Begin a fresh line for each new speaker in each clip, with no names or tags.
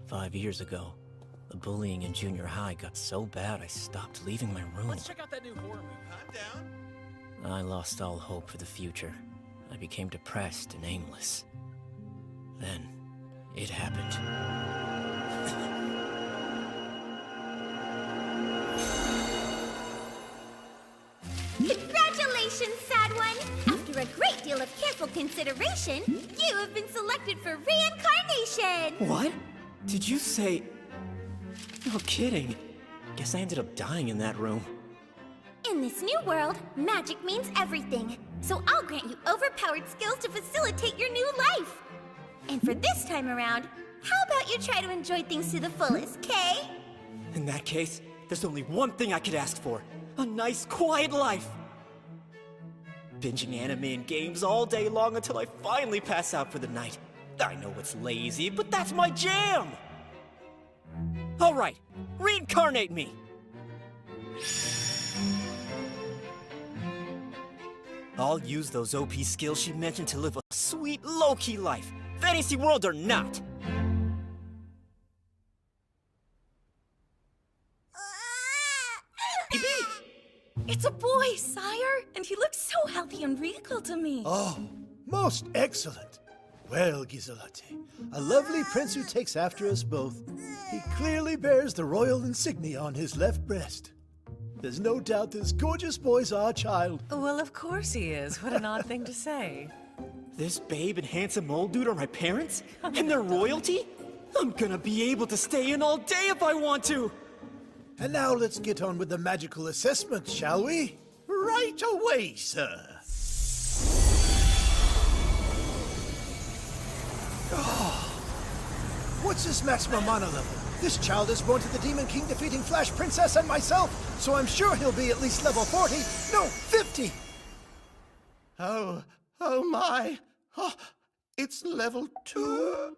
5 years ago, the bullying in junior high got so bad I stopped leaving my room.
Let's check out that new horror movie.
I'm down.
I lost all hope for the future. I became depressed and aimless. Then, it happened.
Congratulations, sad one! After a great deal of careful consideration, you have been selected for reincarnation!
What? Did you say... No kidding. Guess I ended up dying in that room.
In this new world, magic means everything. So I'll grant you overpowered skills to facilitate your new life. And for this time around, how about you try to enjoy things to the fullest, Kay?
In that case, there's only one thing I could ask for. A nice, quiet life. Binging anime and games all day long until I finally pass out for the night. I know it's lazy, but that's my jam! Alright, reincarnate me! I'll use those OP skills she mentioned to live a sweet, low-key life, fantasy world or not!
It's a boy, sire! And he looks so healthy and regal to me.
Oh, most excellent. Well, Giselate, a lovely prince who takes after us both. He clearly bears the royal insignia on his left breast. There's no doubt this gorgeous boy's our child.
Well, of course he is. What an odd thing to say.
This babe and handsome old dude are my parents? And they're royalty? I'm gonna be able to stay in all day if I want to!
And now let's get on with the magical assessment, shall we? Right away, sir. What's his maximum mana level? This child is born to the Demon King defeating Flash Princess and myself, so I'm sure he'll be at least level 40. No, 50!
Oh my. Oh, it's level 2.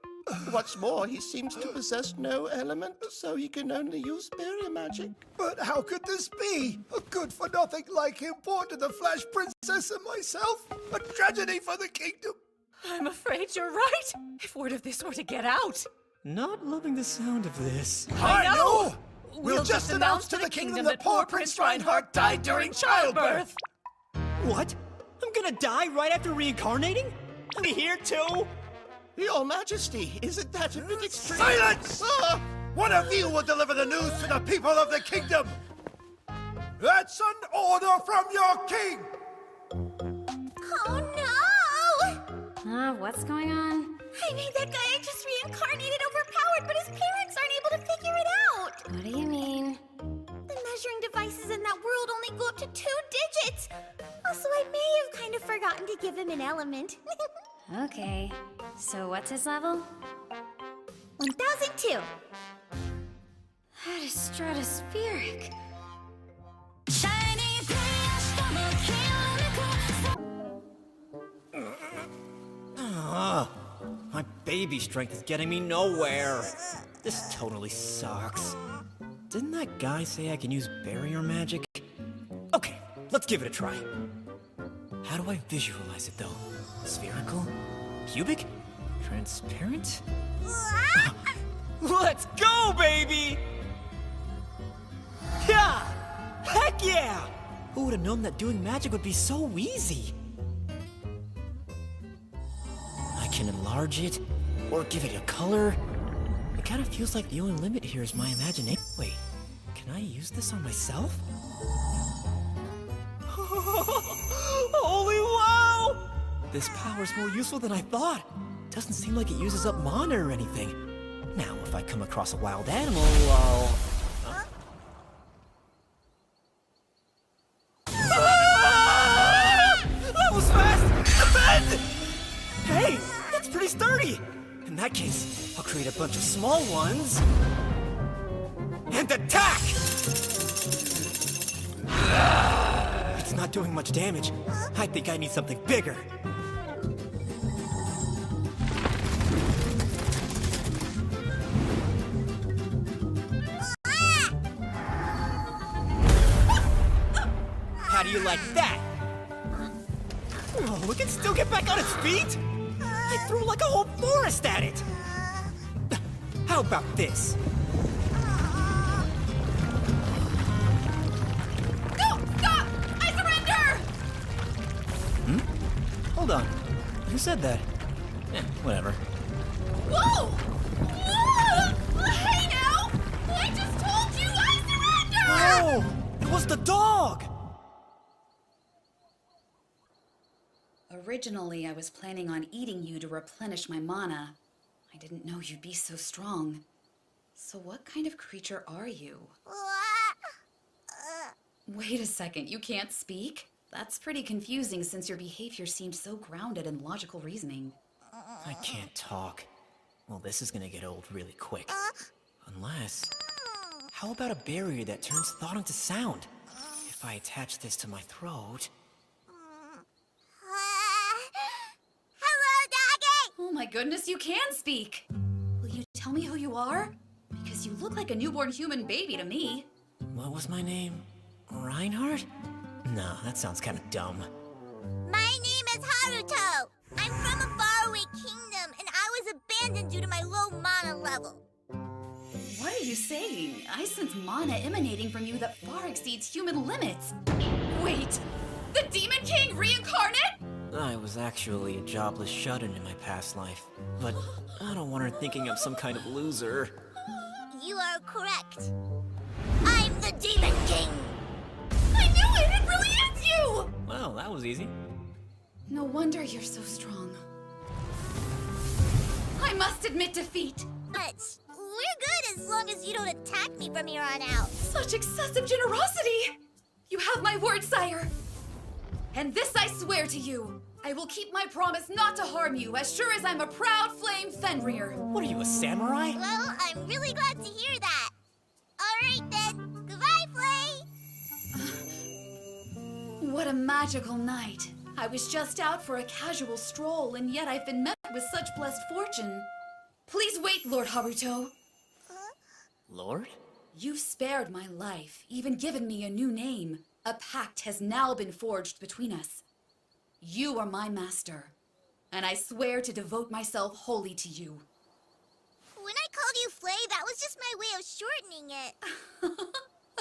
What's more, he seems to possess no element, so he can only use barrier magic.
But how could this be? A good-for-nothing like him born to the Flash Princess and myself? A tragedy for the kingdom!
I'm afraid you're right. If word of this were to get out.
Not loving the sound of this.
I know! We'll just announce to the kingdom that poor Prince Reinhardt died during childbirth!
What? I'm gonna die right after reincarnating? I'm here too?
Your Majesty, isn't that a bit extreme?
Silence! One of you will deliver the news to the people of the kingdom! That's an order from your king!
Oh no!
What's going on?
I made that guy I just reincarnated overpowered, but his parents aren't able to figure it out!
What do you mean?
The measuring devices in that world only go up to 2 digits! Also, I may have kind of forgotten to give him an element.
Okay. So what's his level?
1002.
That is stratospheric.
My baby strength is getting me nowhere. This totally sucks. Didn't that guy say I can use barrier magic? Okay, let's give it a try. How do I visualize it though? Spherical? Cubic? Transparent? Let's go, baby! Yeah! Heck yeah! Who would have known that doing magic would be so easy? I can enlarge it, or give it a color. It kind of feels like the only limit here is my imagination. Wait, can I use this on myself? Holy wow! This power's more useful than I thought. Doesn't seem like it uses up mana or anything. Now, if I come across a wild animal, I'll... That was fast! Defend! Hey, that's pretty sturdy! In that case, I'll create a bunch of small ones... and attack! It's not doing much damage. I think I need something bigger. How do you like that? Oh, it can still get back on its feet? I threw like a whole forest at it! How How about this?
No! Stop! I surrender!
Hold on. Who said that? Whatever.
Whoa! Whoa! Hey now! I just told you I surrender!
Oh! It was the dog!
Originally, I was planning on eating you to replenish my mana. I didn't know you'd be so strong. So what kind of creature are you? Wait a second, you can't speak? That's pretty confusing since your behavior seemed so grounded in logical reasoning.
I can't talk. Well, this is gonna get old really quick. Unless... How about a barrier that turns thought into sound? If I attach this to my throat...
Hello, Doggy!
Oh my goodness, you can speak! Will you tell me who you are? Because you look like a newborn human baby to me.
What was my name? Reinhardt? No, that sounds kind of dumb.
My name is Haruto. I'm from a faraway kingdom, and I was abandoned due to my low mana level.
What are you saying? I sense mana emanating from you that far exceeds human limits.
Wait! The Demon King reincarnate?
I was actually a jobless shut-in in my past life, but I don't want her thinking I'm some kind of loser.
You are correct. I'm the Demon King.
I knew it! It really is you!
Well, that was easy.
No wonder you're so strong.
I must admit defeat.
But we're good as long as you don't attack me from here on out.
Such excessive generosity! You have my word, sire. And this I swear to you. I will keep my promise not to harm you as sure as I'm a proud flame Fenrir.
What are you, a samurai?
Well, I'm really glad to hear that. All right then. Goodbye, Flay.
What a magical night. I was just out for a casual stroll, and yet I've been met with such blessed fortune.
Please wait, Lord Haruto.
Lord?
You've spared my life, even given me a new name. A pact has now been forged between us. You are my master, and I swear to devote myself wholly to you.
When I called you Flay, that was just my way of shortening it.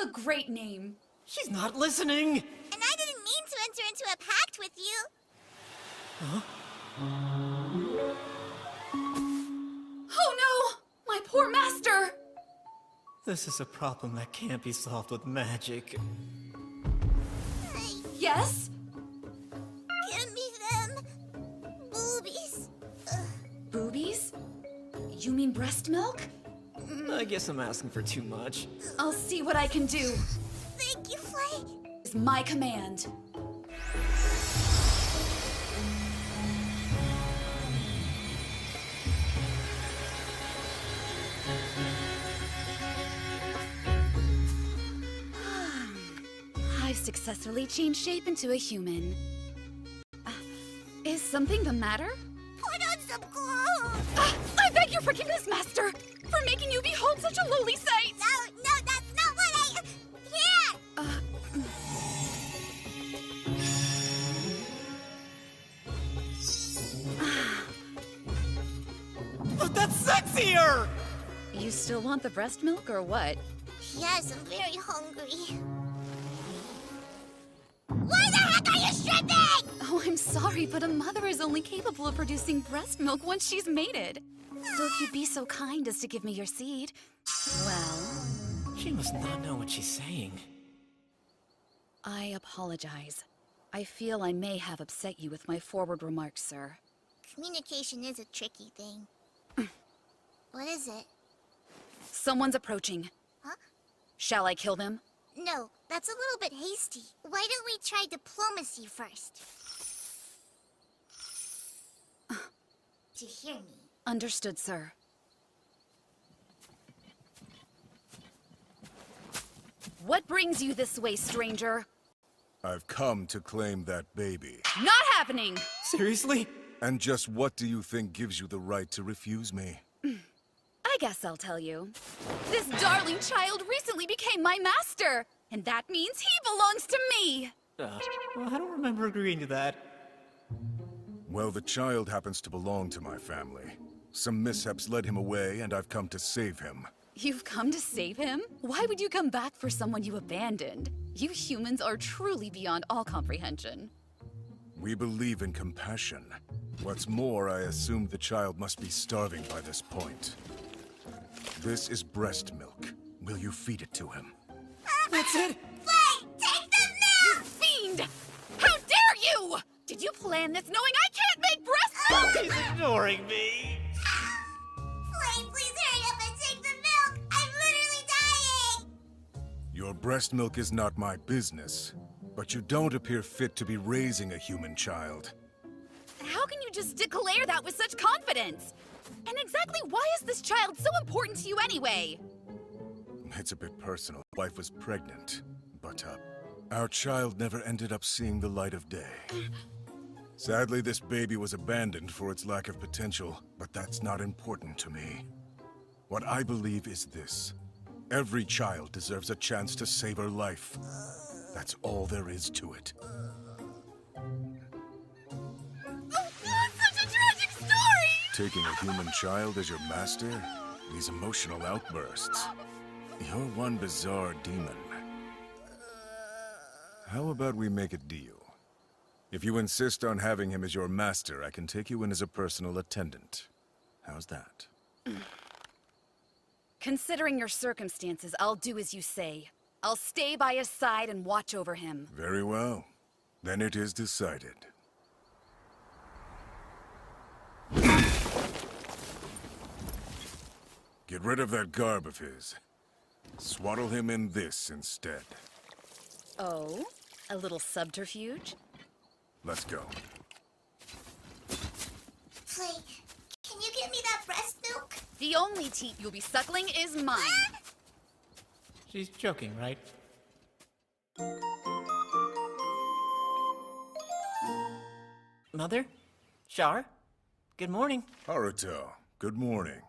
A great name.
She's not listening!
And I didn't mean to enter into a pact with you.
Oh no! My poor master!
This is a problem that can't be solved with magic.
Yes?
Give me them. Boobies.
Boobies? You mean breast milk?
I guess I'm asking for too much.
I'll see what I can do.
Thank you, Flay.
Is my command. I've successfully changed shape into a human. Is something the matter?
Put on some clothes.
I beg your forgiveness, master, for making you behold such a lowly sight.
No, that's not what I... Here!
But that's sexier!
You still want the breast milk or what?
Yes, I'm very hungry. Why the heck are you stripping?
Oh, I'm sorry, but a mother is only capable of producing breast milk once she's mated. So if you'd be so kind as to give me your seed, well,
She must not know what she's saying.
I apologize. I feel I may have upset you with my forward remarks, sir.
Communication is a tricky thing. What is it?
Someone's approaching.
Huh?
Shall I kill them?
No, that's a little bit hasty. Why don't we try diplomacy first? To hear me.
Understood, sir. What brings you this way, stranger?
I've come to claim that baby.
Not happening!
Seriously?
And just what do you think gives you the right to refuse me?
I guess I'll tell you. This darling child recently became my master, and that means he belongs to me!
Well, I don't remember agreeing to that.
Well, the child happens to belong to my family. Some mishaps led him away, and I've come to save him.
You've come to save him? Why would you come back for someone you abandoned? You humans are truly beyond all comprehension.
We believe in compassion. What's more, I assumed the child must be starving by this point. This is breast milk. Will you feed it to him?
That's it!
Flay, take the
You
milk!
fiend! How dare you! Did you plan this knowing I can't make breast milk?
He's ignoring me.
Flay, please hurry up and take the milk! I'm literally dying!
Your breast milk is not my business, but you don't appear fit to be raising a human child.
How can you just declare that with such confidence? And exactly why is this child so important to you anyway?
It's a bit personal. Wife was pregnant, but our child never ended up seeing the light of day. Sadly, this baby was abandoned for its lack of potential, but that's not important to me. What I believe is this. Every child deserves a chance to save her life. That's all there is to it.
Such a tragic story!
Taking a human child as your master? These emotional outbursts. You're one bizarre demon. How about we make a deal? If you insist on having him as your master, I can take you in as a personal attendant. How's that?
Considering your circumstances, I'll do as you say. I'll stay by his side and watch over him.
Very well. Then it is decided. Get rid of that garb of his. Swaddle him in this instead.
Oh? A little subterfuge?
Let's go.
Flay, can you give me that breast milk?
The only teat you'll be suckling is mine.
She's joking, right? Mother? Char? Good morning.
Haruto, good morning.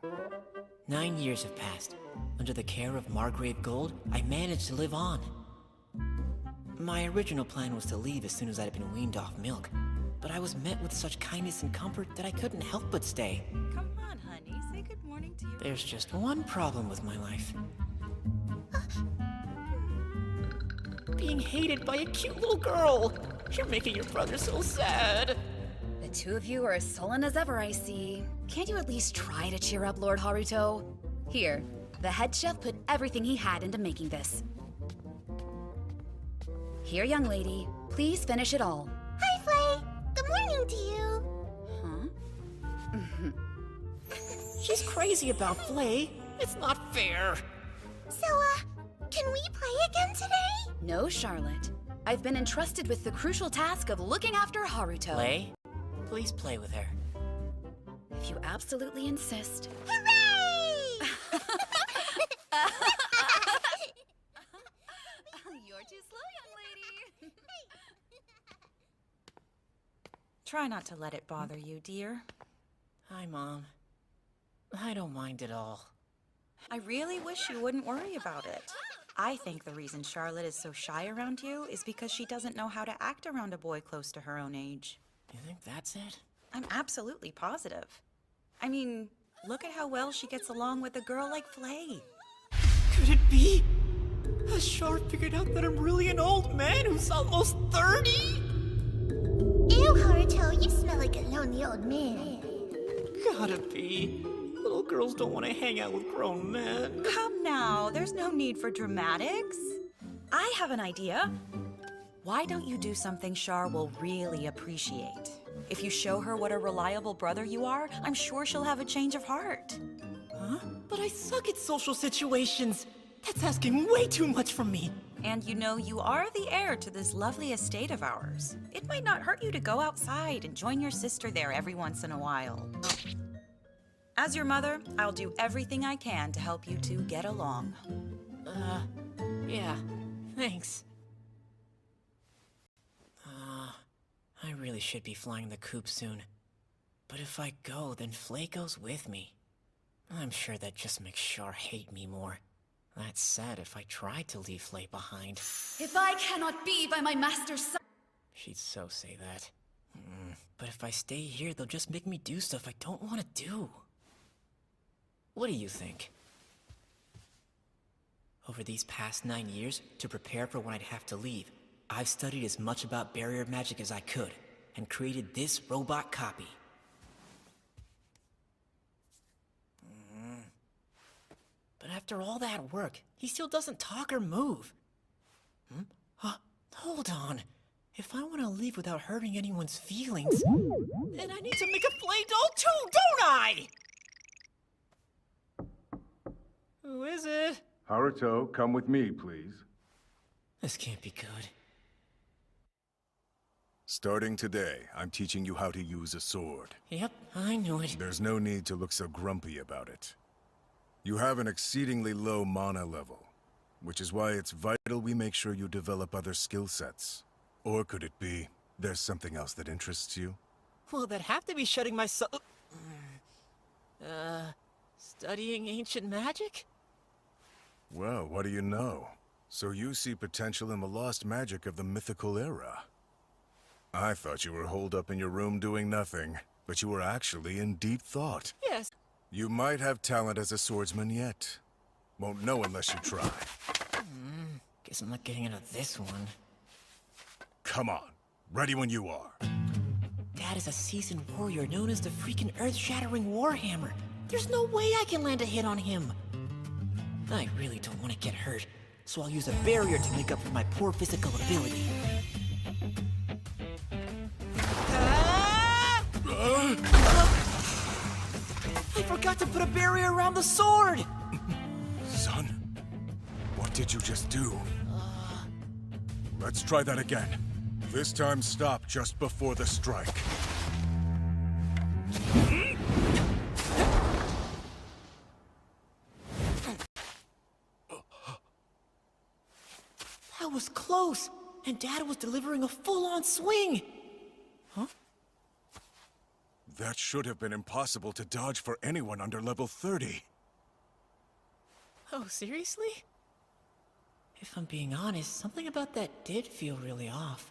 9 years have passed. Under the care of Margrave Gold, I managed to live on. My original plan was to leave as soon as I'd been weaned off milk, but I was met with such kindness and comfort that I couldn't help but stay.
Come on, honey. Say good morning to your...
There's just one problem with my life. Being hated by a cute little girl. You're making your brother so sad.
The two of you are as sullen as ever, I see. Can't you at least try to cheer up, Lord Haruto? Here, the head chef put everything he had into making this. Here, young lady, please finish it all.
Hi, Flay. Good morning to you.
Huh?
She's crazy about Flay. It's not fair.
So, can we play again today?
No, Charlotte. I've been entrusted with the crucial task of looking after Haruto.
Flay, please play with her.
If you absolutely insist.
Hooray!
You're too slow, young lady.
Try not to let it bother you, dear.
Hi, Mom. I don't mind at all.
I really wish you wouldn't worry about it. I think the reason Charlotte is so shy around you is because she doesn't know how to act around a boy close to her own age.
You think that's it?
I'm absolutely positive. I mean, look at how well she gets along with a girl like Flay.
Could it be? Has Char figured out that I'm really an old man who's almost 30?
Ew, Haruto, you smell like a lonely old man.
Gotta be. Little girls don't want to hang out with grown men.
Come now, there's no need for dramatics. I have an idea. Why don't you do something Char will really appreciate? If you show her what a reliable brother you are, I'm sure she'll have a change of heart.
Huh? But I suck at social situations. That's asking way too much from me.
And you know, you are the heir to this lovely estate of ours. It might not hurt you to go outside and join your sister there every once in a while. As your mother, I'll do everything I can to help you two get along.
Yeah, thanks. I really should be flying the coop soon. But if I go, then Flay goes with me. I'm sure that just makes Char hate me more. That said, if I tried to leave Flay behind,
If I cannot be by my master's side.
she'd so say that. But if I stay here, they'll just make me do stuff I don't want to do. What do you think? Over these past 9 years, to prepare for when I'd have to leave, I've studied as much about barrier magic as I could, and created this robot copy. But after all that work, he still doesn't talk or move. Hold on. If I want to leave without hurting anyone's feelings, then I need to make a flame doll too, don't I? Who is it?
Haruto, come with me, please.
This can't be good.
Starting today, I'm teaching you how to use a sword.
Yep, I knew it.
There's no need to look so grumpy about it. You have an exceedingly low mana level, which is why it's vital we make sure you develop other skill sets. Or could it be there's something else that interests you?
Well, that'd have to be shutting my soul. Studying ancient magic?
Well, what do you know? So you see potential in the lost magic of the mythical era. I thought you were holed up in your room doing nothing, but you were actually in deep thought.
Yes.
You might have talent as a swordsman yet. Won't know unless you try.
Guess I'm not getting into this one.
Come on. Ready when you are.
Dad is a seasoned warrior known as the freaking earth-shattering Warhammer. There's no way I can land a hit on him. I really don't want to get hurt, so I'll use a barrier to make up for my poor physical ability. I forgot to put a barrier around the sword!
Son, what did you just do? Let's try that again. This time stop just before the strike.
That was close, and Dad was delivering a full-on swing! Huh?
That should have been impossible to dodge for anyone under level 30.
Oh, seriously? If I'm being honest, something about that did feel really off.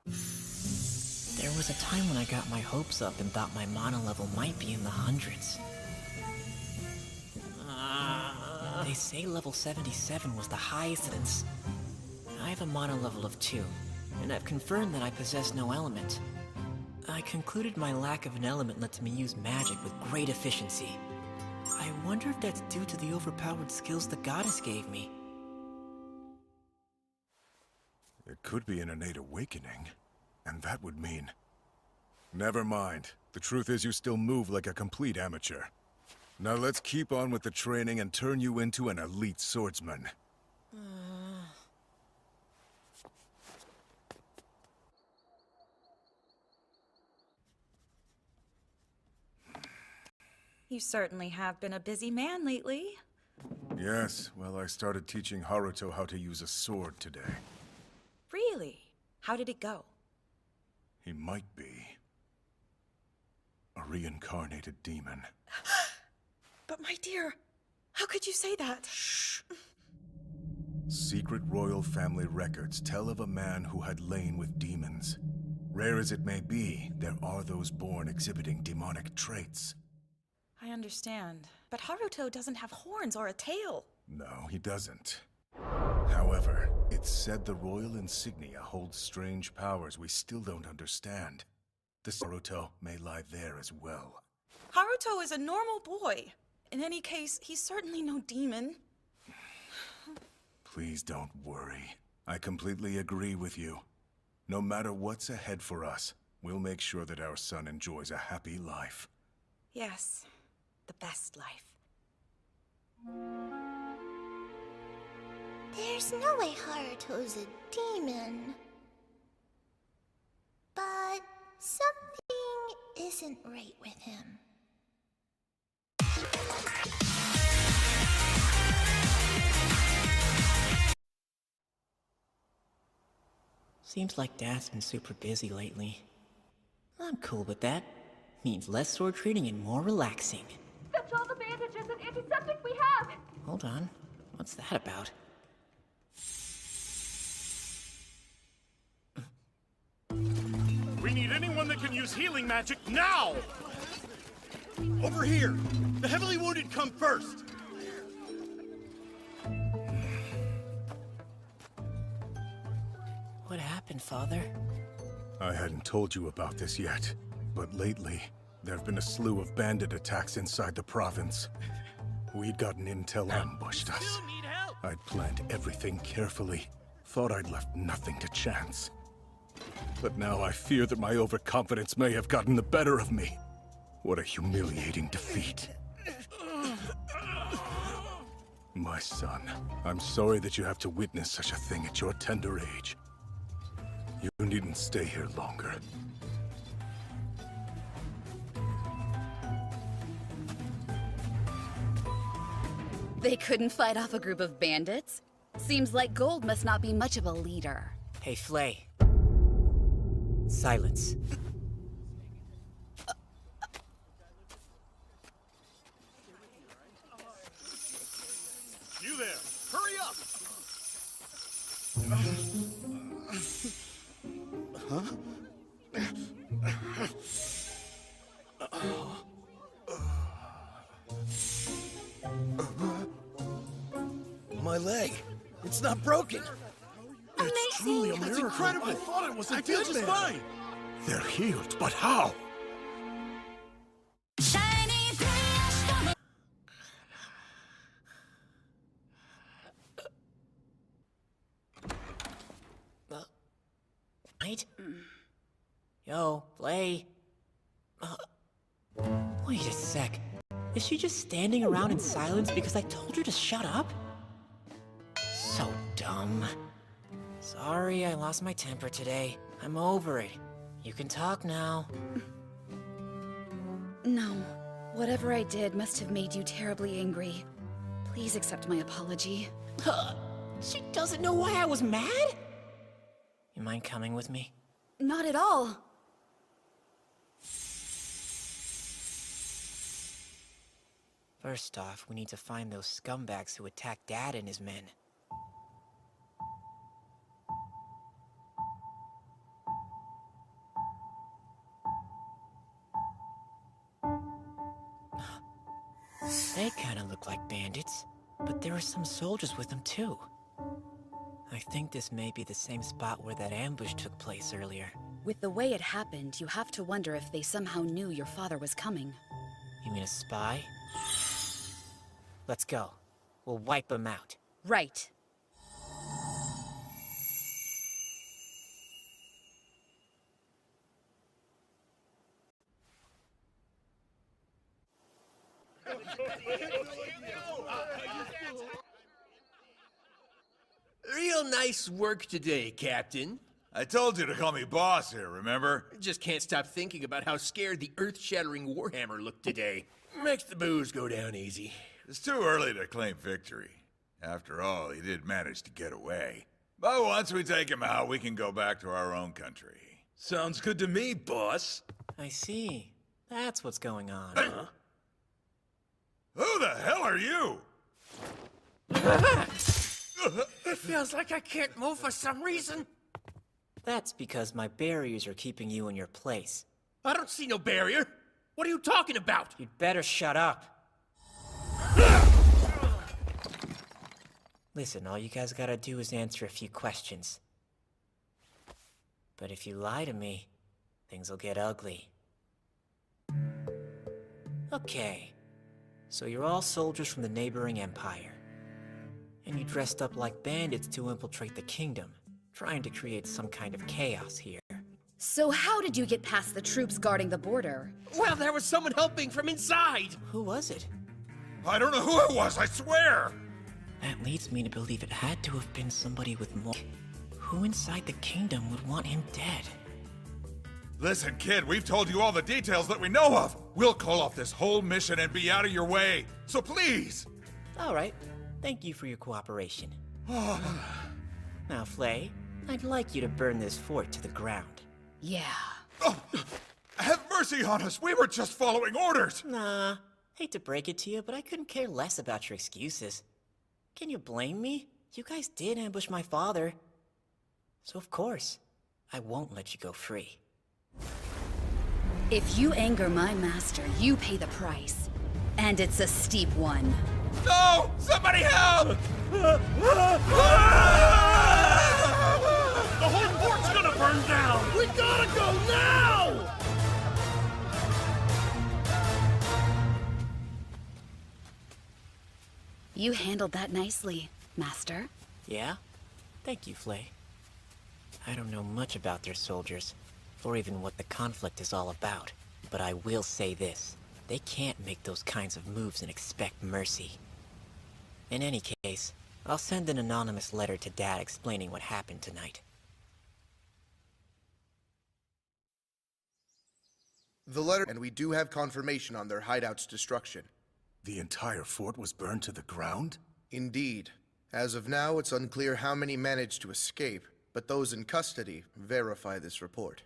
There was a time when I got my hopes up and thought my mana level might be in the hundreds. They say level 77 was the highest, and I have a mana level of 2, and I've confirmed that I possess no element. I concluded my lack of an element lets me use magic with great efficiency. I wonder if that's due to the overpowered skills the goddess gave me.
It could be an innate awakening, and that would mean... Never mind. The truth is you still move like a complete amateur. Now let's keep on with the training and turn you into an elite swordsman.
You certainly have been a busy man lately.
Yes, well, I started teaching Haruto how to use a sword today.
Really? How did it go?
He might be a reincarnated demon.
But my dear, how could you say that?
Shh. Secret royal family records tell of a man who had lain with demons. Rare as it may be, there are those born exhibiting demonic traits.
I understand, but Haruto doesn't have horns or a tail.
No, he doesn't. However, it's said the royal insignia holds strange powers we still don't understand. The Haruto may lie there as well.
Haruto is a normal boy. In any case, he's certainly no demon.
Please don't worry. I completely agree with you. No matter what's ahead for us, we'll make sure that our son enjoys a happy life.
Yes, the best life.
There's no way Haruto's a demon. But something isn't right with him.
Seems like Dad's been super busy lately. I'm cool with that. Means less sword training and more relaxing.
Fetch all the bandages and antiseptic we have!
Hold on. What's that about?
We need anyone that can use healing magic now! Over here! The heavily wounded come first!
What happened, Father?
I hadn't told you about this yet, but lately, there have been a slew of bandit attacks inside the province. We'd gotten intel ambushed us. I'd planned everything carefully, thought I'd left nothing to chance. But now I fear that my overconfidence may have gotten the better of me. What a humiliating defeat. My son, I'm sorry that you have to witness such a thing at your tender age. You needn't stay here longer.
They couldn't fight off a group of bandits? Seems like Gold must not be much of a leader.
Hey, Flay. Silence.
You there! Hurry up!
My leg. It's not broken. It's truly a miracle.
Incredible! I thought it was a dead man. Fine!
They're healed, but how?
Right? Yo, Flay. Wait a sec. Is she just standing around in silence because I told her to shut up? So dumb. Sorry, I lost my temper today. I'm over it. You can talk now.
No. Whatever I did must have made you terribly angry. Please accept my apology.
She doesn't know why I was mad? You mind coming with me?
Not at all.
First off, we need to find those scumbags who attacked Dad and his men. They kinda look like bandits, but there are some soldiers with them too. I think this may be the same spot where that ambush took place earlier.
With the way it happened, you have to wonder if they somehow knew your father was coming.
You mean a spy? Let's go. We'll wipe them out.
Right.
Real nice work today, Captain.
I told you to call me boss here, remember?
Just can't stop thinking about how scared the earth-shattering Warhammer looked today. Makes the booze go down easy.
It's too early to claim victory. After all, he did manage to get away. But once we take him out, we can go back to our own country.
Sounds good to me, boss.
I see. That's what's going on.
Huh?
Who the hell are you?
It feels like I can't move for some reason.
That's because my barriers are keeping you in your place.
I don't see no barrier. What are you talking about?
You'd better shut up. Listen, all you guys gotta do is answer a few questions. But if you lie to me, things will get ugly. Okay, so you're all soldiers from the neighboring empire. And you dressed up like bandits to infiltrate the kingdom, trying to create some kind of chaos here.
So how did you get past the troops guarding the border?
Well, there was someone helping from inside.
Who was it?
I don't know who it was, I swear!
That leads me to believe it had to have been somebody with more. Who inside the kingdom would want him dead?
Listen, kid, we've told you all the details that we know of. We'll call off this whole mission and be out of your way. So please!
All right. Thank you for your cooperation. Now, Flay, I'd like you to burn this fort to the ground.
Yeah.
Oh, have mercy on us! We were just following orders!
Nah, hate to break it to you, but I couldn't care less about your excuses. Can you blame me? You guys did ambush my father. So of course, I won't let you go free.
If you anger my master, you pay the price. And it's a steep one.
No! Somebody help!
The whole fort's gonna burn down! We gotta go now!
You handled that nicely, Master.
Yeah? Thank you, Flay. I don't know much about their soldiers, or even what the conflict is all about, but I will say this. They can't make those kinds of moves and expect mercy. In any case, I'll send an anonymous letter to Dad explaining what happened tonight.
The letter, and we do have confirmation on their hideout's destruction.
The entire fort was burned to the ground?
Indeed. As of now, it's unclear how many managed to escape, but those in custody verify this report.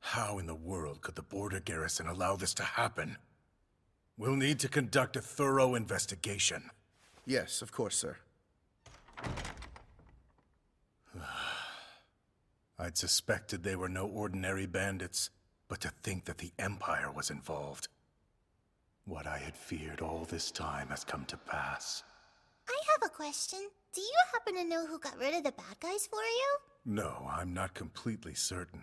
How in the world could the border garrison allow this to happen? We'll need to conduct a thorough investigation.
Yes, of course, sir.
I'd suspected they were no ordinary bandits, but to think that the Empire was involved. What I had feared all this time has come to pass.
I have a question. Do you happen to know who got rid of the bad guys for you?
No, I'm not completely certain.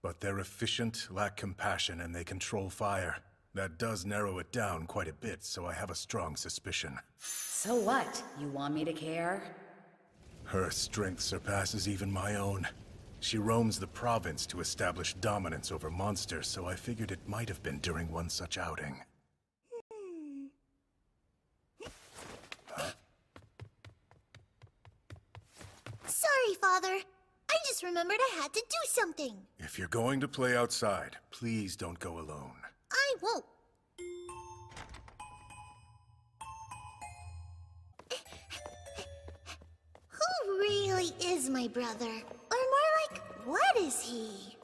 But they're efficient, lack compassion, and they control fire. That does narrow it down quite a bit, so I have a strong suspicion.
So what? You want me to care?
Her strength surpasses even my own. She roams the province to establish dominance over monsters, so I figured it might have been during one such outing.
Sorry, Father. I just remembered I had to do something.
If you're going to play outside, please don't go alone.
I won't. Who really is my brother? Or more like, what is he?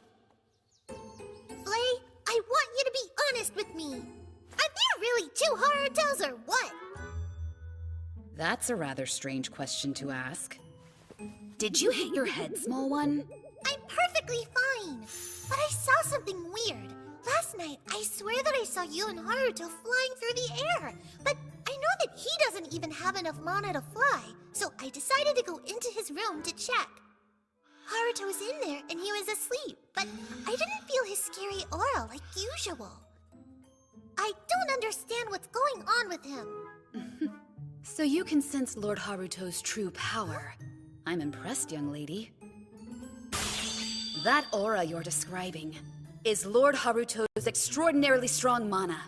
Flay, I want you to be honest with me. Are there really two Harutos or what?
That's a rather strange question to ask. Did you hit your head, small one?
I'm perfectly fine. But I saw something weird. Last night, I swear that I saw you and Haruto flying through the air. But I know that he doesn't even have enough mana to fly, so I decided to go into his room to check. Haruto was in there and he was asleep, but I didn't feel his scary aura like usual. I don't understand what's going on with him.
So you can sense Lord Haruto's true power. I'm impressed, young lady. That aura you're describing is Lord Haruto's extraordinarily strong mana.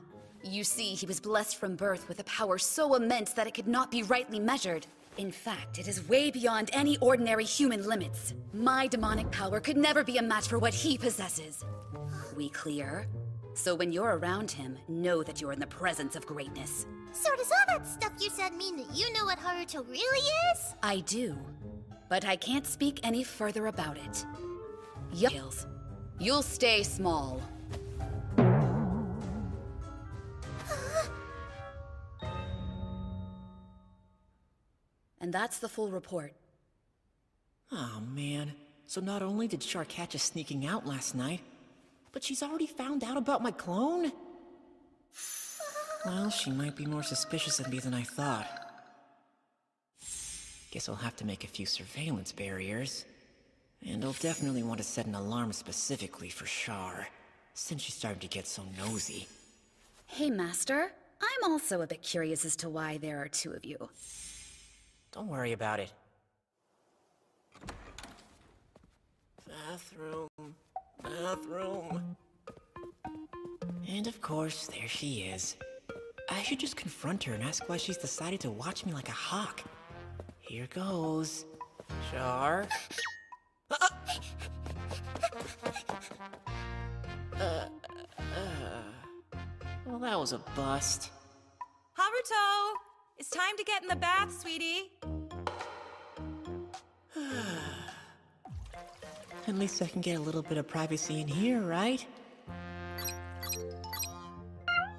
You see, he was blessed from birth with a power so immense that it could not be rightly measured. In fact, it is way beyond any ordinary human limits. My demonic power could never be a match for what he possesses. We clear? So when you're around him, know that you're in the presence of greatness.
So does all that stuff you said mean that you know what Haruto really is?
I do, but I can't speak any further about it. Yells. You'll stay small. And that's the full report.
Oh man, so not only did Char catch us sneaking out last night, but she's already found out about my clone? Well, she might be more suspicious of me than I thought. Guess I'll have to make a few surveillance barriers. And I'll definitely want to set an alarm specifically for Char, since she started to get so nosy.
Hey, Master. I'm also a bit curious as to why there are two of you.
Don't worry about it. Bathroom. And of course, there she is. I should just confront her and ask why she's decided to watch me like a hawk. Here goes. Char? Well, that was a bust.
Haruto! It's time to get in the bath, sweetie.
At least I can get a little bit of privacy in here, right?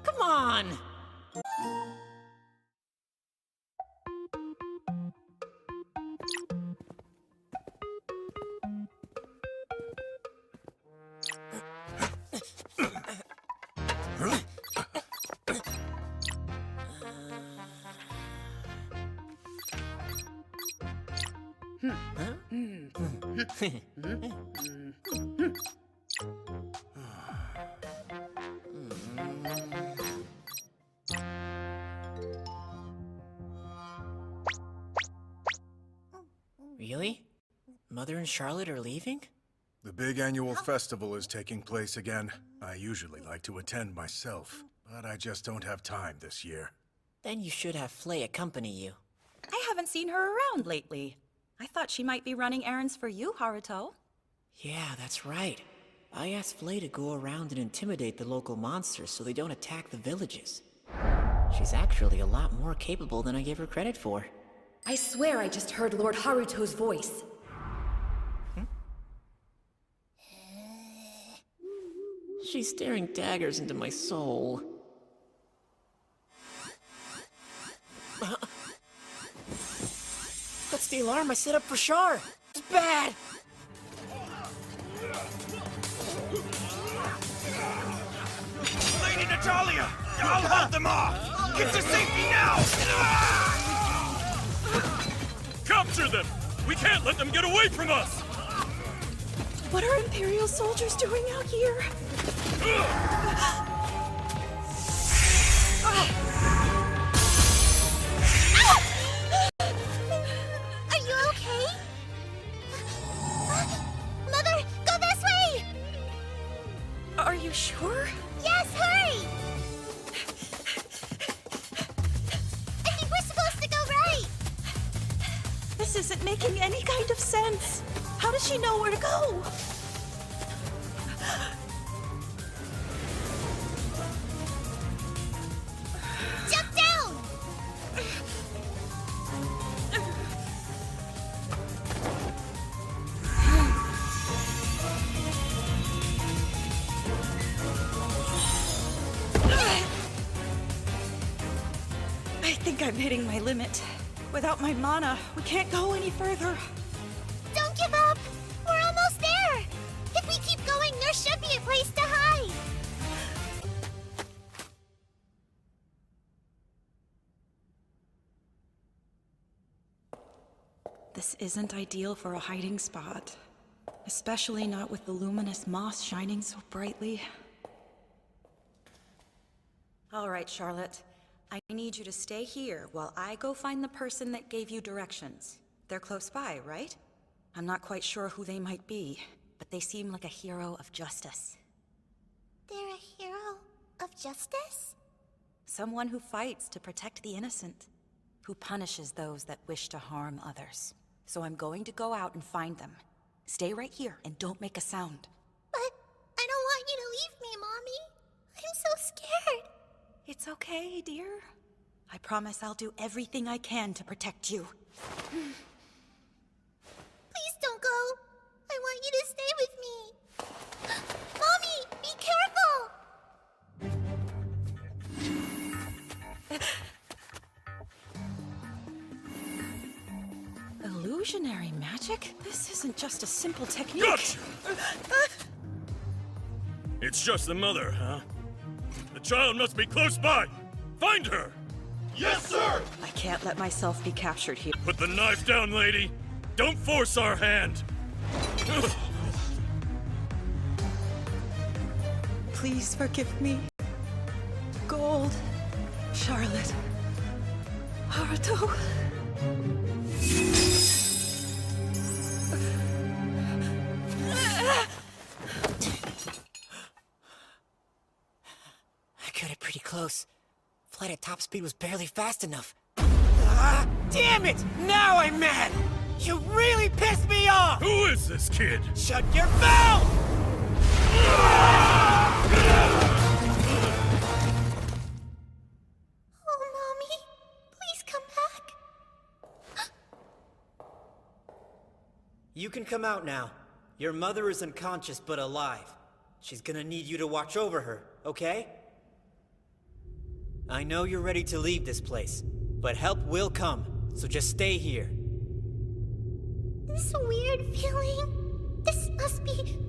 Come on! Really? Mother and Charlotte are leaving?
The big annual festival is taking place again. I usually like to attend myself, but I just don't have time this year.
Then you should have Flay accompany you.
I haven't seen her around lately. I thought she might be running errands for you, Haruto.
Yeah, that's right. I asked Flay to go around and intimidate the local monsters so they don't attack the villages. She's actually a lot more capable than I gave her credit for.
I swear I just heard Lord Haruto's voice.
She's staring daggers into my soul. That's the alarm I set up for Char. It's bad.
Lady Natalia! I'll hold them off! Get to safety now! Capture them! We can't let them get away from us!
What are Imperial soldiers doing out here?
Are you okay? Mother, go this way!
Are you sure?
Yes, hurry! I think we're supposed to go right!
This isn't making any kind of sense. How does she know where to go?
Jump down!
I think I'm hitting my limit. Without my mana, we can't go any further.
Don't give up! We're almost there! If we keep going, there should be a place to hide!
This isn't ideal for a hiding spot. Especially not with the luminous moss shining so brightly. All right, Charlotte. I need you to stay here while I go find the person that gave you directions. They're close by, right? I'm not quite sure who they might be, but they seem like a hero of justice.
They're a hero of justice?
Someone who fights to protect the innocent, who punishes those that wish to harm others. So I'm going to go out and find them. Stay right here and don't make a sound.
But I don't want you to leave me, Mommy. I'm so scared.
It's okay, dear. I promise I'll do everything I can to protect you.
Please don't go. I want you to stay with me. Mommy, be careful!
Illusionary magic? This isn't just a simple technique.
Gotcha! It's just the mother, huh? The child must be close by! Find her! Yes, sir!
I can't let myself be captured here.
Put the knife down, lady! Don't force our hand!
Please forgive me. Gold. Charlotte. Haruto.
I got it pretty close. Flight at top speed was barely fast enough. Ah, damn it! Now I'm mad! You really pissed me off!
Who is this kid?
Shut your mouth!
Oh, Mommy, please come back.
You can come out now. Your mother is unconscious but alive. She's gonna need you to watch over her, okay? I know you're ready to leave this place, but help will come, so just stay here.
This weird feeling. This must be...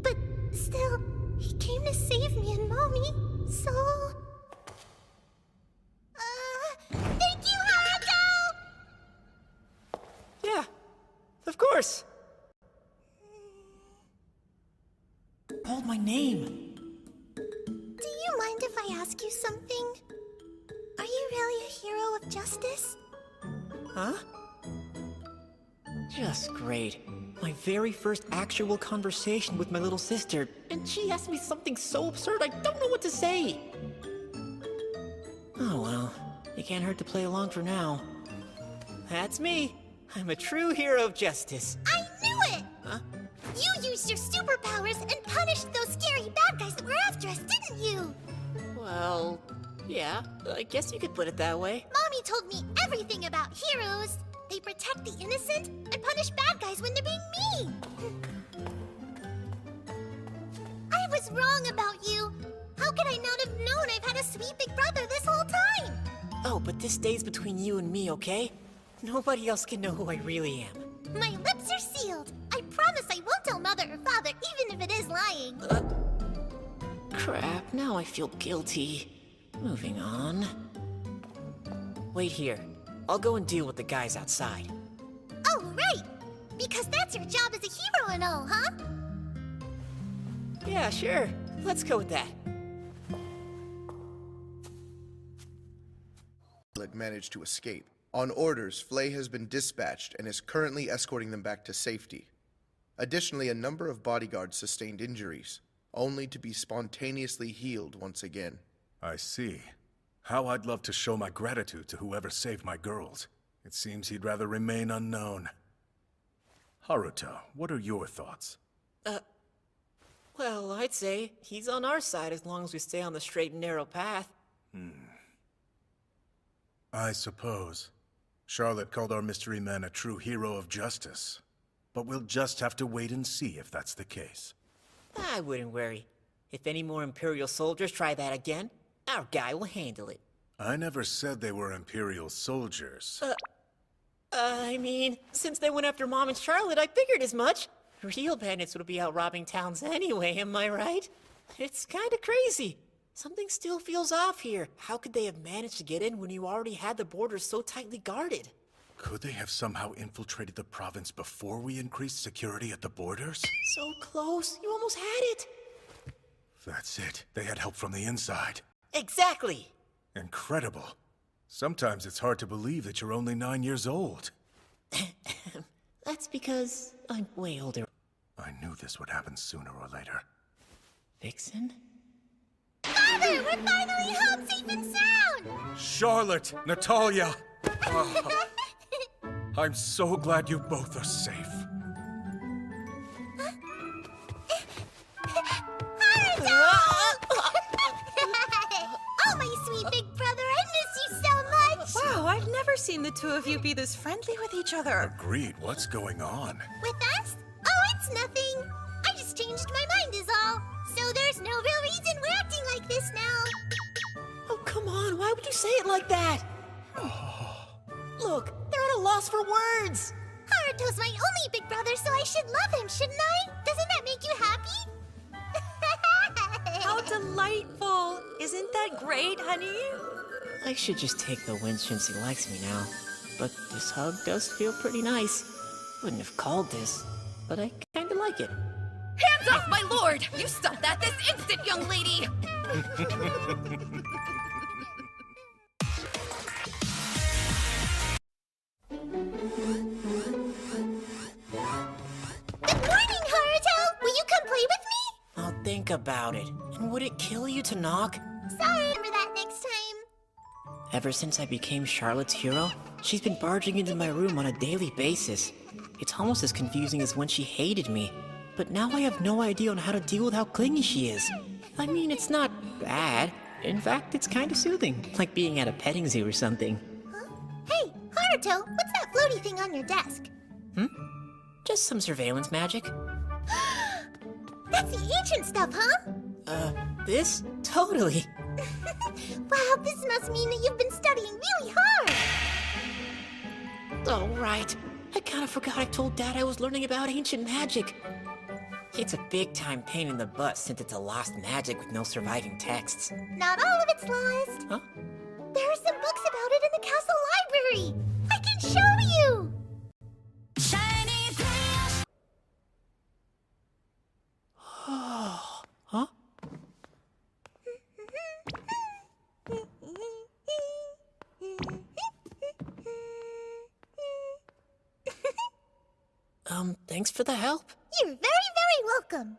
But still, he came to save me and Mommy, so... Thank you, Haruto!
Yeah, course! Called my name.
Do you mind if I ask you something? Are you really a hero of justice?
Huh? Just great. My very first actual conversation with my little sister, and she asked me something so absurd I don't know what to say. Oh well, it can't hurt to play along for now. That's me. I'm a true hero of justice.
I knew it!
Huh?
You used your superpowers and punished those scary bad guys that were after us, didn't you?
Well, yeah, I guess you could put it that way.
Mommy told me everything about heroes. They protect the innocent and punish bad guys when they're being mean. I was wrong about you. How could I not have known I've had a sweet big brother this whole time?
Oh, but this stays between you and me, okay? Nobody else can know who I really am.
My lips are sealed. I promise I won't tell Mother or Father, even if it is lying.
Crap, now I feel guilty. Moving on. Wait here. I'll go and deal with the guys outside.
Oh, right! Because that's your job as a hero and all, huh?
Yeah, sure. Let's go with that.
Charlotte managed to escape. On orders, Flay has been dispatched and is currently escorting them back to safety. Additionally, a number of bodyguards sustained injuries, only to be spontaneously healed once again.
I see. How I'd love to show my gratitude to whoever saved my girls. It seems he'd rather remain unknown. Haruto, what are your thoughts?
Well, I'd say he's on our side as long as we stay on the straight and narrow path.
I suppose. Charlotte called our mystery man a true hero of justice. But we'll just have to wait and see if that's the case.
I wouldn't worry. If any more Imperial soldiers try that again, our guy will handle it.
I never said they were Imperial soldiers.
I mean, since they went after Mom and Charlotte, I figured as much. Real bandits would be out robbing towns anyway, am I right? It's kinda crazy. Something still feels off here. How could they have managed to get in when you already had the borders so tightly guarded?
Could they have somehow infiltrated the province before we increased security at the borders?
So close, you almost had it.
That's it. They had help from the inside.
Exactly.
Incredible. Sometimes it's hard to believe that you're only 9 years old.
That's because I'm way older.
I knew this would happen sooner or later.
Vixen?
Father, we're finally home safe and sound!
Charlotte! Natalia! I'm so glad you both are safe.
Oh, my sweet big brother, I miss you so much!
Wow, I've never seen the two of you be this friendly with each other.
Agreed. What's going on?
With us? Oh, it's nothing. I just changed my mind is all. So there's no real reason we're acting like this now.
Oh, come on. Why would you say it like that? Look, they're at a loss for words.
Haruto's my only big brother, so I should love him, shouldn't I? Doesn't that make you happy?
How delightful. Isn't that great, honey?
I should just take the win since he likes me now. But this hug does feel pretty nice. Wouldn't have called this, but I kinda like it.
Hands off, my lord! You stop that this instant, young lady!
Good morning, Haruto! Will you come play with me?
I'll think about it. And would it kill you to knock?
Sorry, remember that next time.
Ever since I became Charlotte's hero, she's been barging into my room on a daily basis. It's almost as confusing as when she hated me. But now I have no idea on how to deal with how clingy she is. I mean, it's not bad. In fact, it's kind of soothing, like being at a petting zoo or something.
Huh? Hey, Haruto, what's that floaty thing on your desk?
Just some surveillance magic.
That's the ancient stuff, huh?
This? Totally.
Wow, this must mean that you've been studying really hard.
Oh, right. I kind of forgot I told Dad I was learning about ancient magic. It's a big-time pain in the butt since it's a lost magic with no surviving texts.
Not all of it's lost.
Huh?
There are some books about it in the castle library. I can show you.
Shiny thing
Thanks for the help.
You're very, very welcome.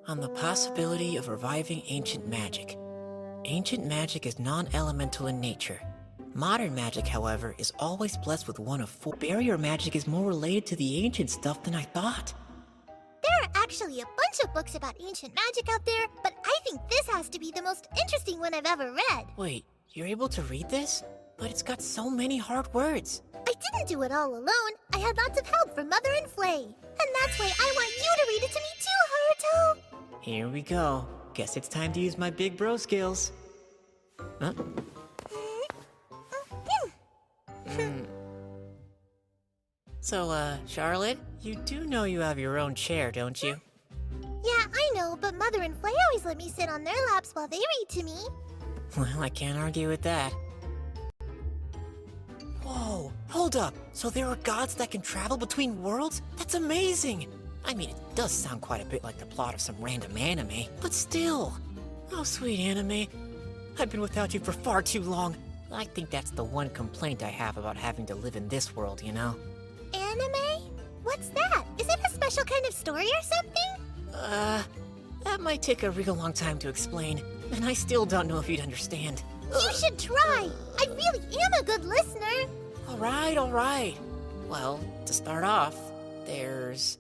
On the possibility of reviving ancient magic. Ancient magic is non-elemental in nature. Modern magic, however, is always blessed with one of four. Barrier magic is more related to the ancient stuff than I thought.
There are actually a bunch of books about ancient magic out there, but I think this has to be the most interesting one I've ever read.
Wait, you're able to read this? But it's got so many hard words.
I didn't do it all alone. I had lots of help from Mother and Flay. And that's why I want you to read it to me too, Haruto.
Here we go. Guess it's time to use my big bro skills. Huh? So, Charlotte, you do know you have your own chair, don't you?
Yeah, I know, but Mother and Flay always let me sit on their laps while they read to me.
Well, I can't argue with that. Whoa, hold up. So there are gods that can travel between worlds? That's amazing! I mean, it does sound quite a bit like the plot of some random anime, but still. Oh, sweet anime. I've been without you for far too long. I think that's the one complaint I have about having to live in this world, you know?
Anime? What's that? Is it a special kind of story or something?
That might take a real long time to explain, and I still don't know if you'd understand.
You should try! I really am a good listener!
Alright. Well, to start off, there's...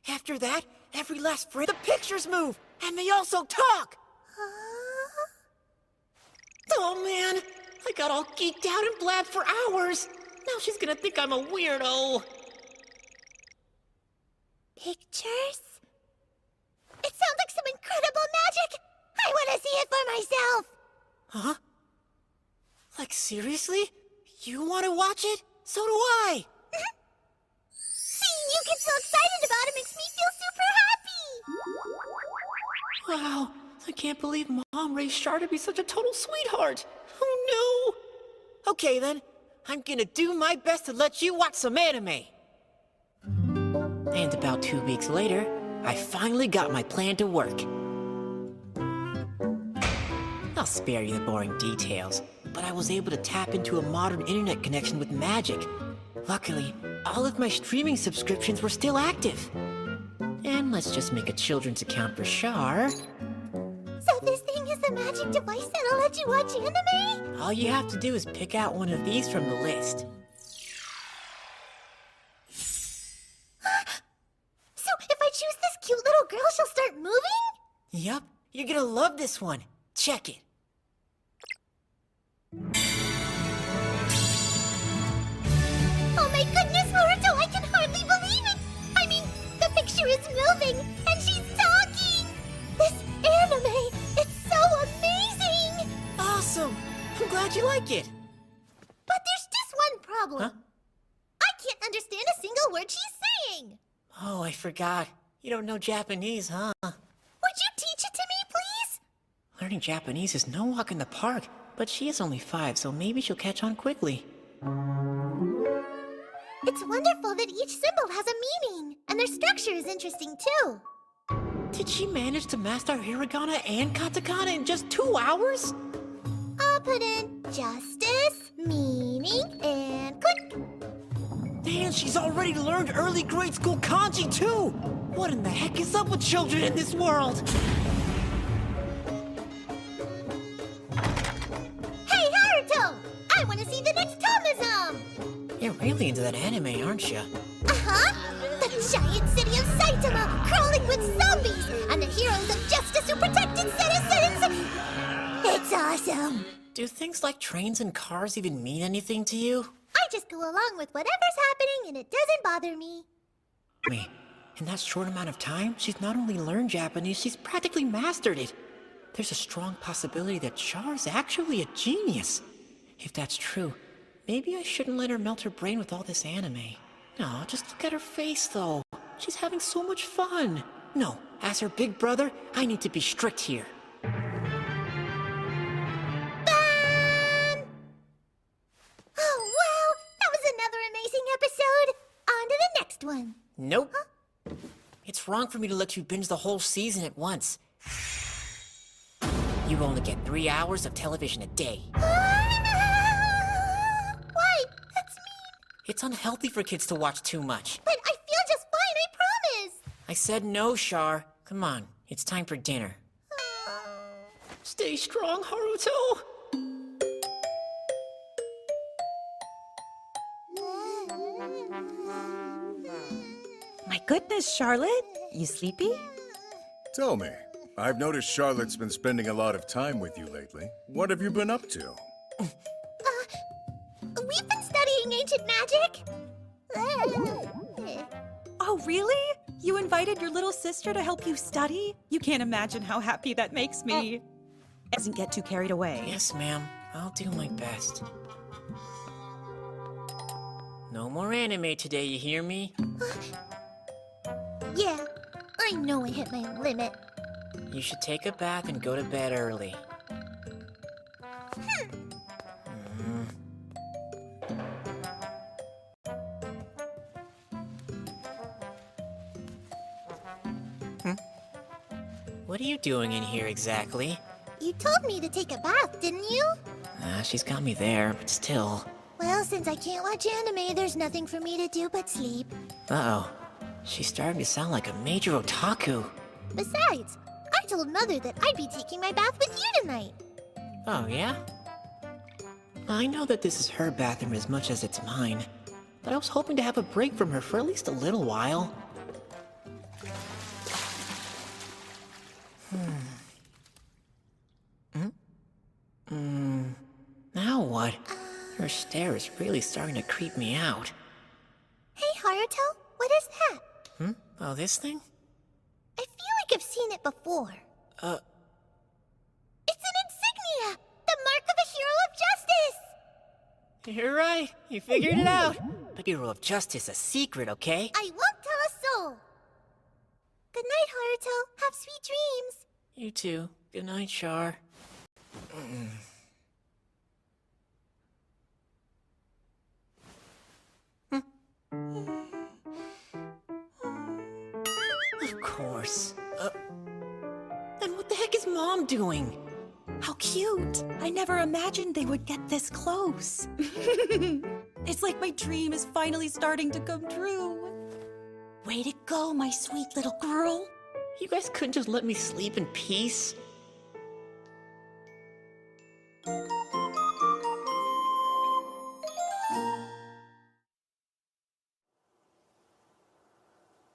After that, every last frame, the pictures move, and they also talk! Oh man, I got all geeked out and blabbed for hours. Now she's gonna think I'm a weirdo.
Pictures? It sounds like some incredible magic! I want to see it for myself!
Huh? Like seriously? You want to watch it? So do I!
Seeing you get so excited about it makes me feel super happy!
Wow, I can't believe Mom raised Char to be such a total sweetheart. Oh no! Okay then, I'm gonna do my best to let you watch some anime. And about 2 weeks later, I finally got my plan to work. I'll spare you the boring details, but I was able to tap into a modern internet connection with magic. Luckily, all of my streaming subscriptions were still active. And let's just make a children's account for Char.
So this thing is a magic device that'll let you watch anime?
All you have to do is pick out one of these from the list.
So if I choose this cute little girl, she'll start moving?
Yup, you're gonna love this one. Check it.
Oh my goodness, Naruto, I can hardly believe it! I mean, the picture is moving, and she's talking! This anime, it's so amazing!
Awesome! I'm glad you like it.
But there's just one problem.
Huh?
I can't understand a single word she's saying!
Oh, I forgot. You don't know Japanese, huh?
Would you teach it to me, please?
Learning Japanese is no walk in the park, but she is only 5, so maybe she'll catch on quickly.
It's wonderful that each symbol has a meaning, and their structure is interesting too.
Did she manage to master hiragana and katakana in just 2 hours?
I'll put in justice, meaning, and click.
Man, she's already learned early grade school kanji too! What in the heck is up with children in this world?
Hey, Haruto! I want to see the next Tomazam!
You're really into that anime, aren't you?
Uh-huh! The giant city of Saitama crawling with zombies and the heroes of justice who protected citizens! It's awesome!
Do things like trains and cars even mean anything to you?
I just go along with whatever's happening and it doesn't bother me.
Me, in that short amount of time, she's not only learned Japanese, she's practically mastered it. There's a strong possibility that Char's actually a genius. If that's true, maybe I shouldn't let her melt her brain with all this anime. No, just look at her face, though. She's having so much fun. No, as her big brother, I need to be strict here.
Oh, wow! That was another amazing episode! On to the next one!
Nope. Huh? It's wrong for me to let you binge the whole season at once. You only get 3 hours of television a day.
Why? That's mean.
It's unhealthy for kids to watch too much.
But I feel just fine, I promise!
I said no, Char. Come on, it's time for dinner. Stay strong, Haruto!
My goodness, Charlotte. You sleepy?
Tell me, I've noticed Charlotte's been spending a lot of time with you lately. What have you been up to?
We've been studying ancient magic.
Oh, really? You invited your little sister to help you study? You can't imagine how happy that makes me. Doesn't get too carried away.
Yes, ma'am. I'll do my best. No more anime today, you hear me?
Yeah, I know I hit my limit.
You should take a bath and go to bed early. What are you doing in here exactly?
You told me to take a bath, didn't you?
She's got me there, but still.
Well, since I can't watch anime, there's nothing for me to do but sleep.
Uh-oh. She's starting to sound like a major otaku.
Besides, I told Mother that I'd be taking my bath with you tonight.
Oh, yeah? I know that this is her bathroom as much as it's mine, but I was hoping to have a break from her for at least a little while. Now what? Her stare is really starting to creep me out.
Hey, Haruto, what is that?
Oh, this thing?
I feel like I've seen it before. It's an insignia! The mark of a hero of justice!
You're right. You figured it out. But Hero of Justice a secret, okay?
I won't tell a soul. Good night, Haruto. Have sweet dreams.
You too. Good night, Char. Of course. Then what the heck is Mom doing?
How cute! I never imagined they would get this close. It's like my dream is finally starting to come true. Way to go, my sweet little girl.
You guys couldn't just let me sleep in peace?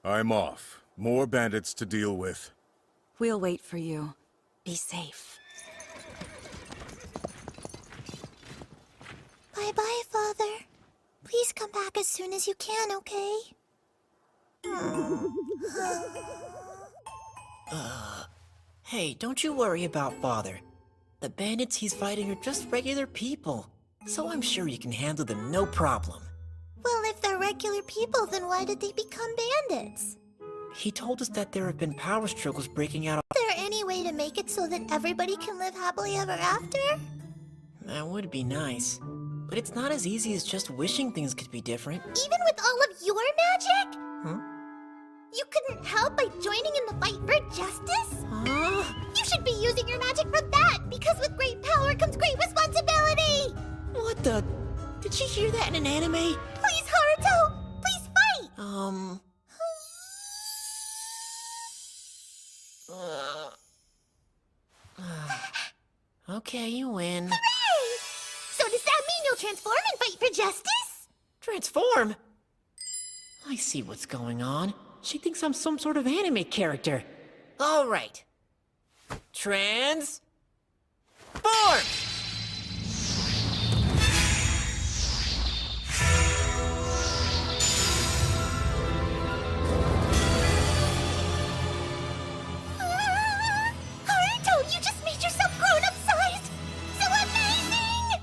I'm off. More bandits to deal with.
We'll wait for you. Be safe.
Bye-bye, Father. Please come back as soon as you can, okay?
Hey, don't you worry about Father. The bandits he's fighting are just regular people, so I'm sure you can handle them no problem.
Well, if they're regular people, then why did they become bandits?
He told us that there have been power struggles breaking out.
Is there any way to make it so that everybody can live happily ever after?
That would be nice. But it's not as easy as just wishing things could be different.
Even with all of your magic?
Huh?
You couldn't help by joining in the fight for justice?
Huh?
You should be using your magic for that, because with great power comes great responsibility!
What the? Did she hear that in an anime?
Please, Haruto! Please fight!
Okay, you win.
Hooray! So does that mean you'll transform and fight for justice?
Transform? I see what's going on. She thinks I'm some sort of anime character. All right. Transform!
Haruto, you just made yourself grown-up sized! So amazing!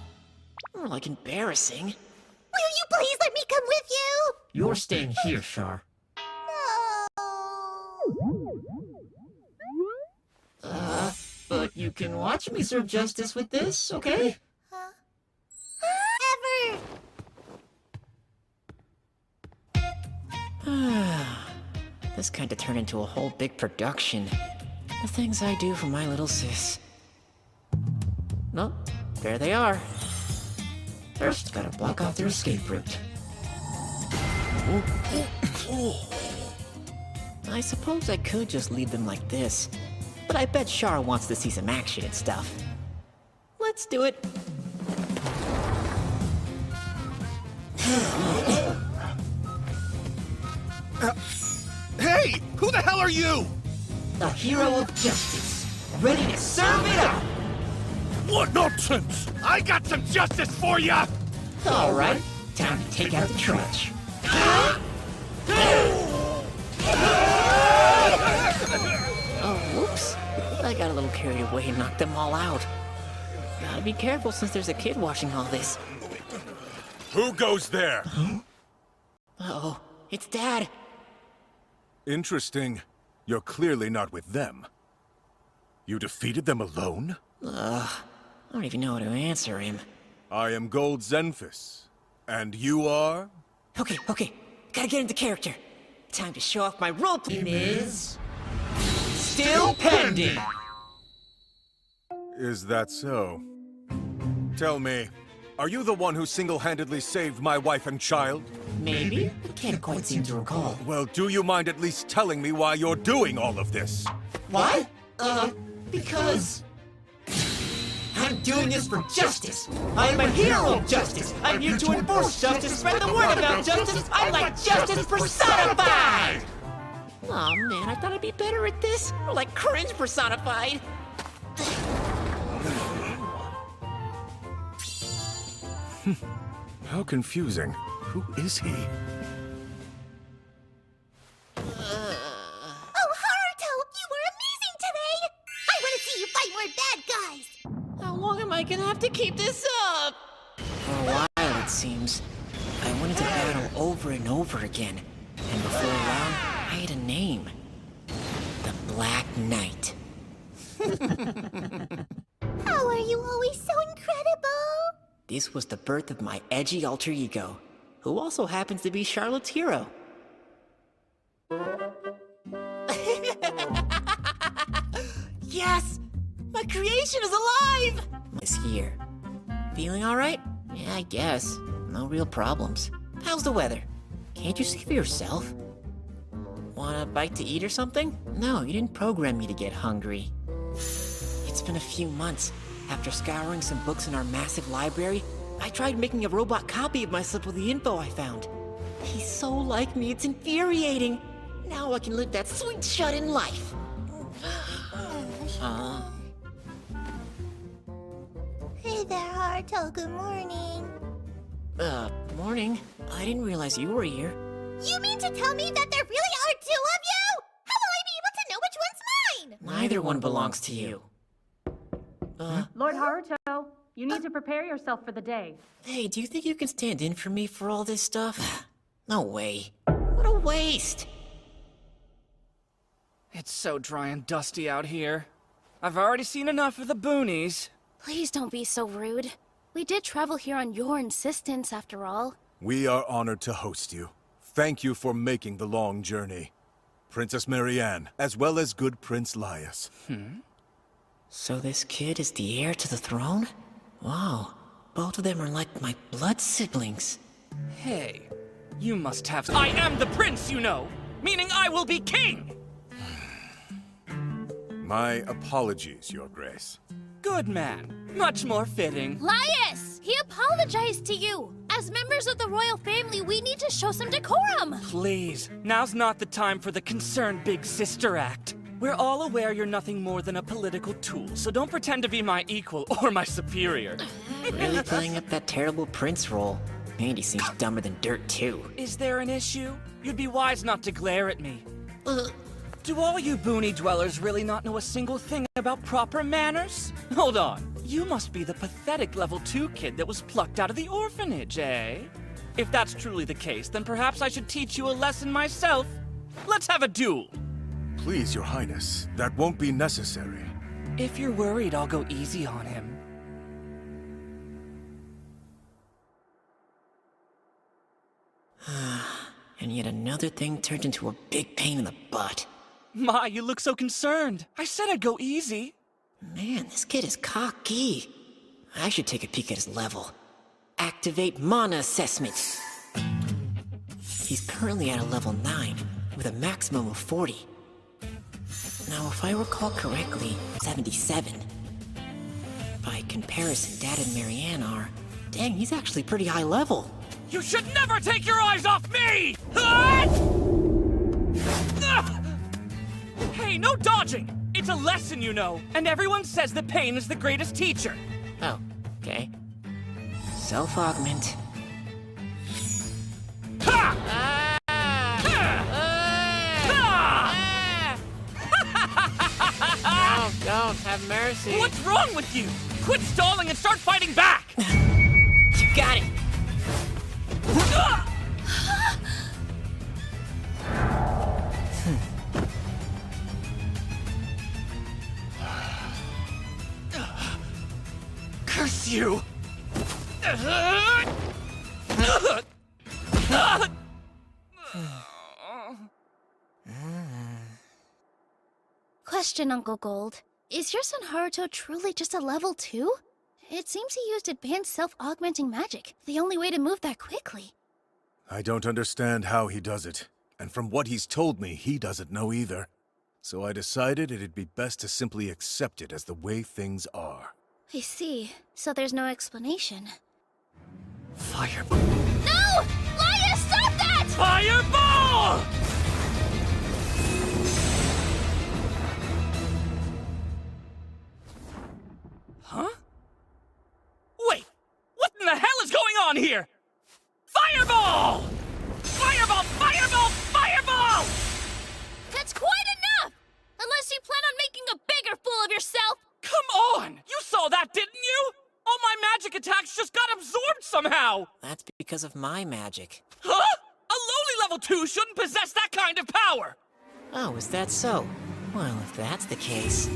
More like embarrassing.
Will you please let me come with you?
You're staying here, Char. But you can watch me serve justice with this, okay?
Ever!
This kinda turned into a whole big production. The things I do for my little sis. Well, there they are. First, gotta block off their escape route. I suppose I could just leave them like this, but I bet Char wants to see some action and stuff. Let's do it.
Hey! Who the hell are you?
The hero of justice, ready to serve it up!
What nonsense!
I got some justice for ya!
All right, time to take out the trash. Oh, whoops. I got a little carried away and knocked them all out. Gotta be careful since there's a kid watching all this.
Who goes there?
Uh-oh, it's Dad.
Interesting. You're clearly not with them. You defeated them alone?
I don't even know how to answer him.
I am Gold Zenphis. And you are?
Okay, gotta get into character. Time to show off my role-play is... still pending!
Is that so? Tell me, are you the one who single-handedly saved my wife and child?
Maybe? I can't quite seem to recall.
Well, do you mind at least telling me why you're doing all of this?
What? Because... I'm doing this for justice! I am a hero of justice! I'm here to enforce justice, spread the word about justice! I'm like justice personified! Oh man, I thought I'd be better at this. Or like cringe personified.
How confusing. Who is he?
Oh, Haruto, you were amazing today! I want to see you fight more bad guys!
How long am I gonna have to keep this up? For a while, it seems. I went into battle over and over again. And before long, I had a name. The Black Knight.
How are you always so incredible?
This was the birth of my edgy alter ego, who also happens to be Charlotte's hero. Yes! My creation is alive! This year. Feeling alright? Yeah, I guess. No real problems. How's the weather? Can't you see for yourself? Want a bite to eat or something? No, you didn't program me to get hungry. It's been a few months. After scouring some books in our massive library, I tried making a robot copy of myself with the info I found. He's so like me, it's infuriating. Now I can live that sweet shut-in life.
Hey there, Haruto. Good morning.
Morning. I didn't realize you were here.
You mean to tell me that there really are two of you? How will I be able to know which one's mine?
Neither one belongs to you.
Lord Haruto, you need to prepare yourself for the day.
Hey, do you think you can stand in for me for all this stuff? No way. What a waste!
It's so dry and dusty out here. I've already seen enough of the boonies.
Please don't be so rude. We did travel here on your insistence, after all.
We are honored to host you. Thank you for making the long journey. Princess Marianne, as well as good Prince Laius.
So this kid is the heir to the throne? Wow, both of them are like my blood siblings.
Hey, you must have... I am the prince, you know! Meaning I will be king!
My apologies, Your Grace.
Good man. Much more fitting.
Laius! He apologized to you! As members of the royal family, we need to show some decorum!
Please, now's not the time for the concerned big sister act. We're all aware you're nothing more than a political tool, so don't pretend to be my equal or my superior.
Really playing up that terrible prince role. And he seems dumber than dirt, too.
Is there an issue? You'd be wise not to glare at me. Do all you boony dwellers really not know a single thing about proper manners? Hold on. You must be the pathetic level 2 kid that was plucked out of the orphanage, eh? If that's truly the case, then perhaps I should teach you a lesson myself. Let's have a duel.
Please, Your Highness, that won't be necessary.
If you're worried, I'll go easy on him.
And yet another thing turned into a big pain in the butt.
Ma, you look so concerned. I said I'd go easy.
Man, this kid is cocky. I should take a peek at his level. Activate mana assessment.
He's currently at a level 9, with a maximum of 40. Now, if I recall correctly, 77. By comparison, Dad and Marianne are... Dang, he's actually pretty high level.
You should never take your eyes off me! Hey, no dodging! It's a lesson, you know, and everyone says that pain is the greatest teacher.
Oh, okay. Self-augment. Don't have mercy.
What's wrong with you? Quit stalling and start fighting back!
You got it!
Curse you!
Question, Uncle Gold. Is your son Haruto truly just a level 2? It seems he used advanced self-augmenting magic, the only way to move that quickly.
I don't understand how he does it, and from what he's told me, he doesn't know either. So I decided it'd be best to simply accept it as the way things are.
I see. So there's no explanation.
Fireball.
No! Laya, stop that!
Fireball! Huh? Wait! What in the hell is going on here? Fireball! Fireball! Fireball! Fireball!
That's quite enough! Unless you plan on making a bigger fool of yourself!
Come on! You saw that, didn't you? All my magic attacks just got absorbed somehow!
That's because of my magic.
Huh? A lowly level 2 shouldn't possess that kind of power!
Oh, is that so? Well, if that's the case...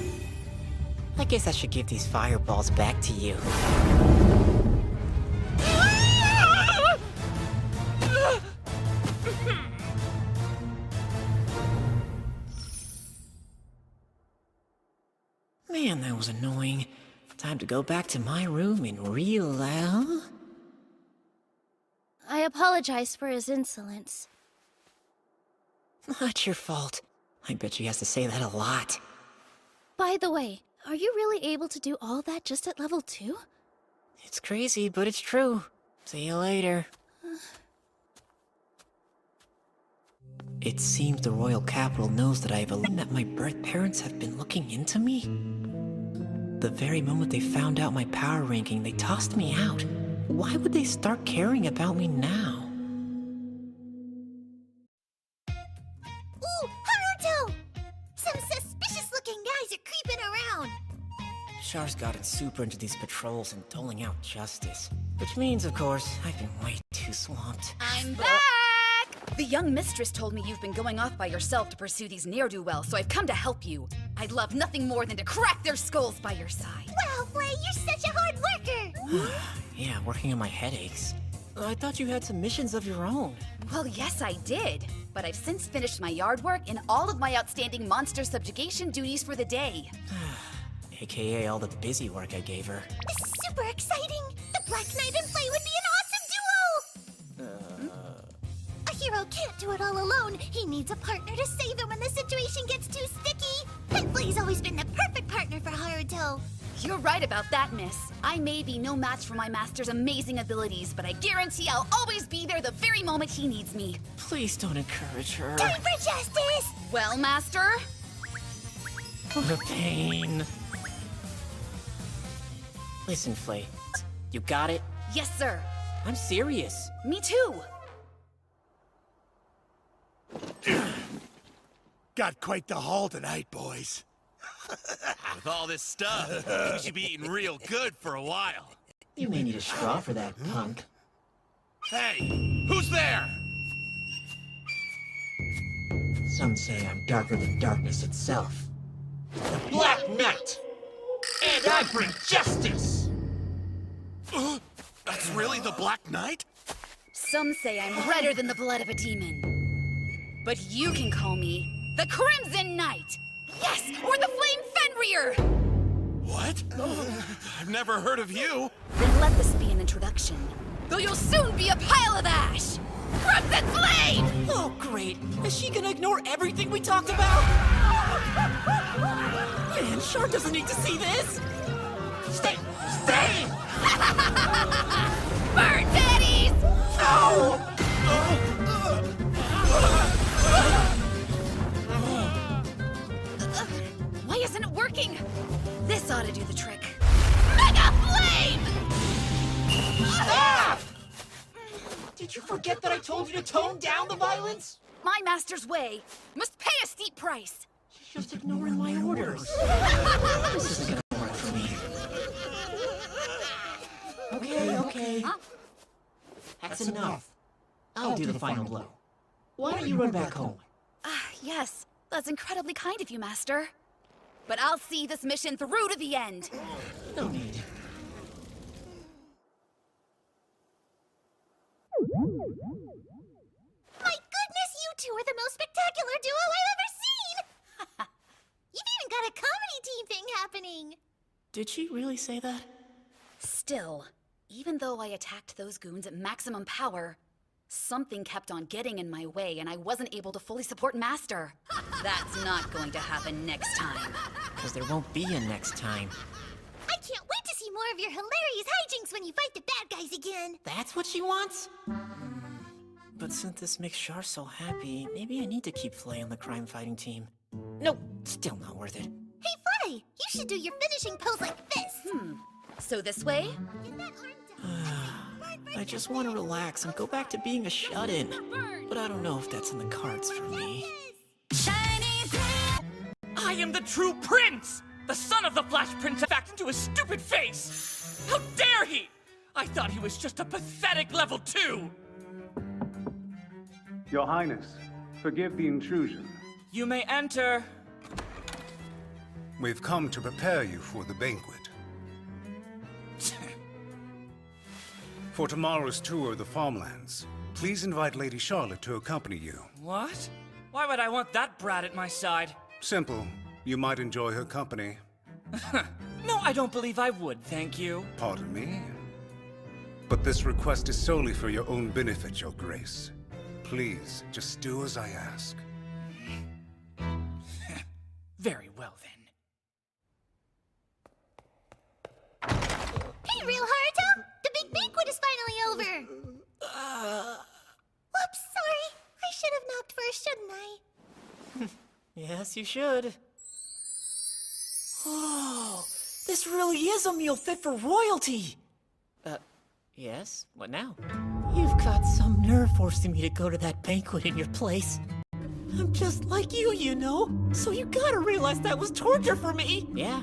I guess I should give these fireballs back to you. Man, that was annoying. Time to go back to my room and relax.
I apologize for his insolence.
Not your fault. I bet she has to say that a lot.
By the way, are you really able to do all that just at level 2?
It's crazy, but it's true. See you later. It seems the royal capital knows that I have learned that my birth parents have been looking into me. The very moment they found out my power ranking, they tossed me out. Why would they start caring about me now?
Ooh, Haruto! Some suspicious-looking guys are creeping around.
Char's gotten super into these patrols and doling out justice. Which means, of course, I've been way too swamped.
I'm back! The young mistress told me you've been going off by yourself to pursue these ne'er-do-wells, so I've come to help you. I'd love nothing more than to crack their skulls by your side.
Wow, Flay, you're such a hard worker!
Yeah, working on my headaches. I thought you had some missions of your own.
Well, yes, I did. But I've since finished my yard work and all of my outstanding monster subjugation duties for the day.
AKA all the busy work I gave her.
This is super exciting! The Black Knight and Flay would be an awesome duo! A hero can't do it all alone. He needs a partner to save him when the situation gets too sticky. And Flay's always been the perfect partner for Haruto.
You're right about that, miss. I may be no match for my master's amazing abilities, but I guarantee I'll always be there the very moment he needs me.
Please don't encourage her.
Time for justice!
Well, master?
The pain. Listen, Flay. You got it?
Yes, sir.
I'm serious.
Me too.
Got quite the haul tonight, boys.
With all this stuff, you should be eating real good for a while.
You may need a straw for that, punk.
Hey, who's there?
Some say I'm darker than darkness itself.
The Black Knight! And I bring justice! That's really the Black Knight?
Some say I'm redder than the blood of a demon. But you can call me the Crimson Knight! Yes, or the Flame Fenrir!
What? I've never heard of you.
Then let this be an introduction. Though you'll soon be a pile of ash! Crimson Flame!
Oh, great. Is she gonna ignore everything we talked about? Man, Char doesn't need to see this. Stay! Stay!
Burn daddies!
No!
Why isn't it working? This ought to do the trick. Mega Flame!
Stop! Did you forget that I told you to tone down the violence?
My master's way must pay a steep price.
She's just ignoring my orders. This isn't gonna work for me. Okay.
Huh?
That's enough. I'll do the final blow. Why don't you run back home?
Yes, that's incredibly kind of you, Master. But I'll see this mission through to the end.
No need.
My goodness, you two are the most spectacular duo I've ever seen! You've even got a comedy team thing happening!
Did she really say that?
Still, even though I attacked those goons at maximum power, something kept on getting in my way and I wasn't able to fully support Master. That's not going to happen next time.
Because there won't be a next time.
I can't wait to see more of your hilarious hijinks when you fight the bad guys again!
That's what she wants? But since this makes Char so happy, maybe I need to keep Flay on the crime-fighting team. Nope, still not worth it.
Hey, Flay! You should do your finishing pose like this!
So this way?
I just want to relax and go back to being a shut-in. But I don't know if that's in the cards for me.
I am the true prince! The son of the Flash Prince back into his stupid face! How dare he! I thought he was just a pathetic level 2!
Your Highness, forgive the intrusion.
You may enter.
We've come to prepare you for the banquet. For tomorrow's tour of the farmlands, please invite Lady Charlotte to accompany you.
What? Why would I want that brat at my side?
Simple. You might enjoy her company.
No, I don't believe I would, thank you.
Pardon me? But this request is solely for your own benefit, Your Grace. Please, just do as I ask.
Very well, then.
Hey, Real Haruto! The big banquet is finally over! Whoops, sorry. I should have knocked first, shouldn't I?
Yes, you should. Oh, this really is a meal fit for royalty! Yes? What now? You've got some nerve forcing me to go to that banquet in your place. I'm just like you know? So you gotta realize that was torture for me! Yeah,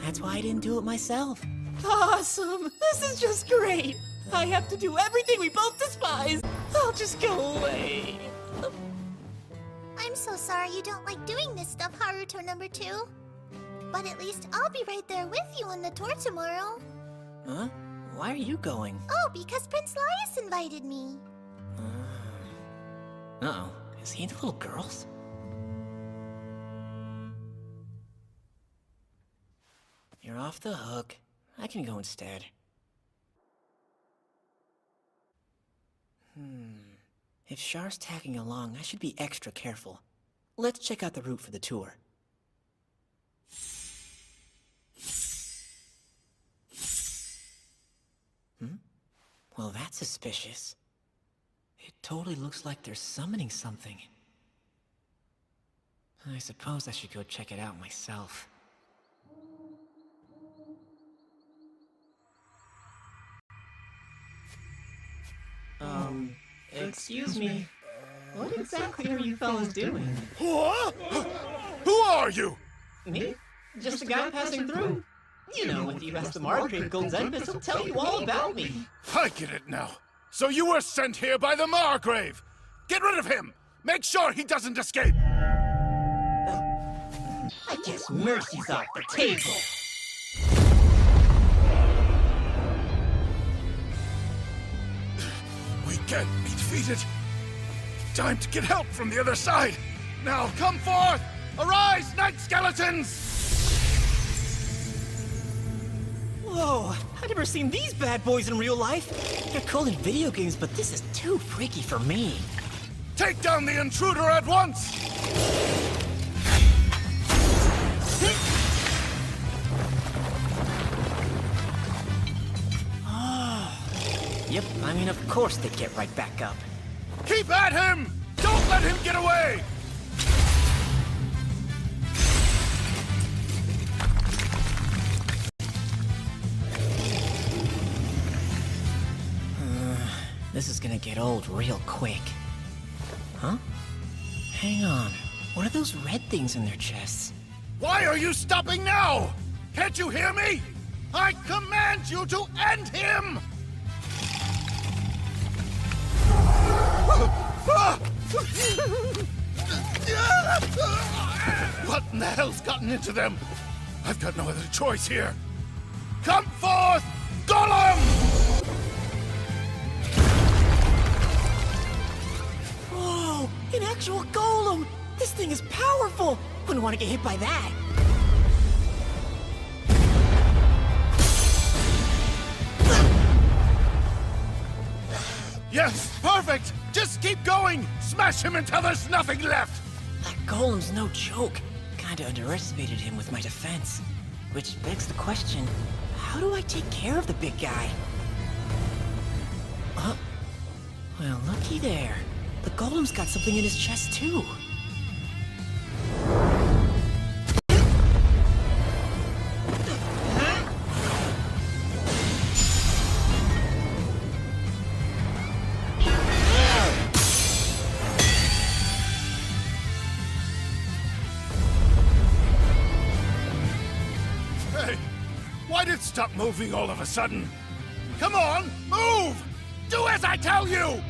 that's why I didn't do it myself. Awesome! This is just great! I have to do everything we both despise! I'll just go away.
I'm so sorry you don't like doing this stuff, Haruto number 2. But at least I'll be right there with you on the tour tomorrow.
Huh? Why are you going?
Oh, because Prince Laius invited me.
Uh-oh. Is he into little girls? You're off the hook. I can go instead. If Char's tagging along, I should be extra careful. Let's check out the route for the tour. Well, that's suspicious. It totally looks like they're summoning something. I suppose I should go check it out myself. Excuse me. What exactly are you fellas doing?
What? Who are you?
Me? Just a guy passing through. You know, if you ask the Margrave Goldzempus, he'll tell you all about me.
I get it now. So you were sent here by the Margrave. Get rid of him. Make sure he doesn't escape.
I guess mercy's off the table.
We can't be defeated. Time to get help from the other side. Now come forth. Arise, night skeletons.
Whoa, I've never seen these bad boys in real life. They're cool in video games, but this is too freaky for me.
Take down the intruder at once!
Yep, I mean, of course they get right back up.
Keep at him! Don't let him get away!
This is gonna get old real quick. Huh? Hang on. What are those red things in their chests?
Why are you stopping now? Can't you hear me? I command you to end him! What in the hell's gotten into them? I've got no other choice here. Come forth, Golem!
Whoa! An actual golem! This thing is powerful! Wouldn't want to get hit by that.
Yes, perfect! Just keep going! Smash him until there's nothing left!
That golem's no joke. Kinda underestimated him with my defense. Which begs the question, how do I take care of the big guy? Well, looky there. The golem's got something in his chest, too.
Hey, why did it stop moving all of a sudden? Come on, move! Do as I tell you!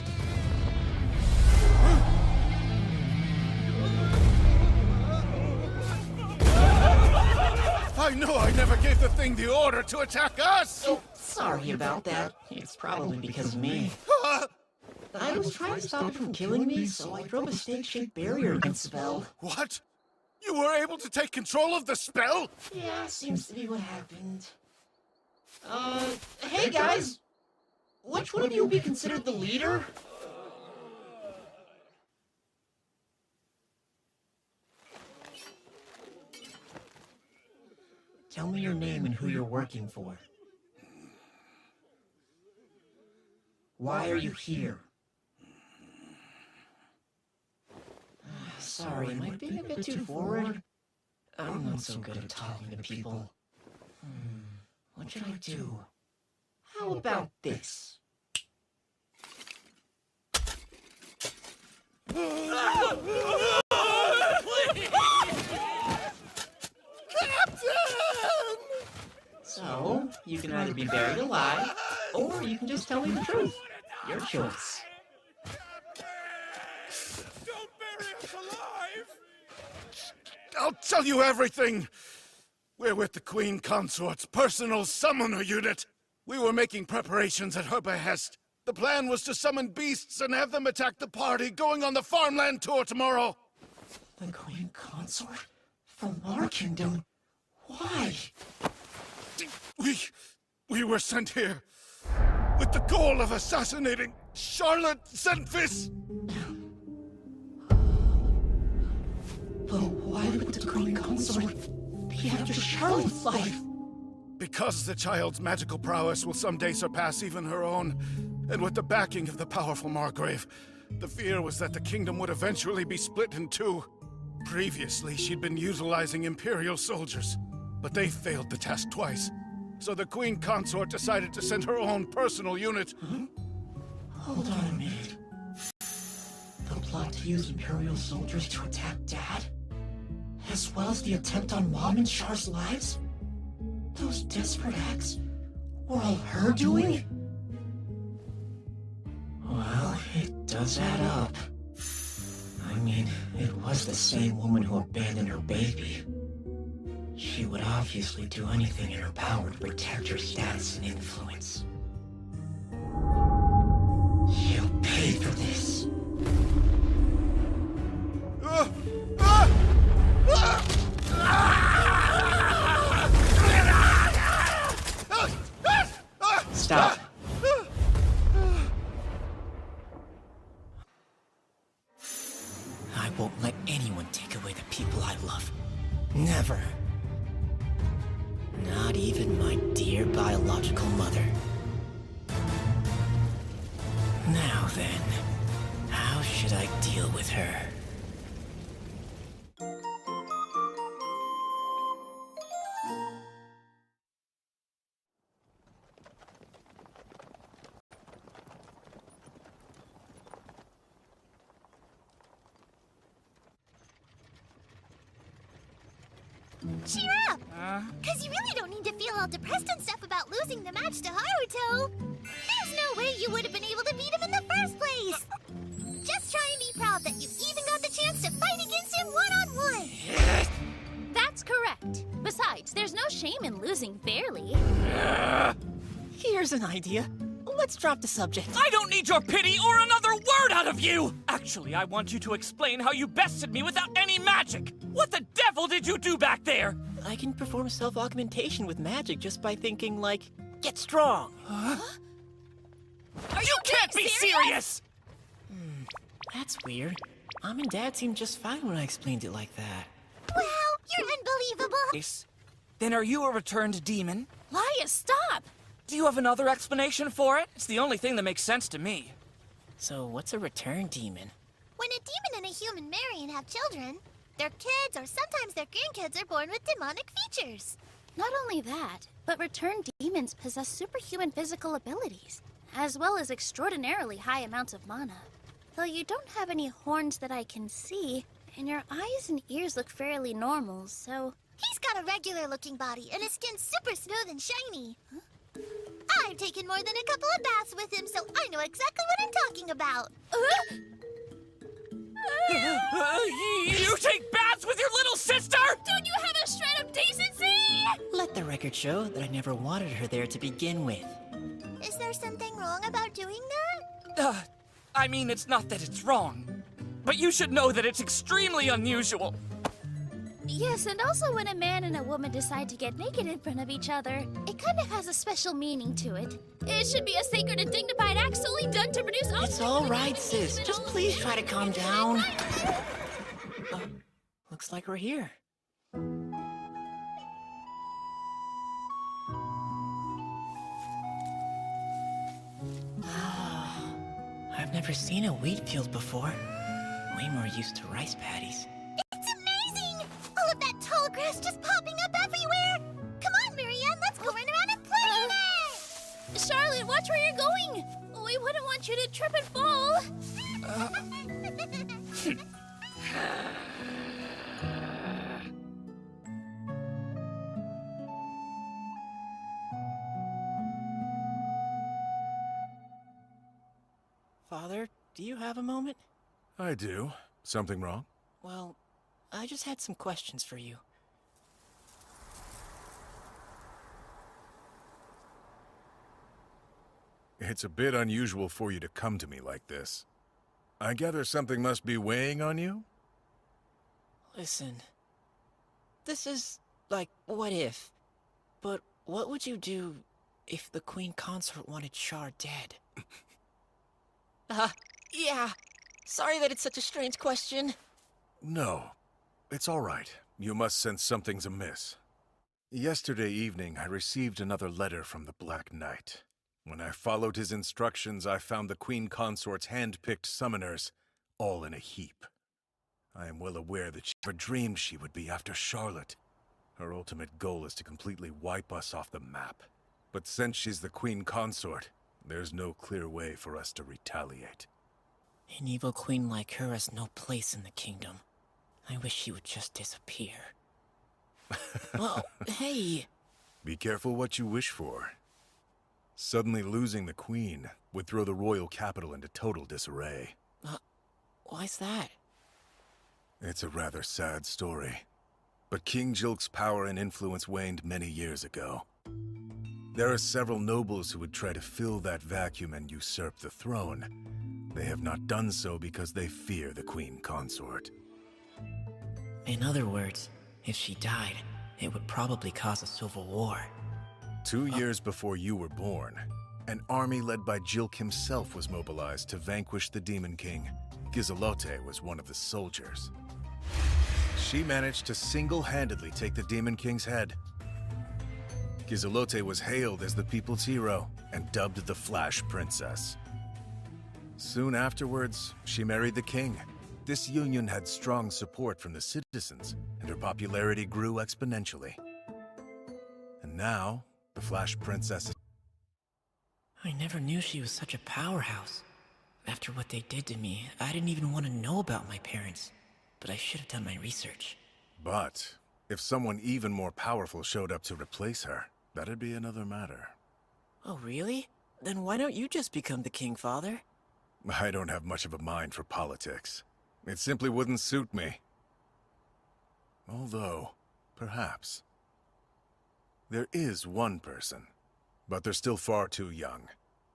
I know I never gave the thing the order to attack us!
Oh, sorry about that. It's probably because of me. I was trying to stop it from killing me, so I drove a snake-shaped barrier against the spell.
What? You were able to take control of the spell?
Yeah, seems to be what happened. Hey guys! Which one of you would be considered the leader? Tell me your name and who you're working for. Why are you here? Sorry, am I being a bit too forward? I'm not so good at talking to people. What should I do? How about this? So, you can either be buried alive, or you can just tell me the truth. Your choice.
Don't bury us alive! I'll tell you everything! We're with the Queen Consort's personal summoner unit. We were making preparations at her behest. The plan was to summon beasts and have them attack the party going on the farmland tour tomorrow.
The Queen Consort? From our kingdom? Why?
We were sent here with the goal of assassinating Charlotte Zenfis.
But why would the Queen Consort be after Charlotte's life?
Because the child's magical prowess will someday surpass even her own, and with the backing of the powerful Margrave, the fear was that the kingdom would eventually be split in two. Previously, she'd been utilizing Imperial soldiers, but they failed the task twice. So the Queen Consort decided to send her own personal unit.
Hold on a minute. The plot to use Imperial soldiers to attack Dad? As well as the attempt on Mom and Char's lives? Those desperate acts were all her doing? Well, it does add up. I mean, it was the same woman who abandoned her baby. She would obviously do anything in her power to protect her status and influence. You paid for this. ever. Not even my dear biological mother. Now then, how should I deal with her?
Cheer up! Cause you really don't need to feel all depressed and stuff about losing the match to Haruto. There's no way you would have been able to beat him in the first place. Just try and be proud that you even got the chance to fight against him one-on-one.
That's correct. Besides, there's no shame in losing fairly.
Here's an idea. Let's drop the subject.
I don't need your pity or another word out of you! Actually, I want you to explain how you bested me without any magic! What the devil did you do back there?
I can perform self-augmentation with magic just by thinking, like, get strong.
You can't be serious!
That's weird. Mom and Dad seemed just fine when I explained it like that.
Wow, you're unbelievable.
Then are you a returned demon?
Laius, stop!
Do you have another explanation for it? It's the only thing that makes sense to me.
So what's a return demon?
When a demon and a human marry and have children, their kids or sometimes their grandkids are born with demonic features.
Not only that, but returned demons possess superhuman physical abilities, as well as extraordinarily high amounts of mana. Though you don't have any horns that I can see, and your eyes and ears look fairly normal, so...
He's got a regular-looking body, and his skin's super smooth and shiny. Huh? I've taken more than a couple of baths with him, so I know exactly what I'm talking about.
You take baths with your little sister?
Don't you have a shred of decency?
Let the record show that I never wanted her there to begin with.
Is there something wrong about doing that?
I mean, it's not that it's wrong, but you should know that it's extremely unusual.
Yes, and also when a man and a woman decide to get naked in front of each other, it kind of has a special meaning to it. It should be a sacred and dignified act solely done to produce...
It's all right, sis. Just please try to calm down. Looks like we're here. I've never seen a wheat field before. Way more used to rice paddies.
It's amazing! All of that tall grass just popping up everywhere! Come on, Marianne, let's go run around and play in it!
Charlotte, watch where you're going! We wouldn't want you to trip and fall!
Father, do you have a moment?
I do. Something wrong?
Well, I just had some questions for you.
It's a bit unusual for you to come to me like this. I gather something must be weighing on you?
Listen, this is, like, what if? But what would you do if the Queen Consort wanted Char dead? Yeah. Sorry that it's such a strange question.
No. It's all right. You must sense something's amiss. Yesterday evening, I received another letter from the Black Knight. When I followed his instructions, I found the Queen Consort's hand-picked summoners, all in a heap. I am well aware that she never dreamed she would be after Charlotte. Her ultimate goal is to completely wipe us off the map. But since she's the Queen Consort, there's no clear way for us to retaliate.
An evil queen like her has no place in the kingdom. I wish she would just disappear. Well, hey!
Be careful what you wish for. Suddenly losing the Queen would throw the royal capital into total disarray.
Why's that?
It's a rather sad story. But King Jilk's power and influence waned many years ago. There are several nobles who would try to fill that vacuum and usurp the throne. They have not done so because they fear the Queen Consort.
In other words, if she died, it would probably cause a civil war.
2 years before you were born, an army led by Jilk himself was mobilized to vanquish the Demon King. Giselote was one of the soldiers. she managed to single-handedly take the Demon King's head. Giselote was hailed as the people's hero and dubbed the Flash Princess. Soon afterwards, she married the king. This union had strong support from the citizens, and her popularity grew exponentially. And now, the Flash Princess...
I never knew she was such a powerhouse. After what they did to me, I didn't even want to know about my parents. But I should have done my research.
But, if someone even more powerful showed up to replace her, that'd be another matter.
Oh, really? Then why don't you just become the king, Father?
I don't have much of a mind for politics. It simply wouldn't suit me. Although, perhaps. There is one person, but they're still far too young.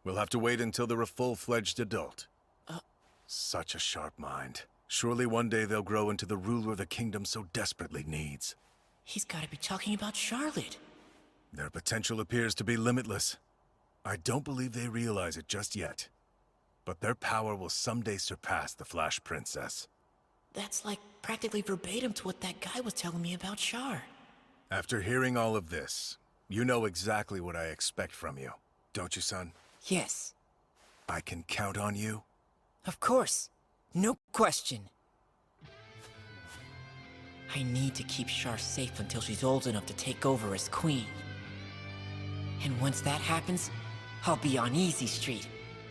We'll have to wait until they're a full-fledged adult. Such a sharp mind. Surely one day they'll grow into the ruler the kingdom so desperately needs.
He's gotta be talking about Charlotte.
Their potential appears to be limitless. I don't believe they realize it just yet. But their power will someday surpass the Flash Princess.
That's like practically verbatim to what that guy was telling me about Char.
After hearing all of this, you know exactly what I expect from you, don't you, son?
Yes.
I can count on you?
Of course. No question. I need to keep Char safe until she's old enough to take over as queen. And once that happens, I'll be on Easy Street.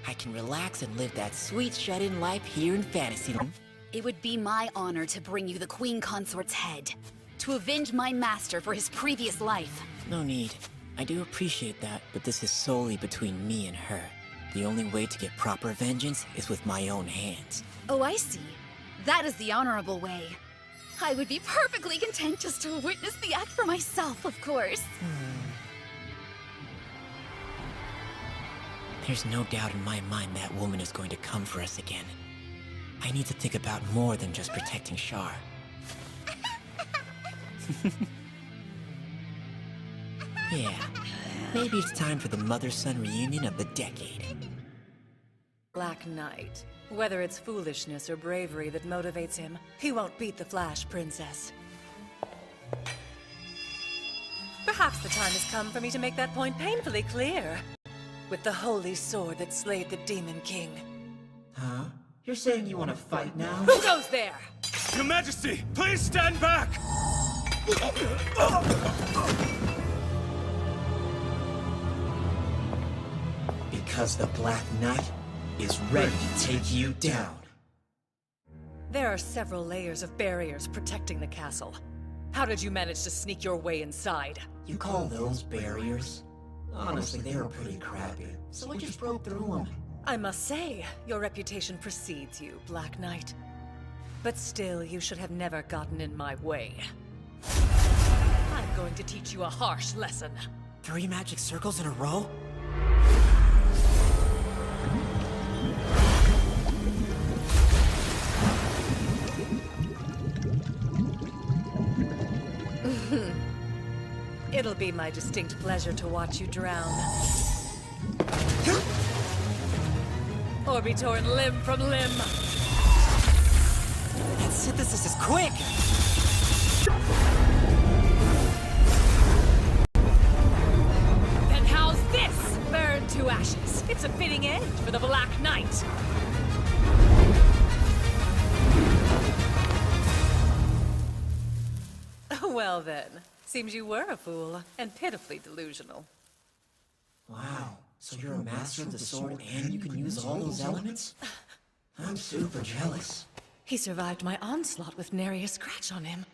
I can relax and live that sweet shut-in life here in Fantasyland.
It would be my honor to bring you the Queen Consort's head, to avenge my master for his previous life.
No need. I do appreciate that, but this is solely between me and her. The only way to get proper vengeance is with my own hands.
Oh, I see. That is the honorable way. I would be perfectly content just to witness the act for myself, of course.
There's no doubt in my mind that woman is going to come for us again. I need to think about more than just protecting Char. Yeah, maybe it's time for the mother-son reunion of the decade.
Black Knight. Whether it's foolishness or bravery that motivates him, he won't beat the Flash Princess. Perhaps the time has come for me to make that point painfully clear. With the holy sword that slayed the Demon King.
Huh? You're saying you want to fight now?
Who goes there?
Your Majesty, please stand back!
Because the Black Knight is ready to take you down.
There are several layers of barriers protecting the castle. How did you manage to sneak your way inside?
You call those barriers? Honestly, they were pretty crappy, so I just broke through them.
I must say, your reputation precedes you, Black Knight. But still, you should have never gotten in my way. I'm going to teach you a harsh lesson.
3 magic circles in a row?
It'll be my distinct pleasure to watch you drown. Or be torn limb from limb.
That synthesis is quick!
Then how's this? Burn to ashes. It's a fitting end for the Black Knight. Well then, seems you were a fool, and pitifully delusional.
Wow, so you're a master of the sword and you can use all those elements? I'm super jealous.
He survived my onslaught with nary a scratch on him.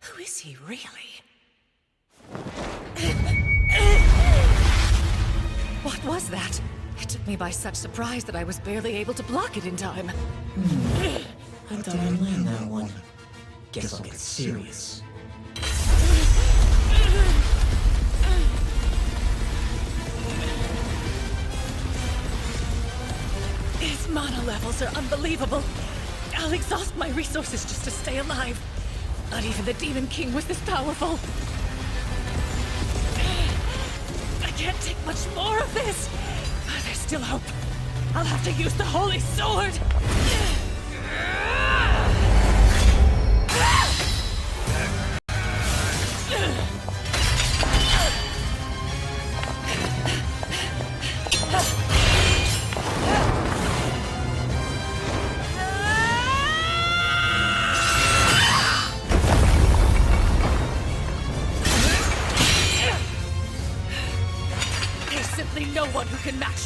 Who is he, really? What was that? It took me by such surprise that I was barely able to block it in time.
I thought I'd land that one. Guess I'll get serious.
His mana levels are unbelievable. I'll exhaust my resources just to stay alive. Not even the Demon King was this powerful. I can't take much more of this. But there's still hope. I'll have to use the Holy Sword.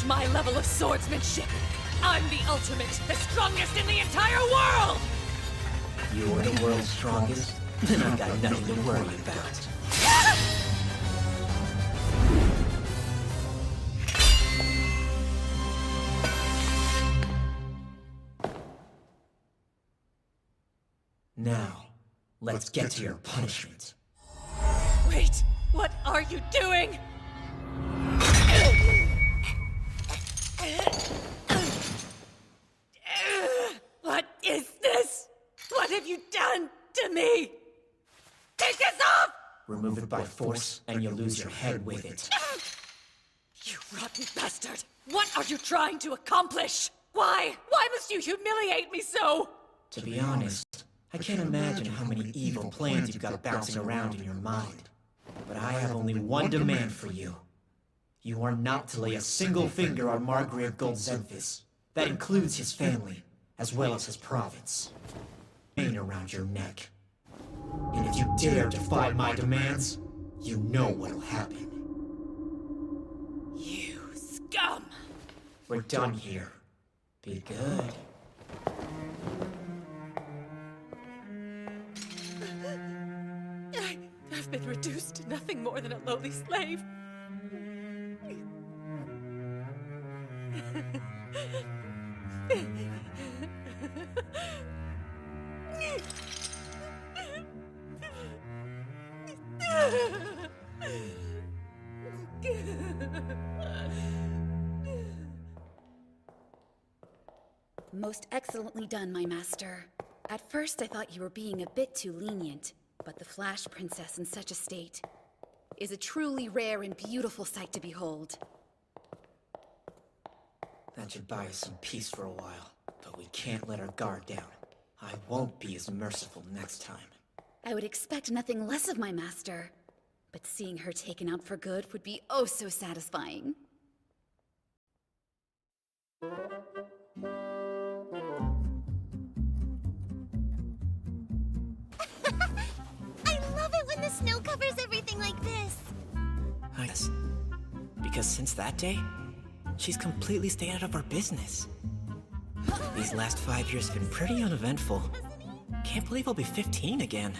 match my level of swordsmanship. I'm the ultimate, the strongest in the entire world!
You're the world's strongest? Then I've got nothing to worry about. Now, let's get to your punishment.
Wait, what are you doing? What is this? What have you done to me? Take this off!
Remove it by force, and you'll lose your head with it.
You rotten bastard! What are you trying to accomplish? Why? Why must you humiliate me so?
To be honest, I can't imagine how many evil plans you've got bouncing around in your mind. But I have only one demand for you. You are not to lay a single finger on Margrave Goldzemphis. That includes his family, as well as his province. Chain around your neck. And if you dare defy my demands, you know what'll happen.
You scum!
We're done here. Be good.
I've been reduced to nothing more than a lowly slave.
Most excellently done, my master. At first, I thought you were being a bit too lenient, but the Flash Princess in such a state is a truly rare and beautiful sight to behold.
That should buy us some peace for a while, but we can't let our guard down. I won't be as merciful next time.
I would expect nothing less of my master, but seeing her taken out for good would be oh so satisfying.
I love it when the snow covers everything like this.
I guess. Because since that day, she's completely stayed out of our business. These last 5 years have been pretty uneventful. Can't believe I'll be 15 again.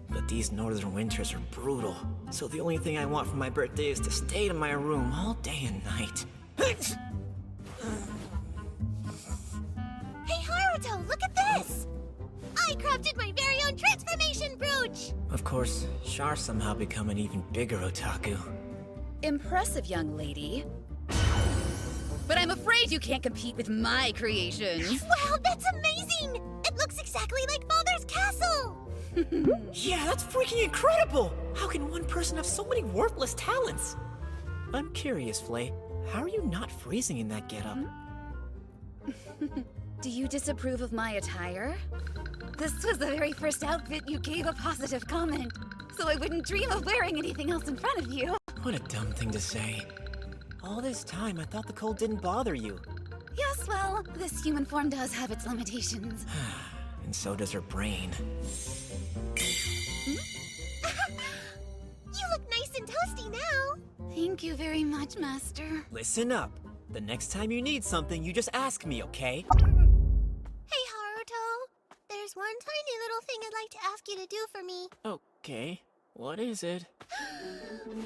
But these northern winters are brutal, so the only thing I want for my birthday is to stay in my room all day and night.
Hey Haruto, look at this! I crafted my very own transformation brooch!
Of course, Char somehow become an even bigger otaku.
Impressive, young lady. But I'm afraid you can't compete with my creations.
Wow, that's amazing! It looks exactly like Mother's castle!
Yeah, that's freaking incredible! How can one person have so many worthless talents? I'm curious, Flay. How are you not freezing in that getup?
Do you disapprove of my attire? This was the very first outfit you gave a positive comment, so I wouldn't dream of wearing anything else in front of you.
What a dumb thing to say. All this time, I thought the cold didn't bother you.
Yes, well, this human form does have its limitations.
And so does her brain.
You look nice and toasty now.
Thank you very much, Master.
Listen up. The next time you need something, you just ask me, okay?
Hey, Haruto. There's one tiny little thing I'd like to ask you to do for me.
Okay. What is it?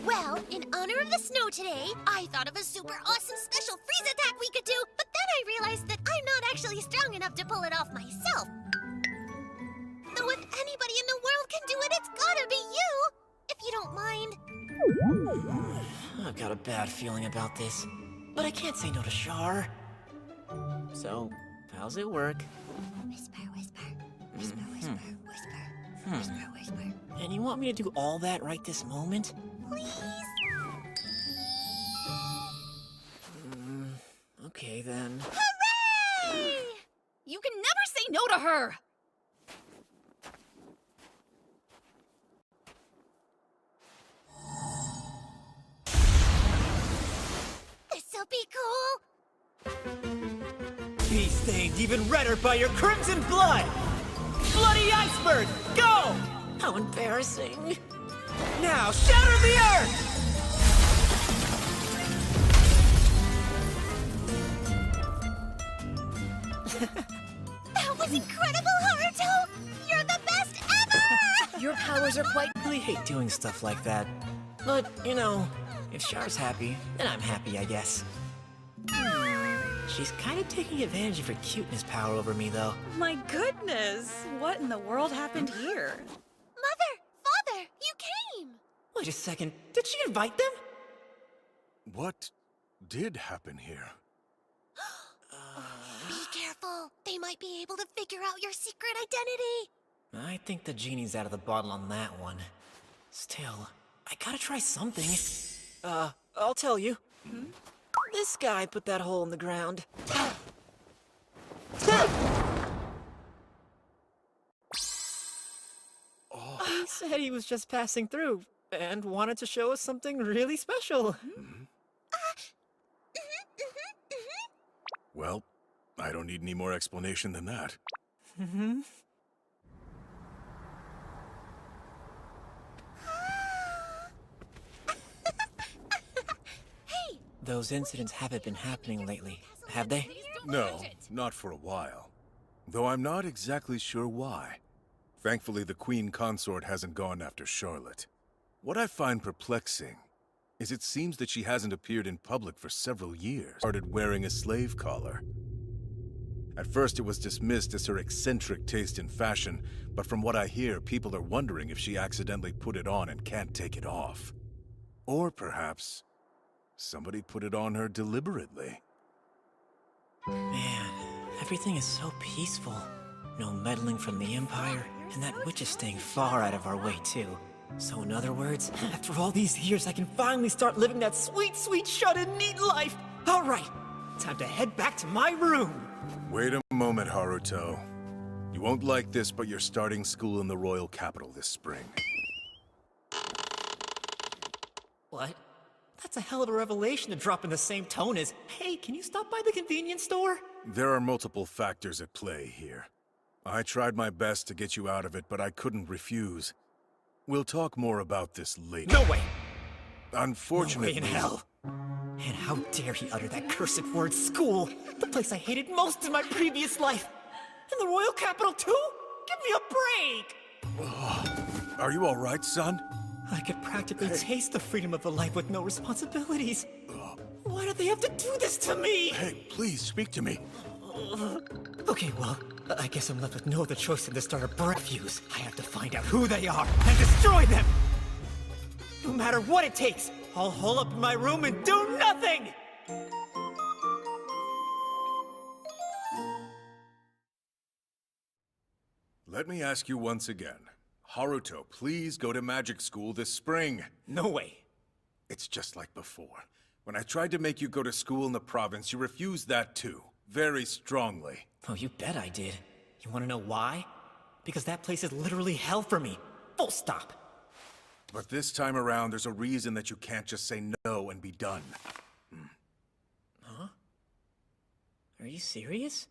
Well, in honor of the snow today, I thought of a super awesome special freeze attack we could do, but then I realized that I'm not actually strong enough to pull it off myself. So if anybody in the world can do it, it's gotta be you! If you don't mind.
I've got a bad feeling about this, but I can't say no to Char. So, how's it work?
Whisper, whisper. Whisper, whisper, whisper. Whisper, whisper.
And you want me to do all that right this moment?
Please?
Okay then.
Hooray! You can never say no to her!
This'll be cool!
Be stained even redder by your crimson blood! Bloody iceberg, go!
How embarrassing.
Now shatter the earth!
That was incredible, Haruto! You're the best ever!
Your powers are quite...
I really hate doing stuff like that. But, you know, if Char's happy, then I'm happy, I guess. She's kind of taking advantage of her cuteness power over me, though.
My goodness! What in the world happened here?
Mother! Father! You came!
Wait a second, did she invite them?
What did happen here?
Be careful! They might be able to figure out your secret identity!
I think the genie's out of the bottle on that one. Still, I gotta try something. I'll tell you. This guy put that hole in the ground. He said he was just passing through and wanted to show us something really special.
Well, I don't need any more explanation than that.
Those incidents haven't been happening lately, have they?
No, not for a while. Though I'm not exactly sure why. Thankfully, the Queen Consort hasn't gone after Charlotte. What I find perplexing is it seems that she hasn't appeared in public for several years. Started wearing a slave collar. At first it was dismissed as her eccentric taste in fashion, but from what I hear, people are wondering if she accidentally put it on and can't take it off. Or perhaps somebody put it on her deliberately.
Man, everything is so peaceful. No meddling from the Empire, and that witch is staying far out of our way, too. So in other words, after all these years, I can finally start living that sweet, sweet, shut-in, neat life! Alright, time to head back to my room!
Wait a moment, Haruto. You won't like this, but you're starting school in the royal capital this spring.
What? That's a hell of a revelation to drop in the same tone as, hey, can you stop by the convenience store?
There are multiple factors at play here. I tried my best to get you out of it, but I couldn't refuse. We'll talk more about this later.
No way!
Unfortunately...
No way in hell! And how dare he utter that cursed word, school! The place I hated most in my previous life! And the royal capital too? Give me a break!
Are you alright, son?
I could practically taste the freedom of a life with no responsibilities. Why do they have to do this to me?
Hey, please, speak to me.
Okay, well, I guess I'm left with no other choice than to start a refuse. I have to find out who they are and destroy them! No matter what it takes, I'll hole up in my room and do nothing!
Let me ask you once again. Haruto, please go to magic school this spring.
No way.
It's just like before. When I tried to make you go to school in the province, you refused that too. Very strongly.
Oh, you bet I did. You want to know why? Because that place is literally hell for me. Full stop.
But this time around, there's a reason that you can't just say no and be done.
Huh? Are you serious?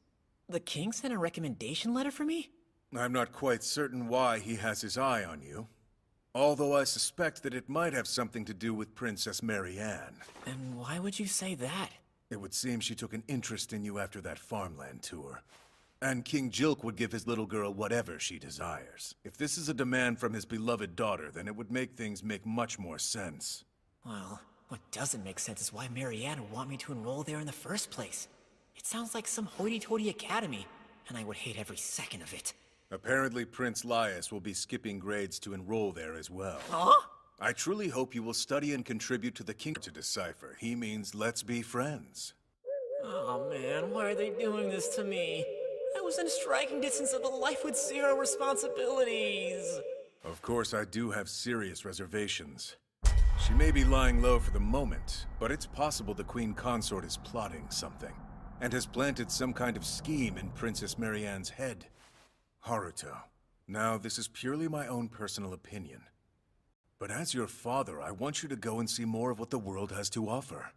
The king sent a recommendation letter for me?
I'm not quite certain why he has his eye on you. Although I suspect that it might have something to do with Princess Marianne.
And why would you say that?
It would seem she took an interest in you after that farmland tour. And King Jilk would give his little girl whatever she desires. If this is a demand from his beloved daughter, then it would make things make much more sense.
Well, what doesn't make sense is why Marianne would want me to enroll there in the first place. It sounds like some hoity-toity academy, and I would hate every second of it.
Apparently Prince Laius will be skipping grades to enroll there as well.
Huh?
I truly hope you will study and contribute to the king to decipher. He means let's be friends.
Oh man, why are they doing this to me? I was in striking distance of a life with zero responsibilities.
Of course, I do have serious reservations. She may be lying low for the moment, but it's possible the Queen Consort is plotting something, and has planted some kind of scheme in Princess Marianne's head. Haruto, now this is purely my own personal opinion. But as your father, I want you to go and see more of what the world has to offer.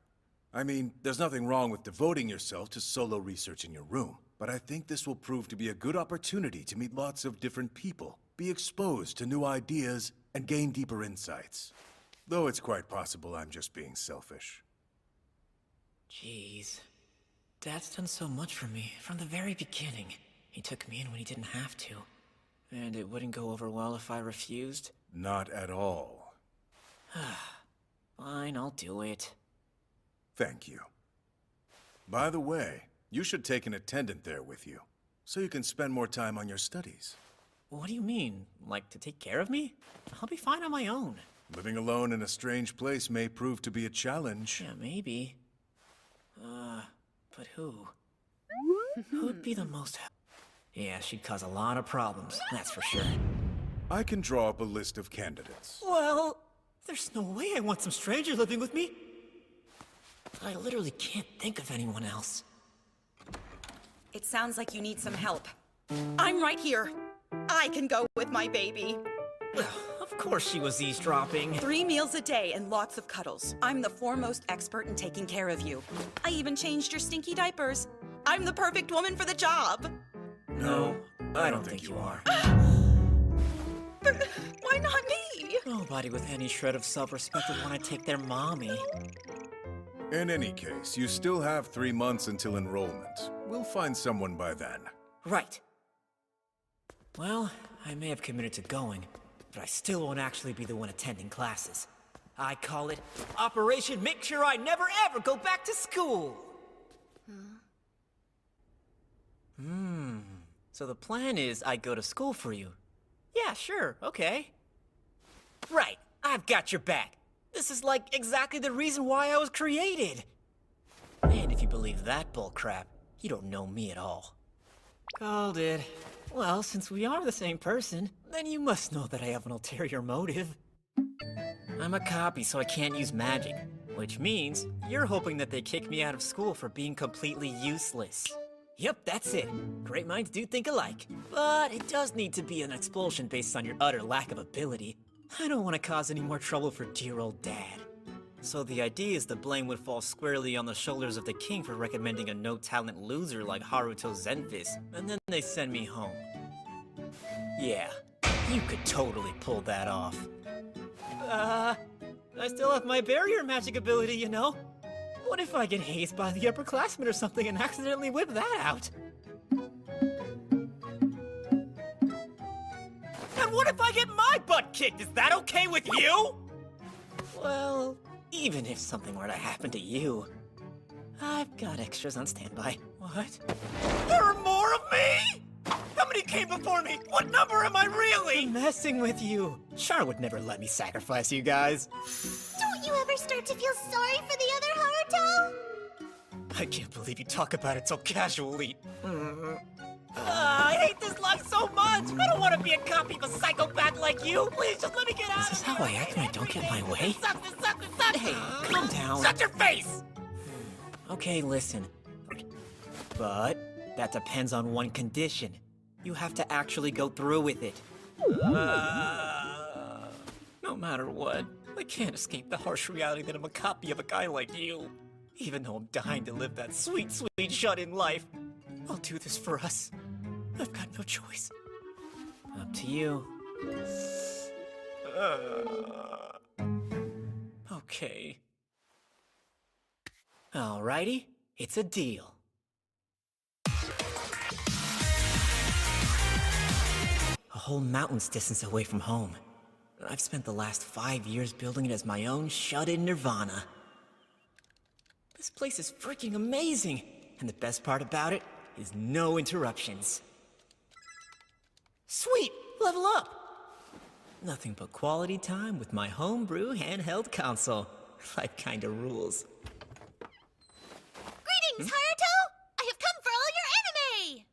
I mean, there's nothing wrong with devoting yourself to solo research in your room, but I think this will prove to be a good opportunity to meet lots of different people, be exposed to new ideas, and gain deeper insights. Though it's quite possible I'm just being selfish.
Jeez. Dad's done so much for me, from the very beginning. He took me in when he didn't have to. And it wouldn't go over well if I refused?
Not at all.
Fine, I'll do it.
Thank you. By the way, you should take an attendant there with you, so you can spend more time on your studies.
What do you mean? Like, to take care of me? I'll be fine on my own.
Living alone in a strange place may prove to be a challenge.
Yeah, maybe. But who? Who'd be the most... Yeah, she'd cause a lot of problems, that's for sure.
I can draw up a list of candidates.
Well, there's no way I want some stranger living with me. I literally can't think of anyone else.
It sounds like you need some help. I'm right here. I can go with my baby.
Of course she was eavesdropping.
3 meals a day and lots of cuddles. I'm the foremost expert in taking care of you. I even changed your stinky diapers. I'm the perfect woman for the job.
No, I don't think you are.
But why not me?
Nobody with any shred of self-respect would want to take their mommy.
In any case, you still have 3 months until enrollment. We'll find someone by then.
Right. Well, I may have committed to going, but I still won't actually be the one attending classes. I call it Operation Make Sure I Never Ever Go Back to School! So the plan is I go to school for you. Yeah, sure, okay. Right, I've got your back. This is like exactly the reason why I was created. And if you believe that bullcrap, you don't know me at all. Called it. Well, since we are the same person, then you must know that I have an ulterior motive. I'm a copy, so I can't use magic. Which means you're hoping that they kick me out of school for being completely useless. Yep, that's it. Great minds do think alike. But it does need to be an expulsion based on your utter lack of ability. I don't want to cause any more trouble for dear old Dad. So the idea is the blame would fall squarely on the shoulders of the king for recommending a no-talent loser like Haruto Zenfis, and then they send me home. Yeah, you could totally pull that off. I still have my barrier magic ability, you know? What if I get hazed by the upperclassmen or something and accidentally whip that out? And what if I get my butt kicked? Is that okay with you? Well, even if something were to happen to you, I've got extras on standby. What? There are more of me? How many came before me? What number am I really? I'm messing with you. Char would never let me sacrifice you guys.
Don't you ever start to feel sorry for the other Haruto?
I can't believe you talk about it so casually. I hate this life so much! I don't want to be a copy of a psychopath like you! Please, just let me get out of here! Is this how I act when I don't get my way? Hey, calm down. Shut your face! Okay, listen. But that depends on one condition. You have to actually go through with it. No matter what, I can't escape the harsh reality that I'm a copy of a guy like you. Even though I'm dying to live that sweet, sweet shut-in life. I'll do this for us. I've got no choice. Up to you. Okay. Alrighty, it's a deal. A whole mountain's distance away from home. I've spent the last 5 years building it as my own shut-in nirvana. This place is freaking amazing, and the best part about it is no interruptions. Sweet! Level up! Nothing but quality time with my homebrew handheld console. Life kinda rules.
Greetings, Haruto! I have come for all your anime!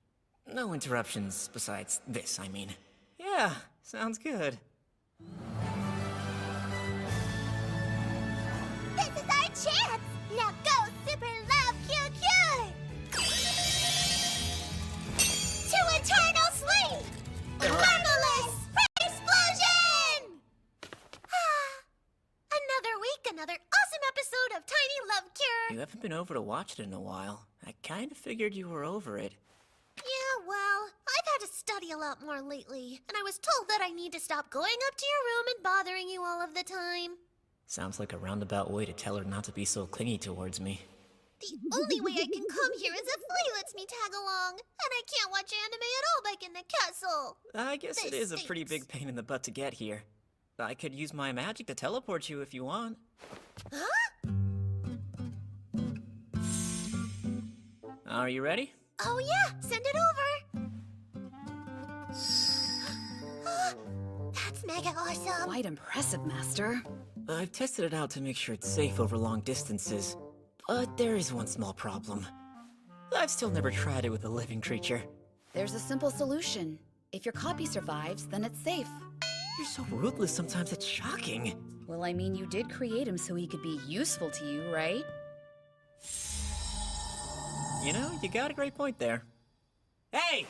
No interruptions besides this, I mean. Yeah, sounds good.
This is our chance! Now go super love QQ! To eternal sleep! Marvelous! Explosion! Another week, another awesome episode of Tiny Love Cure!
You haven't been over to watch it in a while. I kinda figured you were over it.
Yeah, well, I've had to study a lot more lately, and I was told that I need to stop going up to your room and bothering you all of the time.
Sounds like a roundabout way to tell her not to be so clingy towards me.
The only way I can come here is if Flay lets me tag along. And I can't watch anime at all back in the castle.
I guess it
This
is a pretty
stinks.
big pain in the butt to get here. I could use my magic to teleport you if you want.
Huh?
Are you ready?
Oh yeah, send it over. That's mega awesome.
Quite impressive, Master.
I've tested it out to make sure it's safe over long distances. But there is one small problem. I've still never tried it with a living creature.
There's a simple solution. If your copy survives, then it's safe.
You're so ruthless sometimes, it's shocking.
Well, I mean, you did create him so he could be useful to you, right?
You know, you got a great point there. Hey!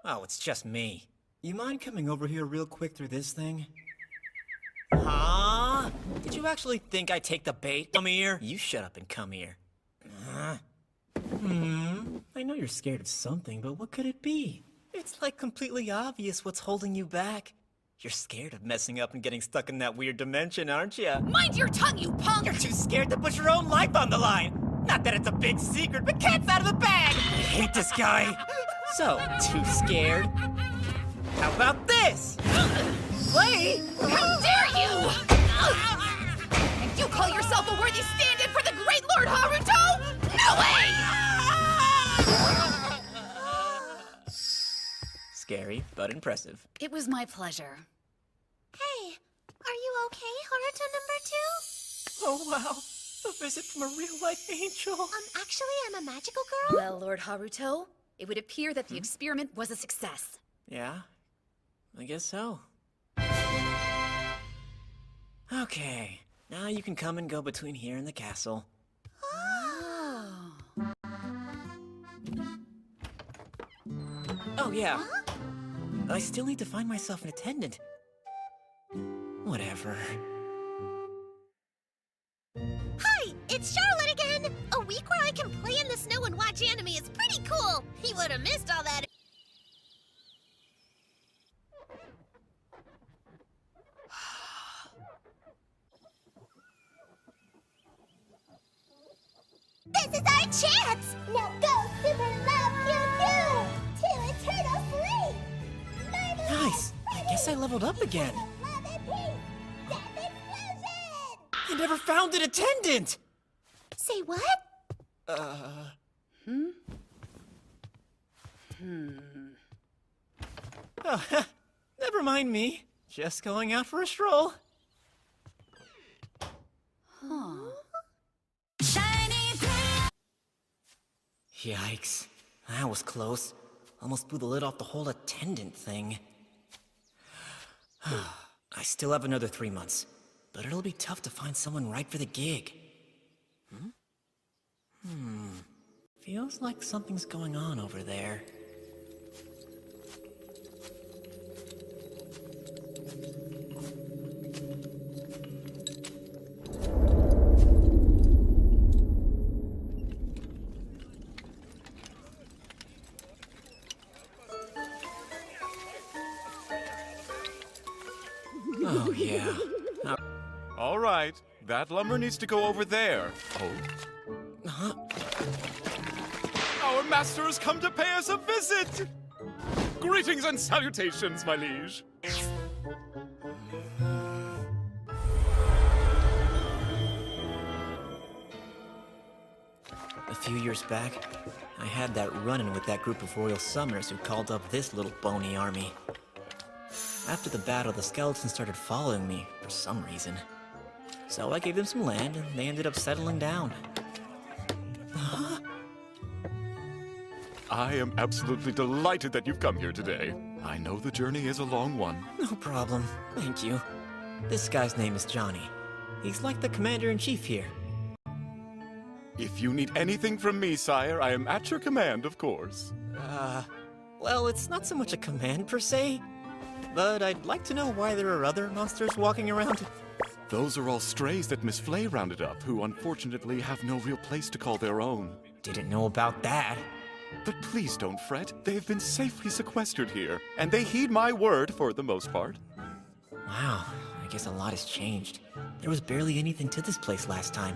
Oh, it's just me. You mind coming over here real quick through this thing? Huh? Did you actually think I'd take the bait? Come here. You shut up and come here. I know you're scared of something, but what could it be? It's like completely obvious what's holding you back. You're scared of messing up and getting stuck in that weird dimension, aren't you?
Mind your tongue, you punk!
You're too scared to put your own life on the line! Not that it's a big secret, but cat's out of the bag! I hate this guy! So, too scared? How about this? Flay!
How dare you! And you call yourself a worthy stand-in for the great Lord Haruto? No way!
Scary, but impressive.
It was my pleasure.
Hey, are you okay, Haruto number 2?
Oh, wow. A visit from a real-life angel.
Actually, I'm a magical girl.
Well, Lord Haruto, it would appear that the experiment was a success.
Yeah, I guess so. Okay, now you can come and go between here and the castle. Oh, yeah. I still need to find myself an attendant. Whatever.
Hi, it's Charlotte again! A week where I can play in the snow and watch anime is pretty cool! He would have missed all that. This is our chance! Now go super love you to eternal sleep!
Nice! I guess I leveled up again. I never found an attendant!
Say what?
Oh, never mind me. Just going out for a stroll. Yikes. That was close. Almost blew the lid off the whole attendant thing. I still have another 3 months, but it'll be tough to find someone right for the gig. Feels like something's going on over there. Oh, yeah.
All right, that lumber needs to go over there.
Huh?
Our master has come to pay us a visit! Greetings and salutations, my liege.
A few years back, I had that run-in with that group of royal summoners who called up this little bony army. After the battle, the skeletons started following me for some reason. So I gave them some land, and they ended up settling down.
I am absolutely delighted that you've come here today. I know the journey is a long one.
No problem. Thank you. This guy's name is Johnny. He's like the commander-in-chief here.
If you need anything from me, sire, I am at your command, of course.
Well, it's not so much a command per se, but I'd like to know why there are other monsters walking around.
Those are all strays that Miss Flay rounded up, who unfortunately have no real place to call their own.
Didn't know about that.
But please don't fret. They have been safely sequestered here, and they heed my word for the most part.
Wow, I guess a lot has changed. There was barely anything to this place last time,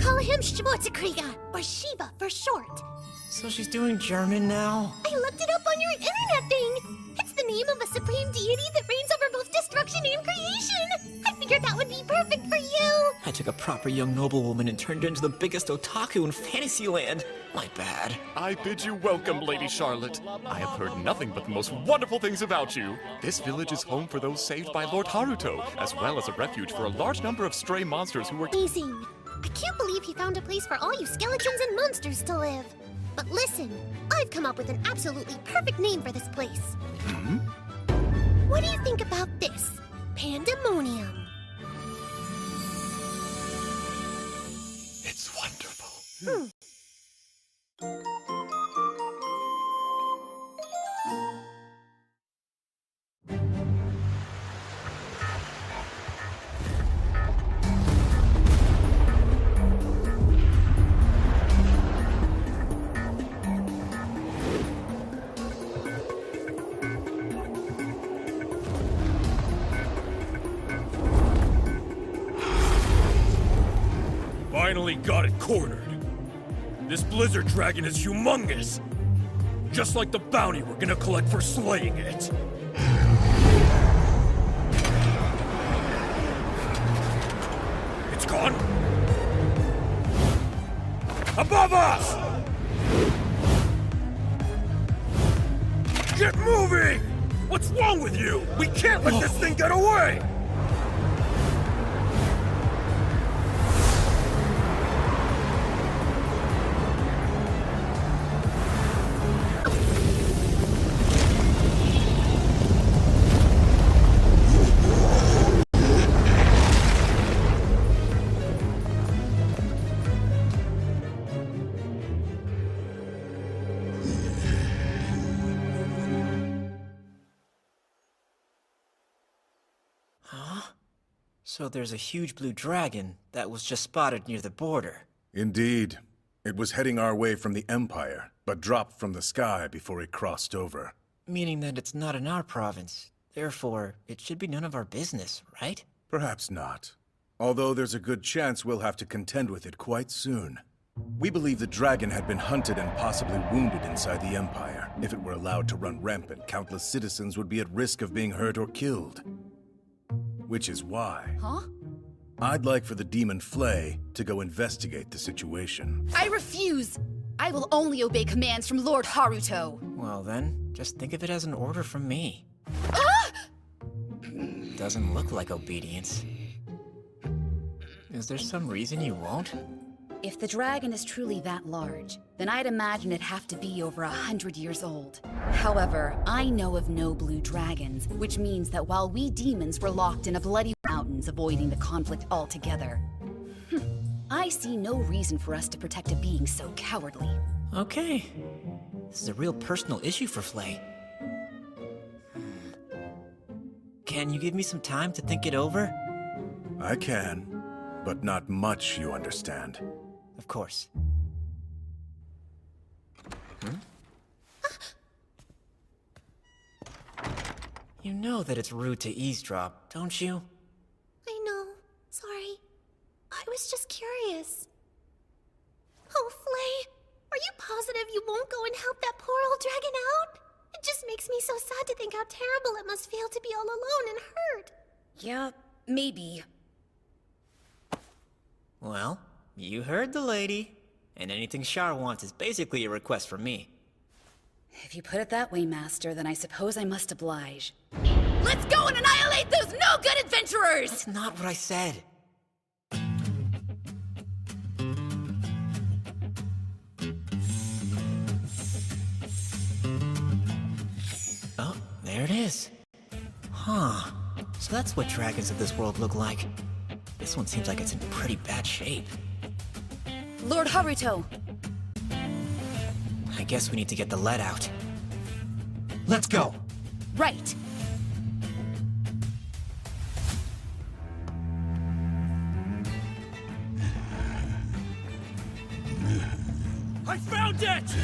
Call him Schwarzenkrieger, or Shiva for short.
So she's doing German now?
I looked it up on your internet thing. It's the name of a supreme deity that reigns over both destruction and creation. I figured that would be perfect for you.
I took a proper young noblewoman and turned her into the biggest otaku in Fantasyland. My bad.
I bid you welcome, Lady Charlotte. I have heard nothing but the most wonderful things about you. This village is home for those saved by Lord Haruto, as well as a refuge for a large number of stray monsters who were—
Amazing. I can't believe he found a place for all you skeletons and monsters to live. But listen, I've come up with an absolutely perfect name for this place. What do you think about this? Pandemonium.
It's wonderful.
Finally got it cornered. This blizzard dragon is humongous. Just like the bounty we're gonna collect for slaying it. It's gone. Above us! Get moving! What's wrong with you? We can't let this thing get away!
So there's a huge blue dragon that was just spotted near the border.
Indeed. It was heading our way from the Empire, but dropped from the sky before it crossed over.
Meaning that it's not in our province. Therefore, it should be none of our business, right?
Perhaps not. Although there's a good chance we'll have to contend with it quite soon. We believe the dragon had been hunted and possibly wounded inside the Empire. If it were allowed to run rampant, countless citizens would be at risk of being hurt or killed. Which is why I'd like for the demon Flay to go investigate the situation.
I refuse! I will only obey commands from Lord Haruto.
Well then, just think of it as an order from me. Doesn't look like obedience. Is there some reason you won't?
If the dragon is truly that large, then I'd imagine it'd have to be over 100 years old. However, I know of no blue dragons, which means that while we demons were locked in a bloody mountains avoiding the conflict altogether, I see no reason for us to protect a being so cowardly.
Okay. This is a real personal issue for Flay. Can you give me some time to think it over?
I can, but not much, you understand.
Of course. You know that it's rude to eavesdrop, don't you?
I know. Sorry. I was just curious. Oh, Flay, are you positive you won't go and help that poor old dragon out? It just makes me so sad to think how terrible it must feel to be all alone and hurt.
Yeah, maybe.
Well, you heard the lady. And anything Char wants is basically a request from me.
If you put it that way, Master, then I suppose I must oblige. Let's go and annihilate those no-good adventurers!
That's not what I said. Oh, there it is. Huh. So that's what dragons of this world look like. This one seems like it's in pretty bad shape.
Lord Haruto!
I guess we need to get the lead out. Let's go!
Right!
I found it!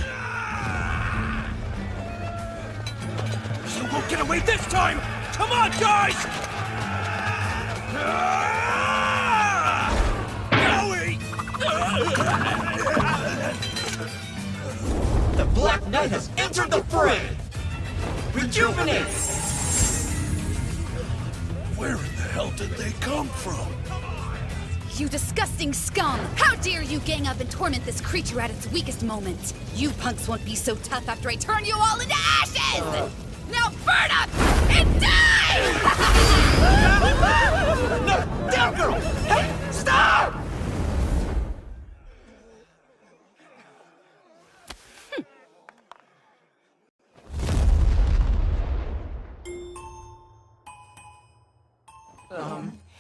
You won't get away this time! Come on, guys! Howie!
Black Knight has entered the fray! Rejuvenate!
Where in the hell did they come from?
You disgusting scum! How dare you gang up and torment this creature at its weakest moment? You punks won't be so tough after I turn you all into ashes! Now burn up and die!
No! Down, girl! Hey! Stop!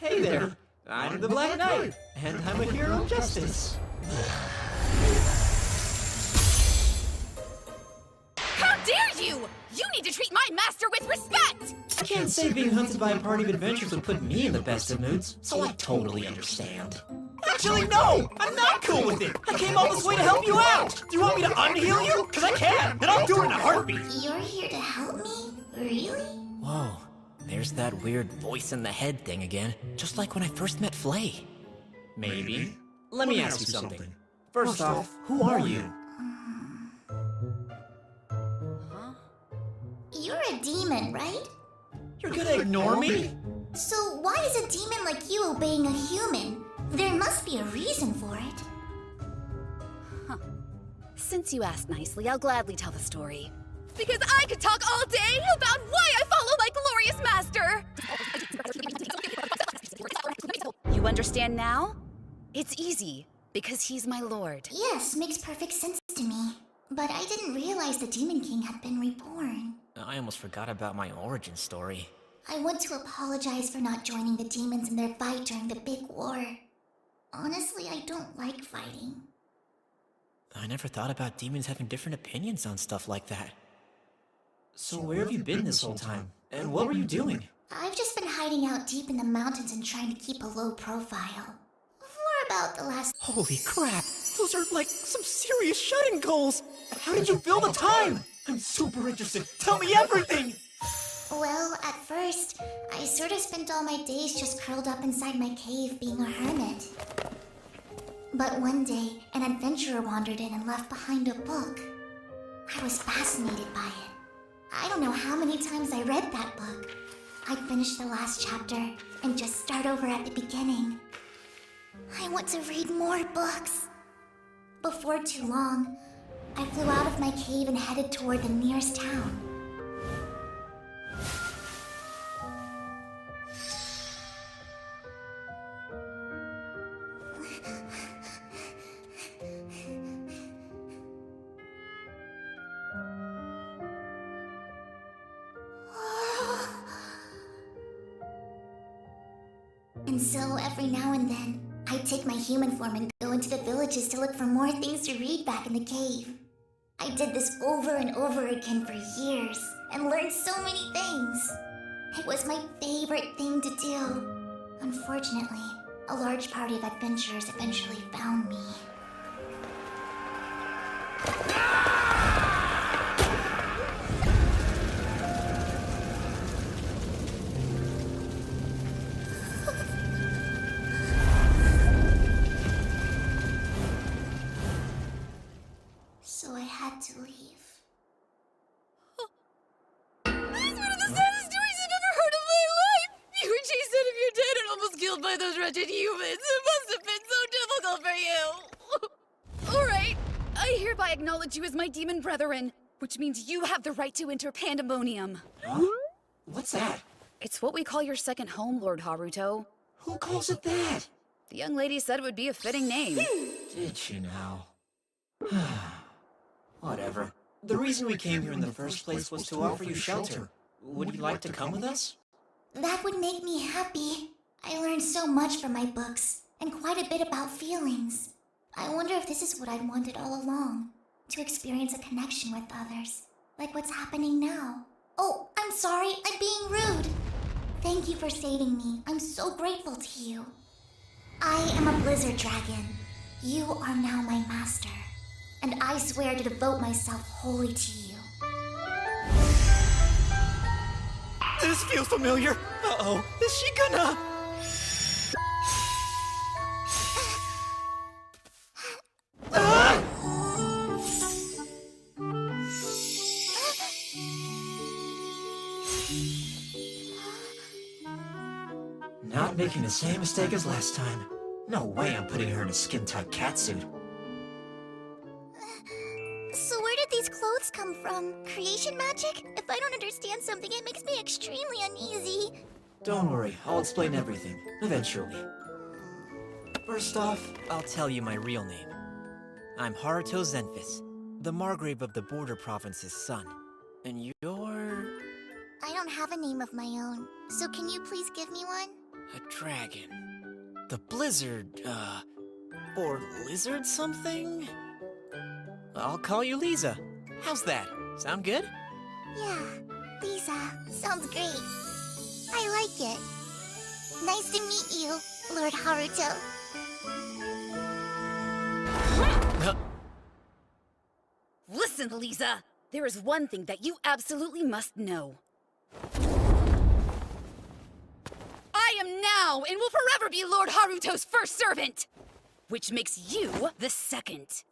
Hey there. I'm the Black Knight, and I'm a hero of justice.
How dare you! You need to treat my master with respect!
I can't say being hunted by a party of adventurers would put me in the best of moods, so I totally understand.
Actually, no! I'm not cool with it! I came all this way to help you out! Do you want me to unheal you? Because I can, and I'll do it in a heartbeat!
You're here to help me? Really?
Whoa, there's that weird voice in the head thing again, just like when I first met Flay. Maybe. Let me ask you something. First off, who are you?
You're a demon, right?
You're gonna ignore me?
So why is a demon like you obeying a human? There must be a reason for it.
Since you asked nicely, I'll gladly tell the story. Because I could talk all day about why I follow my glorious master! You understand now? It's easy, because he's my lord.
Yes, makes perfect sense to me. But I didn't realize the Demon King had been reborn.
I almost forgot about my origin story.
I want to apologize for not joining the demons in their fight during the big war. Honestly, I don't like fighting.
I never thought about demons having different opinions on stuff like that. So where have you been this whole time? And what were you doing?
I've just been hiding out deep in the mountains and trying to keep a low profile. For about the last...
Holy crap! Those are like some serious shut-in goals! How did you fill the time? I'm super interested. Tell me everything!
Well, at first, I sort of spent all my days just curled up inside my cave being a hermit. But one day, an adventurer wandered in and left behind a book. I was fascinated by it. I don't know how many times I read that book. I'd finish the last chapter and just start over at the beginning. I want to read more books. Before too long, I flew out of my cave and headed toward the nearest town. And so every now and then, I'd take my human form and go into the villages to look for more things to read back in the cave. I did this over and over again for years, and learned so many things. It was my favorite thing to do. Unfortunately, a large party of adventurers eventually found me. So I had to leave.
This is one of the saddest stories I've ever heard of my life! You were chased out of your den and almost killed by those wretched humans. It must have been so difficult for you! Alright, I hereby acknowledge you as my demon brethren, which means you have the right to enter Pandemonium.
Huh? What's that?
It's what we call your second home, Lord Haruto.
Who calls it that?
The young lady said it would be a fitting name.
Did she now? Whatever. The reason we came here in the first place was to offer you shelter. Would you like to come with us?
That would make me happy. I learned so much from my books, and quite a bit about feelings. I wonder if this is what I'd wanted all along. To experience a connection with others. Like what's happening now. Oh, I'm sorry, I'm being rude. Thank you for saving me. I'm so grateful to you. I am a blizzard dragon. You are now my master. And I swear to devote myself wholly to you.
This feels familiar. Uh-oh, is she gonna...
Making the same mistake as last time. No way I'm putting her in a skin-tight catsuit.
So where did these clothes come from? Creation magic? If I don't understand something, it makes me extremely uneasy.
Don't worry, I'll explain everything, eventually. First off,
I'll tell you my real name. I'm Haruto Zenfis, the Margrave of the Border Province's son. And you're...
I don't have a name of my own, so can you please give me one?
a dragon. The blizzard, or lizard something? I'll call you Lisa. How's that? Sound good?
Yeah, Lisa. Sounds great. I like it. Nice to meet you, Lord Haruto.
Listen, Lisa. There is one thing that you absolutely must know. I am now and will forever be Lord Haruto's first servant! Which makes you the second.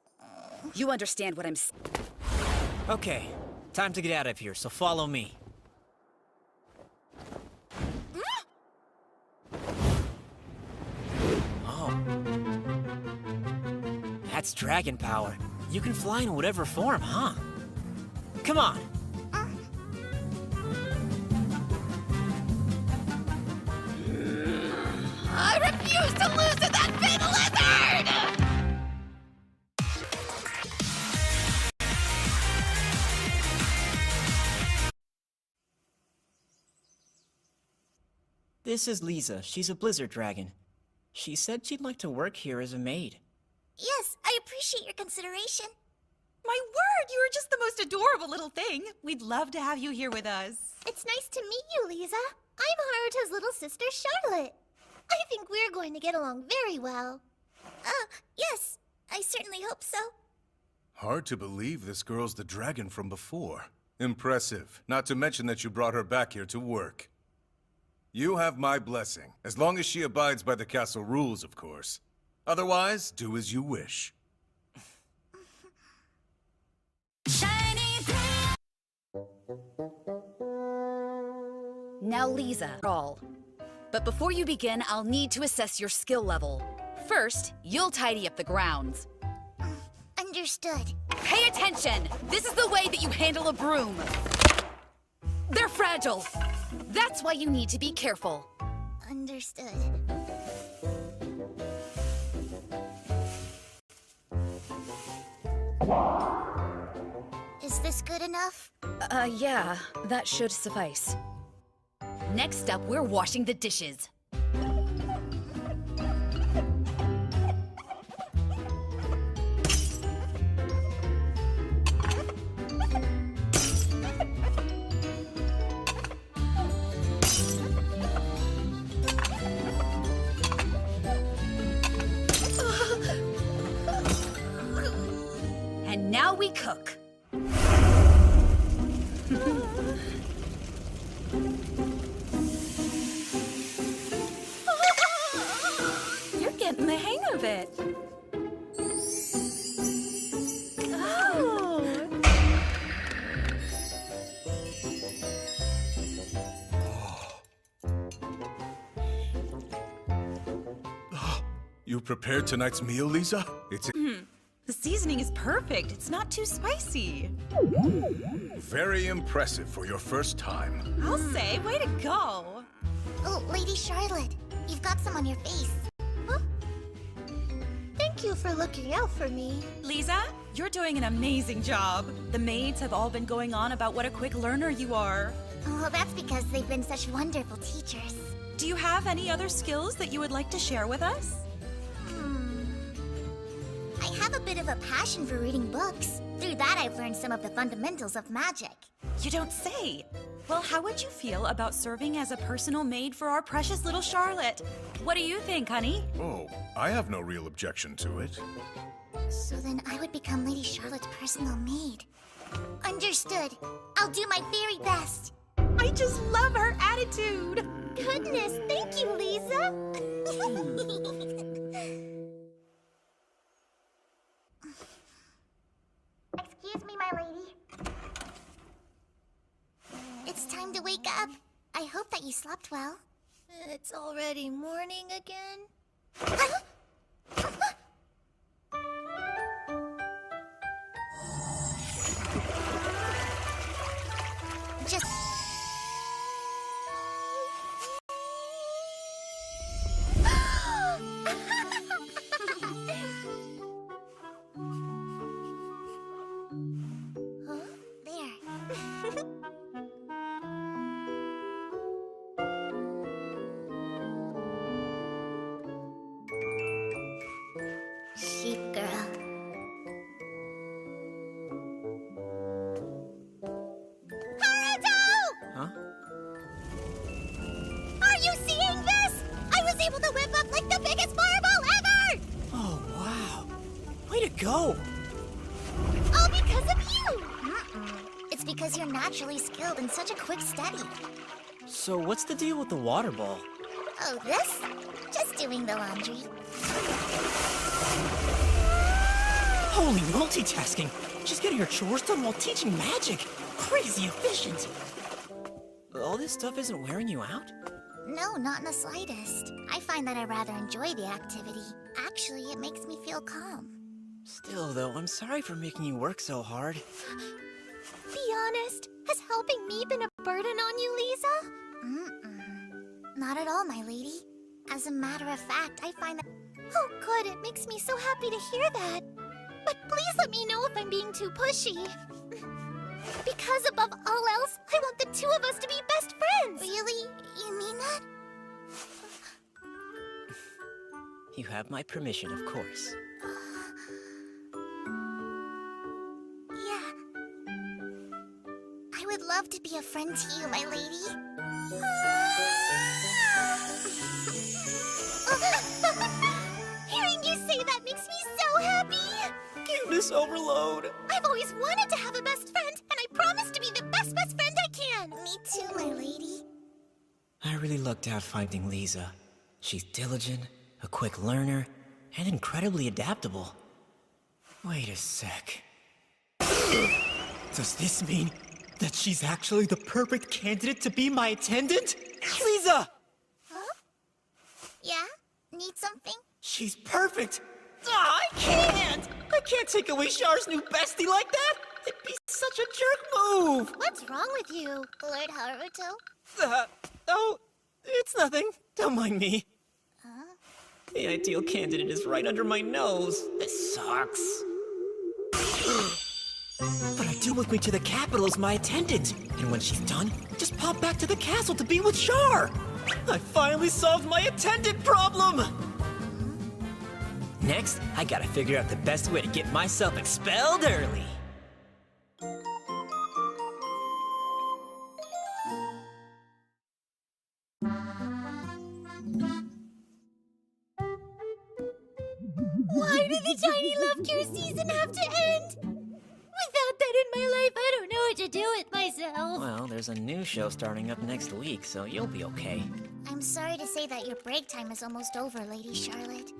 You understand what I'm saying?
Okay, time to get out of here, so follow me. Oh. That's dragon power. You can fly in whatever form, huh? Come on.
I refuse to lose to that big lizard!
This is Lisa. She's a blizzard dragon. She said she'd like to work here as a maid.
Yes, I appreciate your consideration.
My word, you are just the most adorable little thing. We'd love to have you here with us.
It's nice to meet you, Lisa. I'm Haruto's little sister, Charlotte. I think we're going to get along very well. Yes, I certainly hope so.
Hard to believe this girl's the dragon from before. Impressive, not to mention that you brought her back here to work. You have my blessing, as long as she abides by the castle rules, of course. Otherwise, do as you wish.
Now, Lisa, all. But before you begin, I'll need to assess your skill level. First, you'll tidy up the grounds.
Understood.
Pay attention! This is the way that you handle a broom. They're fragile. That's why you need to be careful.
Understood. Is this good enough?
Yeah, that should suffice. Next up, we're washing the dishes. And now we cook.
You're getting the hang of it. Oh.
You prepared tonight's meal, Lisa? It's
The seasoning is perfect. It's not too spicy.
very impressive for your first time.
I'll say, way to go.
Oh, Lady Charlotte, you've got some on your face. Huh? Thank you for looking out for me.
Lisa, you're doing an amazing job. The maids have all been going on about what a quick learner you are.
Oh, that's because they've been such wonderful teachers.
Do you have any other skills that you would like to share with us?
I have a bit of a passion for reading books. Through that, I've learned some of the fundamentals of magic.
You don't say. Well, how would you feel about serving as a personal maid for our precious little Charlotte? What do you think, honey?
Oh, I have no real objection to it.
So then I would become Lady Charlotte's personal maid. Understood. I'll do my very best.
I just love her attitude.
Goodness, thank you, Lisa. Excuse me, my lady. It's time to wake up. I hope that you slept well. It's already morning again? Just... Huh? There. Sheep girl. Haruto!
Huh?
Are you seeing this? I was able to whip up like the biggest fireball ever!
Oh, wow. Way to go!
All because of you! It's because you're naturally skilled and such a quick study.
So what's the deal with the water ball?
Oh, this? Just doing the laundry.
Holy multitasking! She's getting her chores done while teaching magic! Crazy efficient! All this stuff isn't wearing you out?
No, not in the slightest. I find that I rather enjoy the activity. Actually, it makes me feel calm.
Still, though, I'm sorry for making you work so hard.
Be honest, has helping me been a burden on you, Lisa? Not at all, my lady. As a matter of fact, I find that... Oh, good, it makes me so happy to hear that. But please let me know if I'm being too pushy. Because above all else, I want the two of us to be best friends! Really? You mean that?
You have my permission, of course.
Yeah. I would love to be a friend to you, my lady. Hearing you say that makes me so happy!
Cuteness overload!
I've always wanted to have a best friend, and I promise to be the best friend I can! Me too, my lady.
I really lucked out finding Lisa. She's diligent, a quick learner, and incredibly adaptable. Wait a sec. Does this mean that she's actually the perfect candidate to be my attendant? Lisa!
Huh? Yeah? Need something?
She's perfect! I can't! I can't take away Char's new bestie like that! It'd be such a jerk move!
What's wrong with you, Lord Haruto?
Oh, it's nothing. Don't mind me.
Huh?
The ideal candidate is right under my nose. This sucks. But I do look me to the capital as my attendant. And when she's done, just pop back to the castle to be with Char. I finally solved my attendant problem! Next, I gotta figure out the best way to get myself expelled early.
Why did the Tiny Love Cure season have to end? Without that in my life, I don't know what to do with myself.
Well, there's a new show starting up next week, so you'll be okay.
I'm sorry to say that your break time is almost over, Lady Charlotte.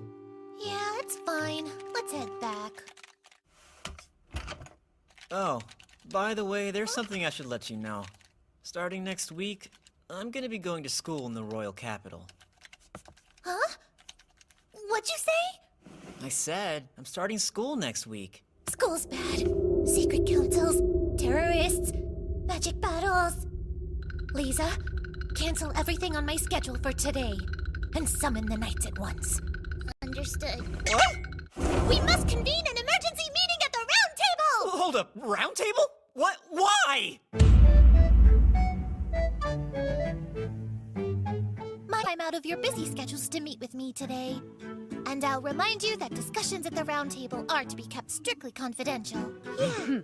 Yeah, it's fine. Let's head back.
Oh, by the way, there's something I should let you know. Starting next week, I'm gonna be going to school in the royal capital.
Huh? What'd you say?
I said, I'm starting school next week.
School's bad. Secret councils, terrorists, magic battles. Lisa, cancel everything on my schedule for today and summon the knights at once. Understood.
What?
We must convene an emergency meeting at the round table!
Hold up, round table? What? Why?
I'm out of your busy schedules to meet with me today. And I'll remind you that discussions at the round table are to be kept strictly confidential. Yeah.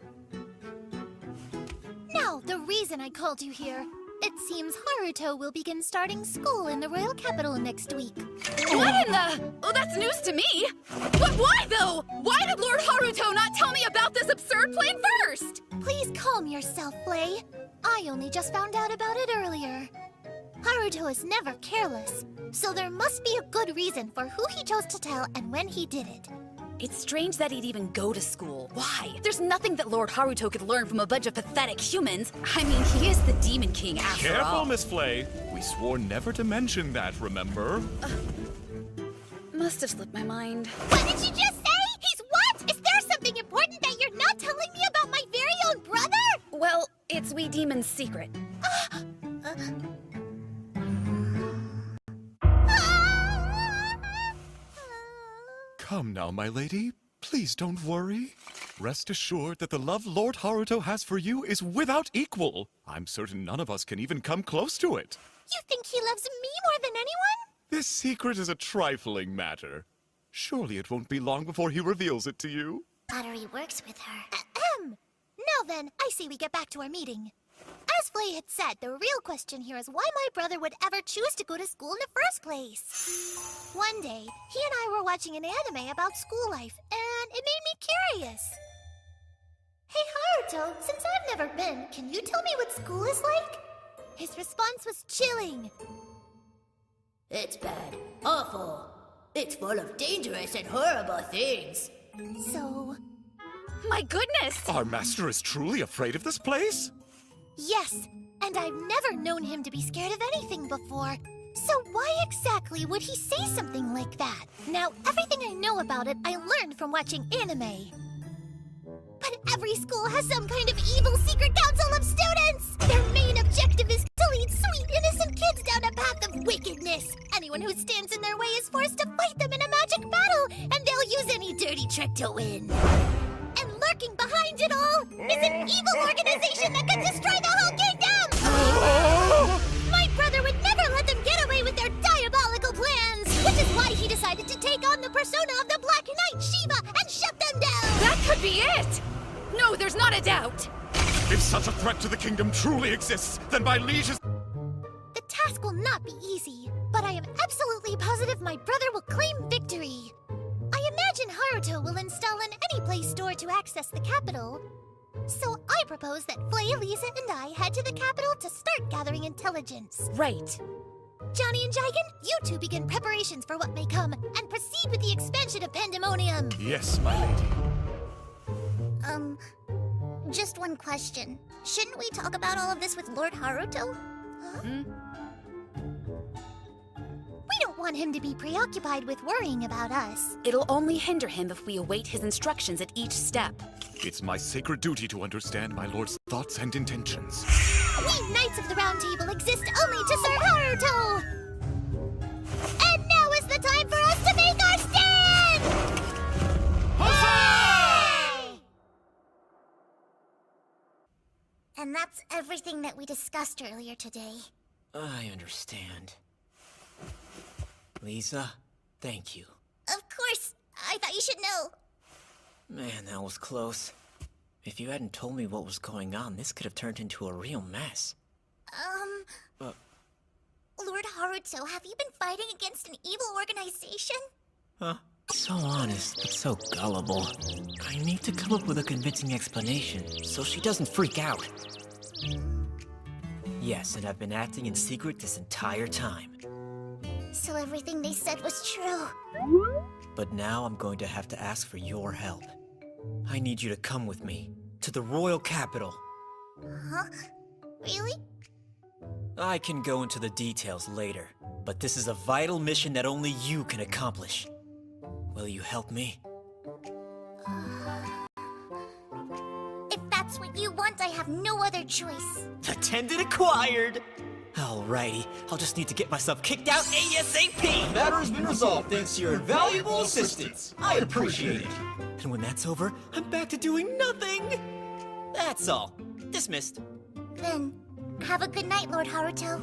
Now, the reason I called you here. It seems Haruto will begin starting school in the royal capital next week.
What in the... Oh, that's news to me! But why, though? Why did Lord Haruto not tell me about this absurd plan first?
Please calm yourself, Flay. I only just found out about it earlier. Haruto is never careless, so there must be a good reason for who he chose to tell and when he did it.
It's strange that he'd even go to school. Why? There's nothing that Lord Haruto could learn from a bunch of pathetic humans. I mean, he is the Demon King after all.
Careful, Miss Flay. We swore never to mention that, remember?
Must have slipped my mind.
What did you just say? He's what? Is there something important that you're not telling me about my very own brother?
Well, it's Wee Demon's secret.
Come now, my lady. Please don't worry. Rest assured that the love Lord Haruto has for you is without equal. I'm certain none of us can even come close to it.
You think he loves me more than anyone?
This secret is a trifling matter. Surely it won't be long before he reveals it to you.
Battery works with her. Now then, I say we get back to our meeting. As Flay had said, the real question here is why my brother would ever choose to go to school in the first place. One day, he and I were watching an anime about school life, and it made me curious. Hey Haruto, since I've never been, can you tell me what school is like? His response was chilling.
It's bad. Awful. It's full of dangerous and horrible things.
So...
My goodness!
Our master is truly afraid of this place?
Yes, and I've never known him to be scared of anything before. So why exactly would he say something like that? Now, everything I know about it, I learned from watching anime. But every school has some kind of evil secret council of students! Their main objective is to lead sweet, innocent kids down a path of wickedness. Anyone who stands in their way is forced to fight them in a magic battle, and they'll use any dirty trick to win. And lurking behind it all is an evil organization that could destroy the whole kingdom! My brother would never let them get away with their diabolical plans, which is why he decided to take on the persona of the Black Knight Shiva and shut them down!
That could be it! No, there's not a doubt!
If such a threat to the kingdom truly exists, then by liege's...
The task will not be easy, but I am absolutely positive my brother will claim victory. I imagine Haruto will install an Anyplay store to access the capital. So I propose that Flay, Lisa, and I head to the capital to start gathering intelligence.
Right.
Johnny and Jigen, you two begin preparations for what may come, and proceed with the expansion of Pandemonium.
Yes, my lady.
Just one question. Shouldn't we talk about all of this with Lord Haruto? Huh? We don't want him to be preoccupied with worrying about us.
It'll only hinder him if we await his instructions at each step.
It's my sacred duty to understand my lord's thoughts and intentions.
We Knights of the Round Table exist only to serve Haruto! And now is the time for us to make our stand! Hooray! And that's everything that we discussed earlier today.
I understand. Lisa, thank you.
Of course! I thought you should know!
Man, that was close. If you hadn't told me what was going on, this could have turned into a real mess.
Lord Haruto, have you been fighting against an evil organization?
Huh? So honest, but so gullible. I need to come up with a convincing explanation, so she doesn't freak out. Yes, and I've been acting in secret this entire time.
So everything they said was true.
But now I'm going to have to ask for your help. I need you to come with me, to the royal capital.
Huh? Really?
I can go into the details later, but this is a vital mission that only you can accomplish. Will you help me?
If that's what you want, I have no other choice.
Attendant acquired! Alrighty, I'll just need to get myself kicked out ASAP!
Matter's been resolved thanks to your invaluable assistance. I appreciate it.
And when that's over, I'm back to doing nothing! That's all. Dismissed.
Then, have a good night, Lord Haruto.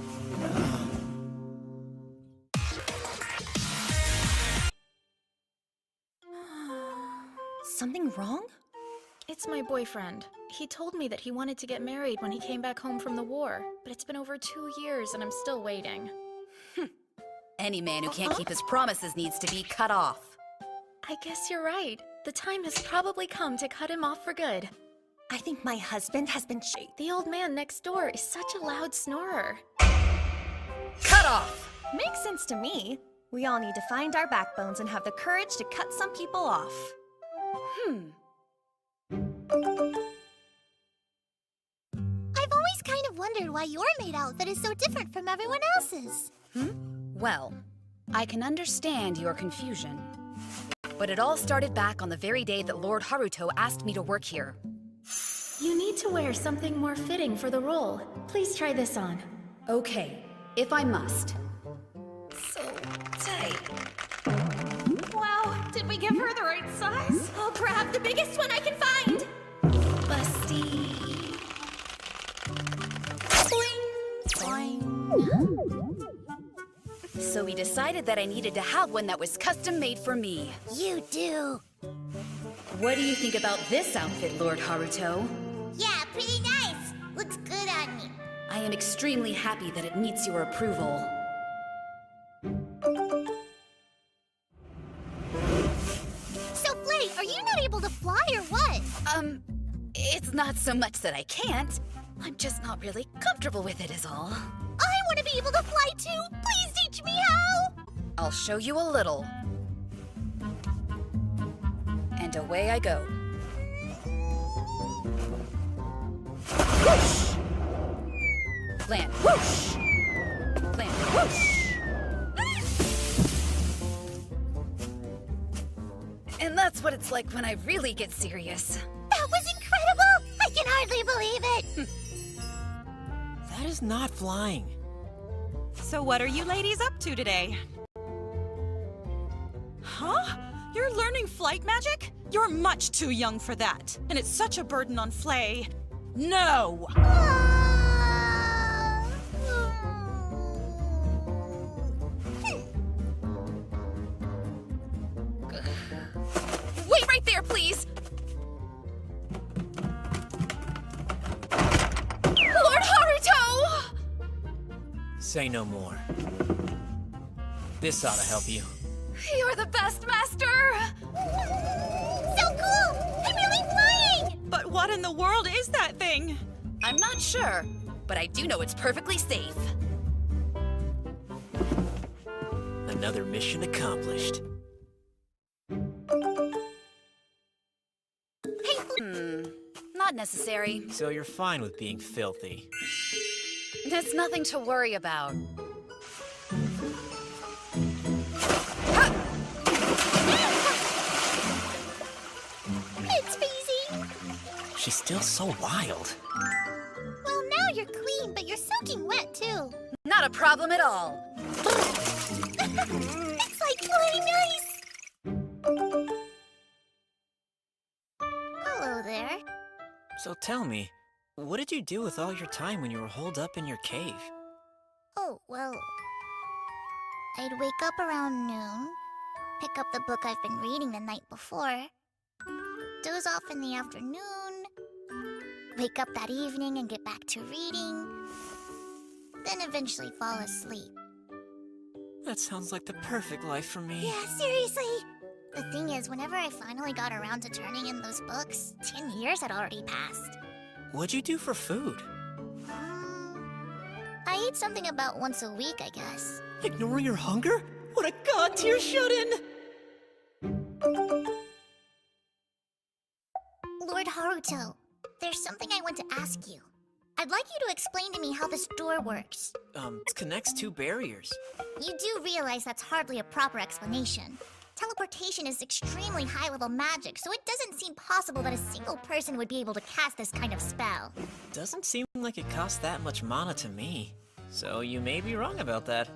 Something wrong? It's my boyfriend. He told me that he wanted to get married when he came back home from the war, but it's been over 2 years and I'm still waiting.
Any man who can't keep his promises needs to be cut off.
I guess you're right. The time has probably come to cut him off for good. I think my husband has been The old man next door is such a loud snorer.
Cut off!
Makes sense to me. We all need to find our backbones and have the courage to cut some people off.
I've always kind of wondered why your maid outfit is so different from everyone else's.
Well, I can understand your confusion. But it all started back on the very day that Lord Haruto asked me to work here.
You need to wear something more fitting for the role. Please try this on.
Okay, if I must.
So tight. Wow, did we give her the right size?
I'll grab the biggest one I can find.
Busty.
So we decided that I needed to have one that was custom made for me.
You do.
What do you think about this outfit, Lord Haruto?
Yeah, pretty nice. Looks good on me.
I am extremely happy that it meets your approval.
So, Flay, are you not able to fly or what?
It's not so much that I can't. I'm just not really comfortable with it is all.
I want to be able to fly too. Please teach me how.
I'll show you a little. And away I go. Whoosh! Land. Whoosh! Land. Whoosh! And that's what it's like when I really get serious.
That was incredible! I can hardly believe it!
That is not flying.
So what are you ladies up to today? Huh? You're learning flight magic? You're much too young for that. And it's such a burden on Flay. No!
Wait right there, please! Lord Haruto!
Say no more. This ought to help you.
You're the best, Master!
So cool! I'm really flying!
But what in the world is that thing?
I'm not sure, but I do know it's perfectly safe.
Another mission accomplished.
Not necessary.
So you're fine with being filthy.
There's nothing to worry about.
It's Feezy!
She's still so wild.
Well, now you're clean, but you're soaking wet, too.
Not a problem at all.
It's like flying ice! Hello there.
So tell me, what did you do with all your time when you were holed up in your cave?
Oh, well... I'd wake up around noon, pick up the book I've been reading the night before, doze off in the afternoon, wake up that evening and get back to reading, then eventually fall asleep.
That sounds like the perfect life for me.
Yeah, seriously! The thing is, whenever I finally got around to turning in those books, 10 years had already passed.
What'd you do for food?
I eat something about once a week, I guess.
Ignore your hunger? What a god-tier shut-in!
Lord Haruto, there's something I want to ask you. I'd like you to explain to me how this door works.
It connects two barriers.
You do realize that's hardly a proper explanation. Teleportation is extremely high-level magic, so it doesn't seem possible that a single person would be able to cast this kind of spell.
Doesn't seem like it costs that much mana to me. So you may be wrong about that.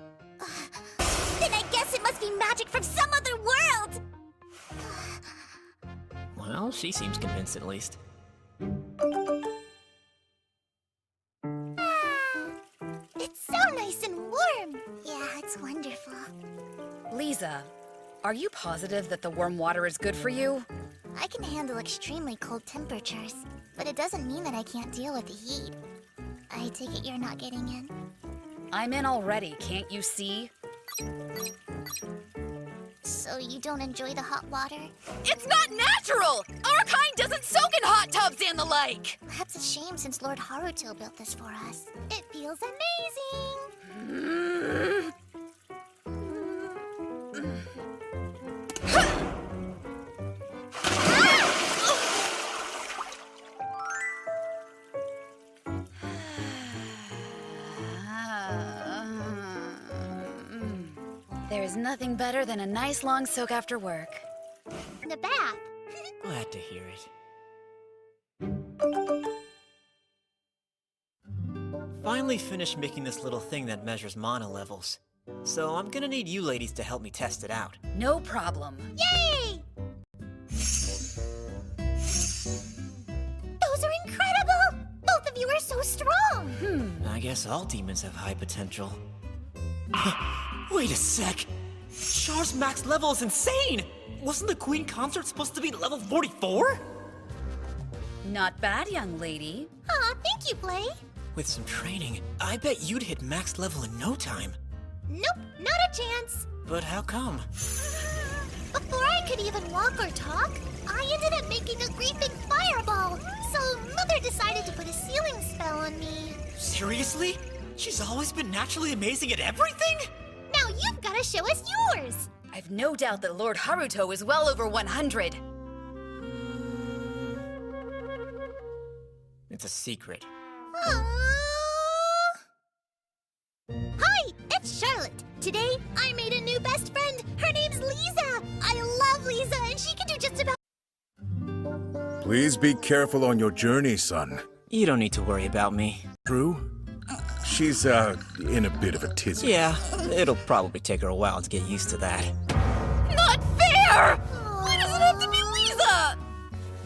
Then I guess it must be magic from some other world!
Well, she seems convinced at least.
It's so nice and warm! Yeah, it's wonderful.
Lisa, are you positive that the warm water is good for you?
I can handle extremely cold temperatures, but it doesn't mean that I can't deal with the heat. I take it you're not getting in?
I'm in already, can't you see?
So you don't enjoy the hot water?
It's not natural! Our kind doesn't soak in hot tubs and the like!
That's a shame since Lord Haruto built this for us. It feels amazing!
There's nothing better than a nice long soak after work.
The bath.
Glad to hear it. Finally finished making this little thing that measures mana levels. So I'm gonna need you ladies to help me test it out.
No problem.
Yay! Those are incredible! Both of you are so strong!
I guess all demons have high potential. Wait a sec! Char's max level is insane! Wasn't the Queen Consort supposed to be level 44?
Not bad, young lady.
Aw, thank you, Flay.
With some training, I bet you'd hit max level in no time.
Nope, not a chance.
But how come?
Before I could even walk or talk, I ended up making a great big fireball. So Mother decided to put a sealing spell on me.
Seriously? She's always been naturally amazing at everything?
Now you've got to show us yours.
I've no doubt that Lord Haruto is well over 100.
It's a secret.
Hi, it's Charlotte. Today, I made a new best friend. Her name's Lisa. I love Lisa, and she can do just about...
Please be careful on your journey, son.
You don't need to worry about me.
True? She's, in a bit of a tizzy.
Yeah, it'll probably take her a while to get used to that.
Not fair! Why does it have to be Lisa?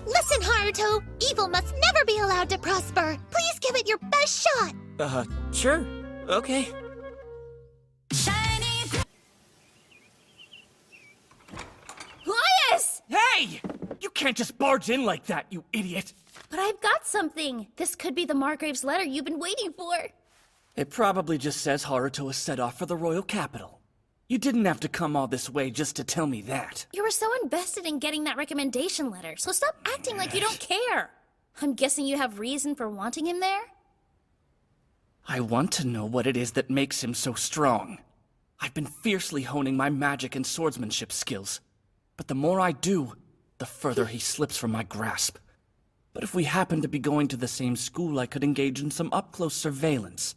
Listen, Haruto. Evil must never be allowed to prosper. Please give it your best shot.
Sure. Okay.
Elias!
Hey! You can't just barge in like that, you idiot!
But I've got something. This could be the Margrave's letter you've been waiting for.
It probably just says Haruto is set off for the royal capital. You didn't have to come all this way just to tell me that.
You were so invested in getting that recommendation letter, so stop acting like you don't care. I'm guessing you have reason for wanting him there?
I want to know what it is that makes him so strong. I've been fiercely honing my magic and swordsmanship skills, but the more I do, the further he slips from my grasp. But if we happen to be going to the same school, I could engage in some up-close surveillance.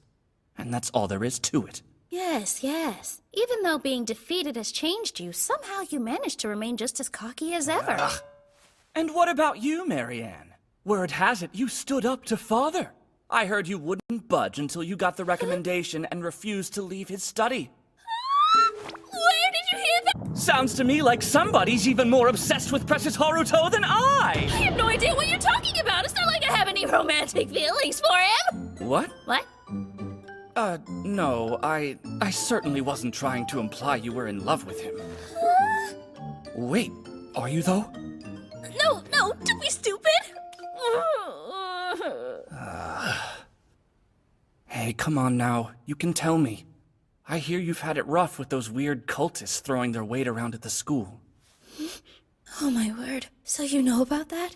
And that's all there is to it.
Yes, yes. Even though being defeated has changed you, somehow you managed to remain just as cocky as ever.
And what about you, Marianne? Word has it you stood up to Father. I heard you wouldn't budge until you got the recommendation and refused to leave his study.
Where did you hear that?
Sounds to me like somebody's even more obsessed with Precious Haruto than I!
I have no idea what you're talking about. It's not like I have any romantic feelings for him.
What?
What?
No, I certainly wasn't trying to imply you were in love with him. Wait, are you though?
No, don't be stupid.
Hey, come on now. You can tell me. I hear you've had it rough with those weird cultists throwing their weight around at the school.
Oh my word. So you know about that?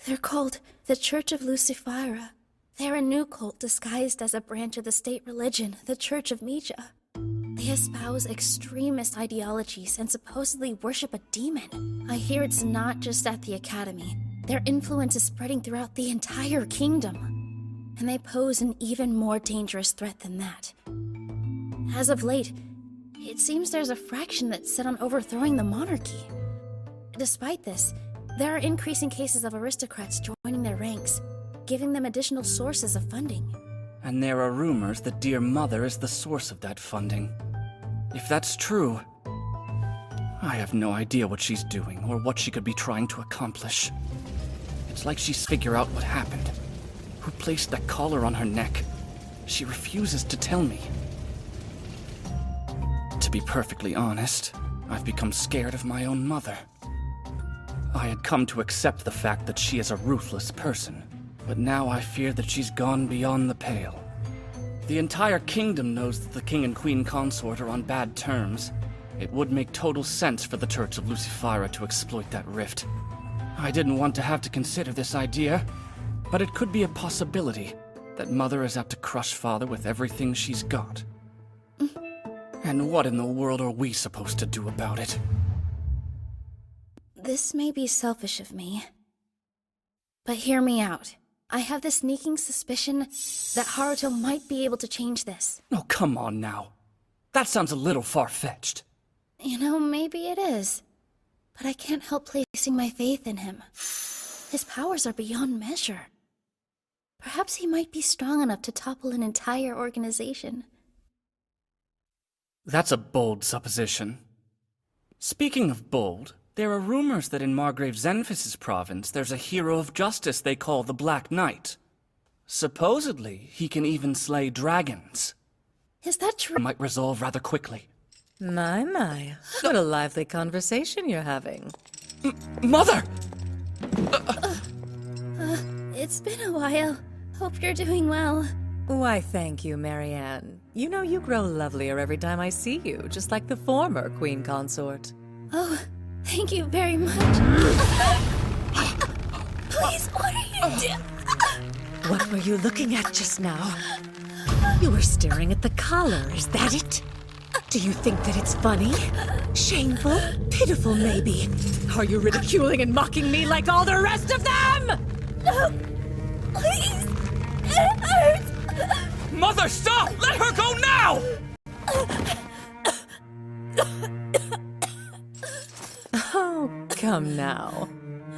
They're called the Church of Lucifera. They're a new cult disguised as a branch of the state religion, the Church of Mija. They espouse extremist ideologies and supposedly worship a demon. I hear it's not just at the academy. Their influence is spreading throughout the entire kingdom. And they pose an even more dangerous threat than that. As of late, it seems there's a fraction that's set on overthrowing the monarchy. Despite this, there are increasing cases of aristocrats joining their ranks, giving them additional sources of funding.
And there are rumors that Dear Mother is the source of that funding. If that's true, I have no idea what she's doing or what she could be trying to accomplish. It's like she's figured out what happened. Who placed that collar on her neck? She refuses to tell me. To be perfectly honest, I've become scared of my own mother. I had come to accept the fact that she is a ruthless person, but now I fear that she's gone beyond the pale. The entire kingdom knows that the king and queen consort are on bad terms. It would make total sense for the Church of Lucifera to exploit that rift. I didn't want to have to consider this idea, but it could be a possibility that Mother is out to crush Father with everything she's got. And what in the world are we supposed to do about it?
This may be selfish of me, but hear me out. I have the sneaking suspicion that Haruto might be able to change this.
Oh, come on now. That sounds a little far-fetched.
You know, maybe it is. But I can't help placing my faith in him. His powers are beyond measure. Perhaps he might be strong enough to topple an entire organization.
That's a bold supposition. Speaking of bold, there are rumors that in Margrave Zenphis' province there's a hero of justice they call the Black Knight. Supposedly, he can even slay dragons.
Is that true?
Might resolve rather quickly.
My. What a lively conversation you're having.
Mother!
It's been a while. Hope you're doing well.
Why, thank you, Marianne. You know you grow lovelier every time I see you, just like the former queen consort.
Oh, thank you very much. Please, what are you doing?
What were you looking at just now? You were staring at the collar, is that it? Do you think that it's funny? Shameful? Pitiful, maybe? Are you ridiculing and mocking me like all the rest of them?
No, please. It hurts.
Mother, stop! Let her go now!
Oh, come now.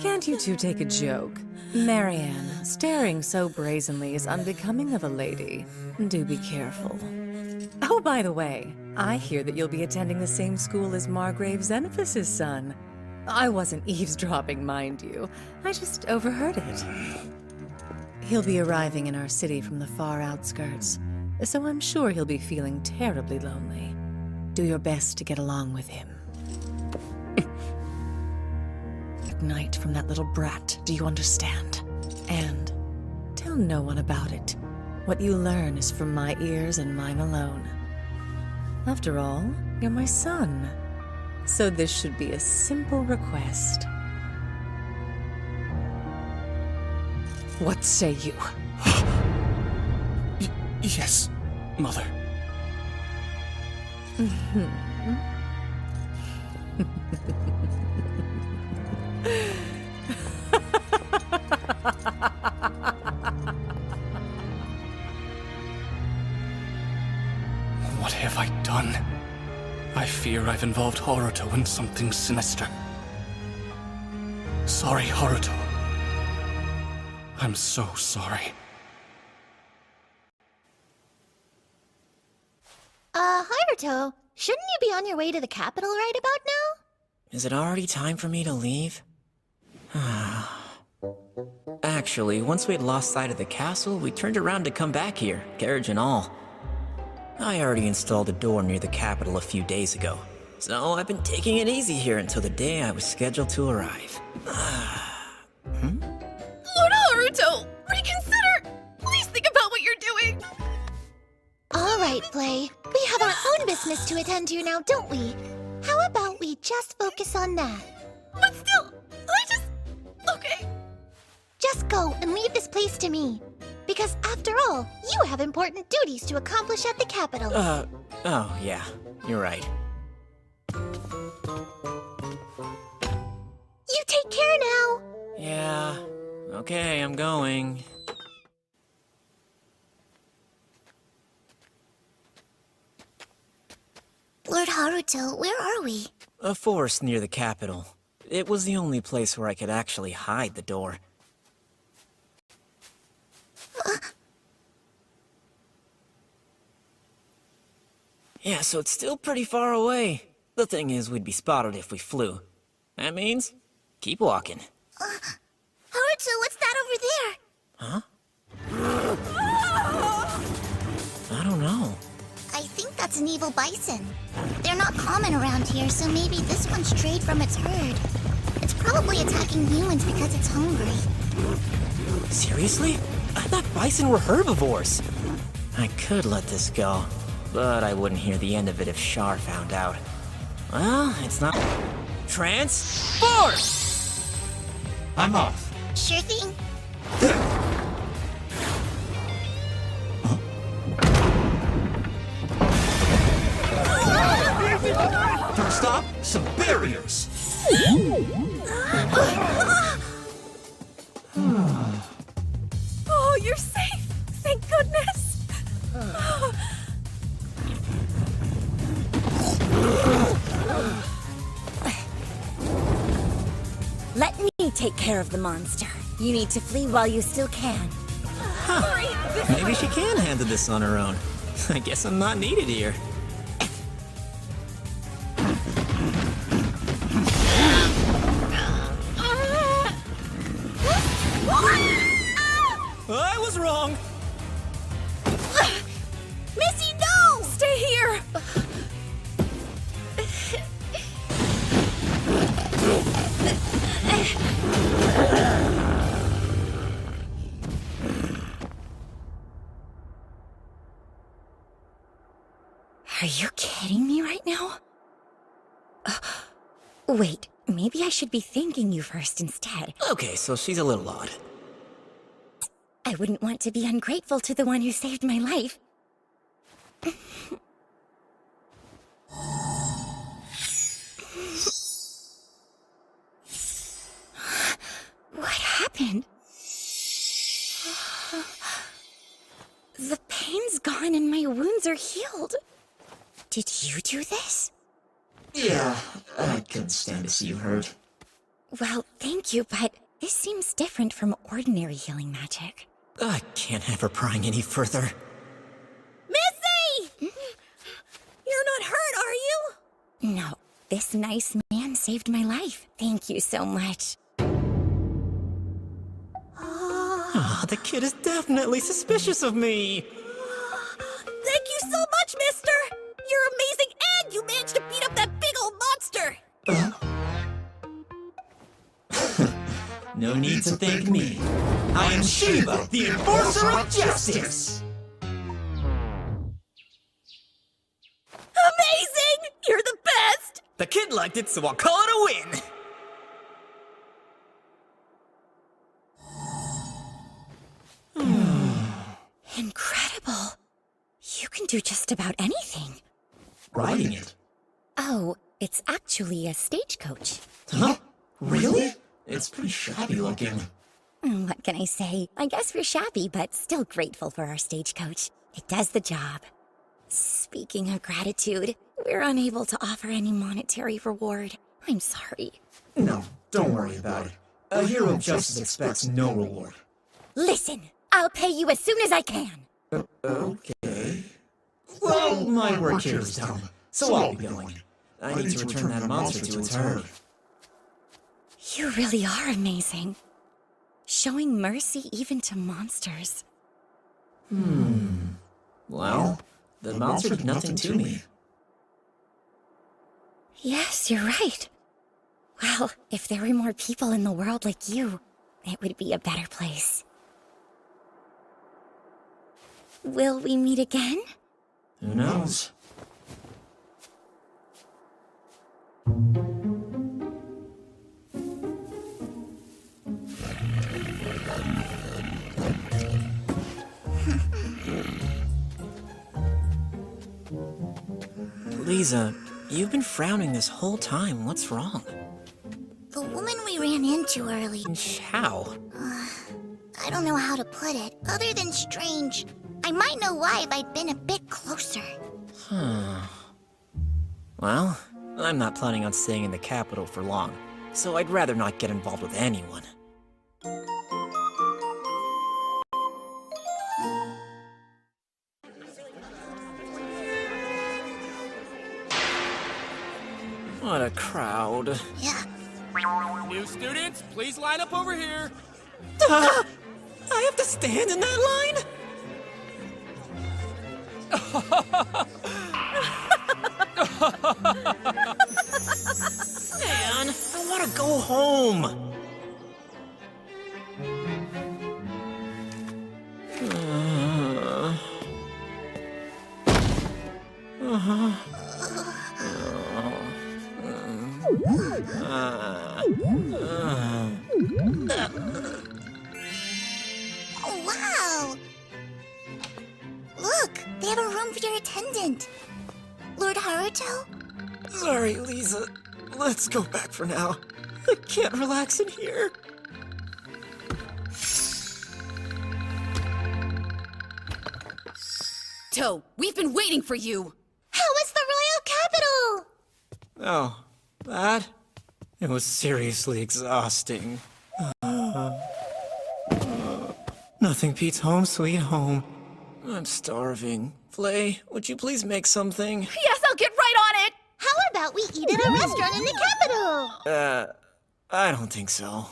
Can't you two take a joke? Marianne, staring so brazenly is unbecoming of a lady. Do be careful. Oh, by the way, I hear that you'll be attending the same school as Margrave Zenphis' son. I wasn't eavesdropping, mind you. I just overheard it. He'll be arriving in our city from the far outskirts, so I'm sure he'll be feeling terribly lonely. Do your best to get along with him. Night from that little brat, do you understand? And tell no one about it. What you learn is from my ears and mine alone. After all, you're my son. So this should be a simple request. What say you?
Yes, Mother. What have I done? I fear I've involved Haruto in something sinister. Sorry, Haruto. I'm so sorry.
Haruto, shouldn't you be on your way to the capital right about now?
Is it already time for me to leave? Actually, once we had lost sight of the castle, we turned around to come back here, carriage and all. I already installed a door near the capital a few days ago, so I've been taking it easy here until the day I was scheduled to arrive.
Lord Haruto, reconsider! Please think about what you're doing!
All right, Flay. We have our own business to attend to now, don't we? How about we just focus on that?
But still, okay.
Just go and leave this place to me. Because after all, you have important duties to accomplish at the capital.
Oh yeah, you're right.
You take care now.
Yeah, okay, I'm going.
Lord Haruto, where are we?
A forest near the capital. It was the only place where I could actually hide the door. Yeah, so it's still pretty far away. The thing is, we'd be spotted if we flew. That means, keep walking.
Haruto, what's that over there?
Huh? I don't know.
I think that's an evil bison. They're not common around here, so maybe this one strayed from its herd. It's probably attacking humans because it's hungry.
Seriously? I thought bison were herbivores. I could let this go, but I wouldn't hear the end of it if Char found out. Well, it's not... Transform!
I'm off.
Sure thing.
First up, some barriers.
Oh, you're safe! Thank goodness!
take care of the monster. You need to flee while you still can.
Maybe she can handle this on her own. I guess I'm not needed here. I was wrong!
Missy, no!
Stay here!
Are you kidding me right now? Wait, maybe I should be thanking you first instead.
Okay, so she's a little odd.
I wouldn't want to be ungrateful to the one who saved my life. What happened? The pain's gone and my wounds are healed. Did you do this?
Yeah, I couldn't stand to see you hurt.
Well, thank you, but this seems different from ordinary healing magic.
I can't have her prying any further.
Missy! You're not hurt, are you? No, this nice man saved my life. Thank you so much.
Oh, the kid is definitely suspicious of me.
Thank you so much, mister! You're amazing and you managed to beat up that big old monster!
No need to thank me. I am Shiva, the Enforcer of Justice!
Amazing! You're the best!
The kid liked it, so I'll call it a win!
Incredible. You can do just about anything.
Riding it?
Oh, it's actually a stagecoach.
Huh? Really? It's pretty shabby looking.
What can I say? I guess we're shabby, but still grateful for our stagecoach. It does the job. Speaking of gratitude, we're unable to offer any monetary reward. I'm sorry.
No, don't worry about it. A hero of justice expects no reward.
Listen, I'll pay you as soon as I can.
Okay. Well, my work here is done, so I'll be going. I need to return that monster to its herd.
You really are amazing. Showing mercy even to monsters.
Well, the monster did nothing to me.
Yes, you're right. Well, if there were more people in the world like you, it would be a better place. Will we meet again?
Who knows? Lisa, you've been frowning this whole time. What's wrong?
The woman we ran into early.
How?
I don't know how to put it, other than strange. I might know why if I'd been a bit closer.
Well, I'm not planning on staying in the capital for long, so I'd rather not get involved with anyone. What a crowd.
Yeah.
New students, please line up over here.
I have to stand in that line? Man, I want to go home.
Wow! Look, they have a room for your attendant. Lord Haruto?
Sorry, Lisa. Let's go back for now. I can't relax in here.
Toe, we've been waiting for you!
How was the royal capital?
Oh, that? It was seriously exhausting. Nothing beats home, sweet home. I'm starving. Flay, would you please make something?
Yes, I'll get right on it!
How about we eat at a restaurant in the capital?
I don't think so.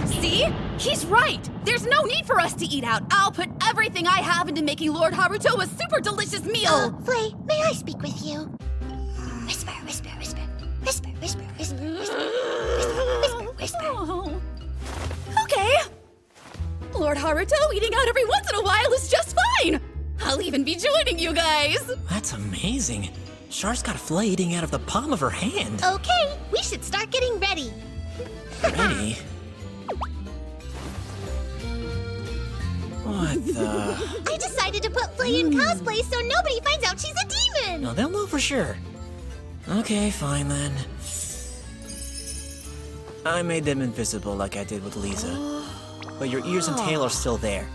See? He's right! There's no need for us to eat out. I'll put everything I have into making Lord Haruto a super delicious meal!
Flay, may I speak with you? Whisper, whisper, whisper. Whisper, whisper, whisper, whisper. Whisper, whisper, whisper.
Okay. Lord Haruto eating out every once in a while is just fine! I'll even be joining you guys!
That's amazing. Char's got Flay eating out of the palm of her hand.
Okay, we should start getting ready.
Ready? What the?
I decided to put Flay in cosplay so nobody finds out she's a demon!
No, they'll know for sure. Okay, fine then. I made them invisible like I did with Lisa. But your ears and tail are still there.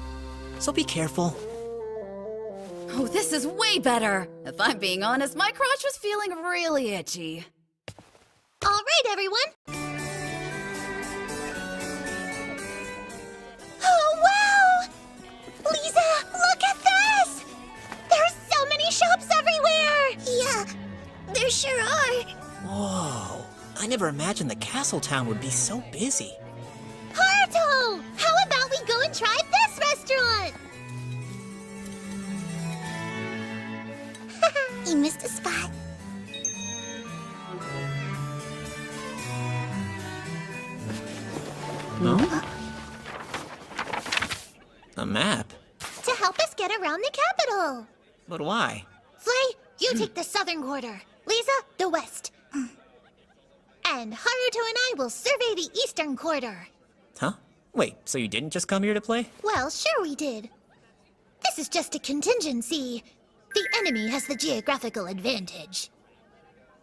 So be careful.
Oh, this is way better. If I'm being honest, my crotch was feeling really itchy.
All right, everyone. Oh, wow! Lisa, look at this! There's so many shops everywhere! Yeah, there sure are.
Whoa. I never imagined the castle town would be so busy.
Haruto! How about we go and try this restaurant? You missed a spot.
No? A map?
To help us get around the capital.
But why?
Flay, you take the southern quarter. Lisa, the west. And Haruto and I will survey the eastern quarter.
Huh? Wait, so you didn't just come here to play?
Well, sure we did. This is just a contingency. The enemy has the geographical advantage.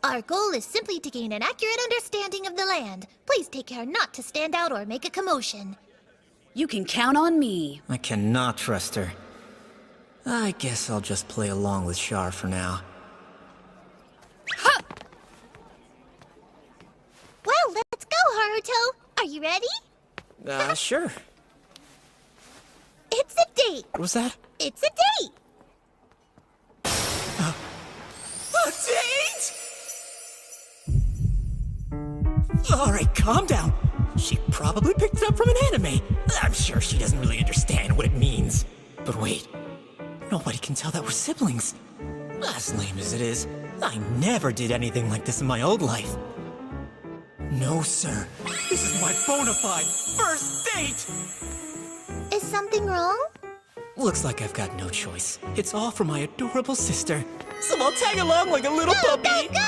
Our goal is simply to gain an accurate understanding of the land. Please take care not to stand out or make a commotion.
You can count on me.
I cannot trust her. I guess I'll just play along with Char for now.
Ha!
Well, let's go, Haruto. Are you ready?
Sure.
It's a date.
What was that?
It's a date.
A date? Alright, calm down. She probably picked it up from an anime. I'm sure she doesn't really understand what it means. But wait, nobody can tell that we're siblings. As lame as it is, I never did anything like this in my old life. No, sir. This is my bona fide first date!
Is something wrong?
Looks like I've got no choice. It's all for my adorable sister. So I'll tag along like a little puppy.
Go!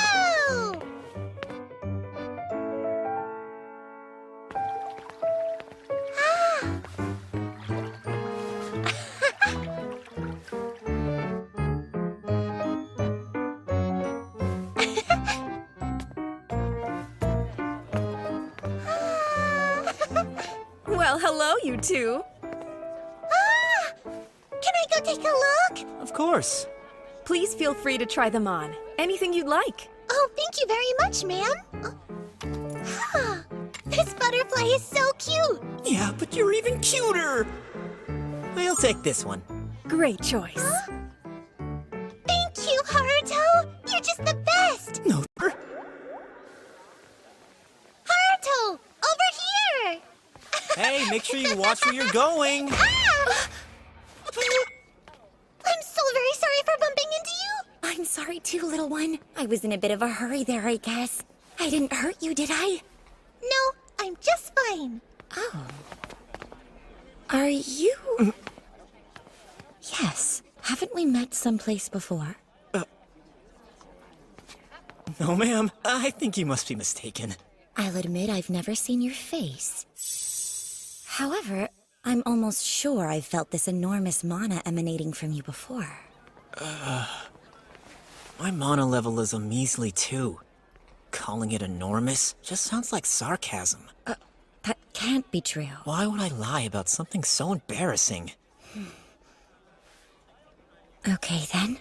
Well, hello, you two.
Can I go take a look?
Of course.
Please feel free to try them on. Anything you'd like.
Oh, thank you very much, ma'am. This butterfly is so cute.
Yeah, but you're even cuter. I'll take this one.
Great choice.
Thank you, Haruto. You're just the best.
No.
Haruto, over here.
Hey, make sure you watch where you're going.
I'm so very sorry for bumping into you.
I'm sorry too, little one. I was in a bit of a hurry there, I guess. I didn't hurt you, did I?
No, I'm just fine.
Oh. Are you... Yes. Haven't we met someplace before?
No, ma'am. I think you must be mistaken.
I'll admit I've never seen your face. However, I'm almost sure I've felt this enormous mana emanating from you before.
My mana level is a measly 2. Calling it enormous just sounds like sarcasm.
That can't be true.
Why would I lie about something so embarrassing?
Okay, then.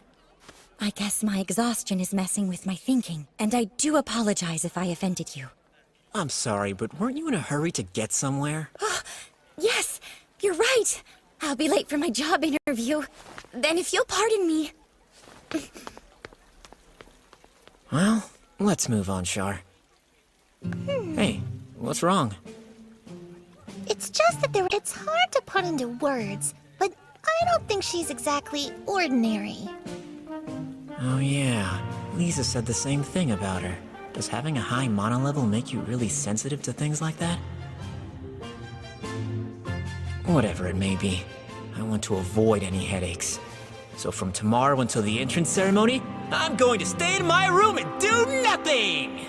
I guess my exhaustion is messing with my thinking, and I do apologize if I offended you.
I'm sorry, but weren't you in a hurry to get somewhere?
Yes, you're right. I'll be late for my job interview. Then if you'll pardon me...
Well, let's move on, Char. Hey, what's wrong?
It's just that it's hard to put into words, but I don't think she's exactly ordinary.
Oh yeah, Lisa said the same thing about her. Does having a high mana level make you really sensitive to things like that? Whatever it may be, I want to avoid any headaches. So from tomorrow until the entrance ceremony, I'm going to stay in my room and do nothing!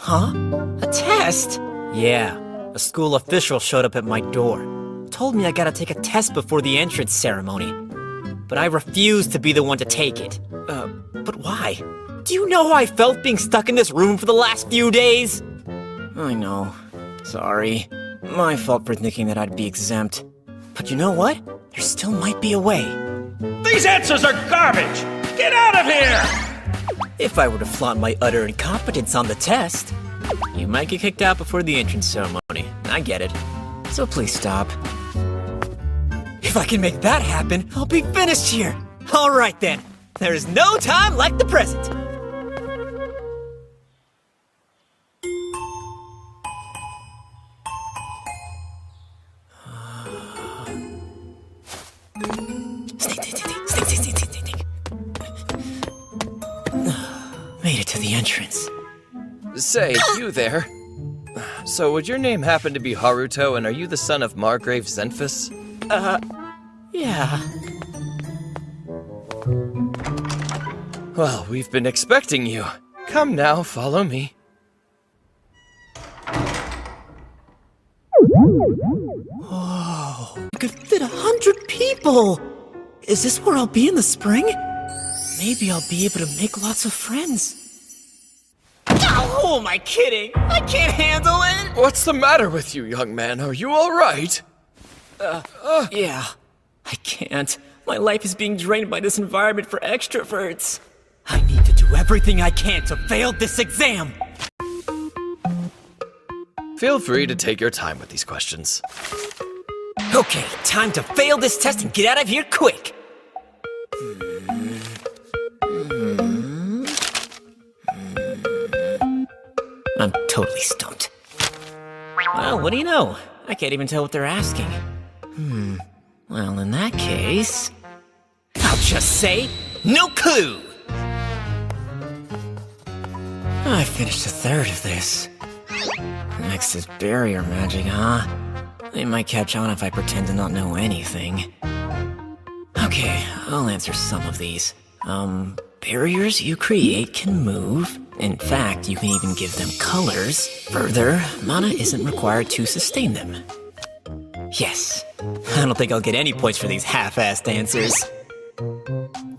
Huh? A test? Yeah, a school official showed up at my door. Told me I gotta take a test before the entrance ceremony. But I refused to be the one to take it. But why?
Do you know how I felt being stuck in this room for the last few days? I know. Sorry. My fault for thinking that I'd be exempt. But you know what? There still might be a way.
These answers are garbage! Get out of here!
If I were to flaunt my utter incompetence on the test, you might get kicked out before the entrance ceremony. I get it. So please stop. If I can make that happen, I'll be finished here. All right then. There is no time like the present. Made it to the entrance.
Say, you there. So, would your name happen to be Haruto, and are you the son of Margrave Zenphus?
Yeah.
Well, we've been expecting you. Come now, follow me.
Whoa, I could fit 100 people! Is this where I'll be in the spring? Maybe I'll be able to make lots of friends. Oh, who am I kidding? I can't handle it!
What's the matter with you, young man? Are you alright?
Yeah, I can't. My life is being drained by this environment for extroverts. I need to do everything I can to fail this exam!
Feel free to take your time with these questions.
Okay, time to fail this test and get out of here quick! I'm totally stumped. Well, what do you know? I can't even tell what they're asking. Well, in that case, I'll just say, no clue! I finished a third of this. Next is barrier magic, huh? They might catch on if I pretend to not know anything. Okay, I'll answer some of these. Barriers you create can move. In fact, you can even give them colors. Further, mana isn't required to sustain them. Yes. I don't think I'll get any points for these half-assed answers.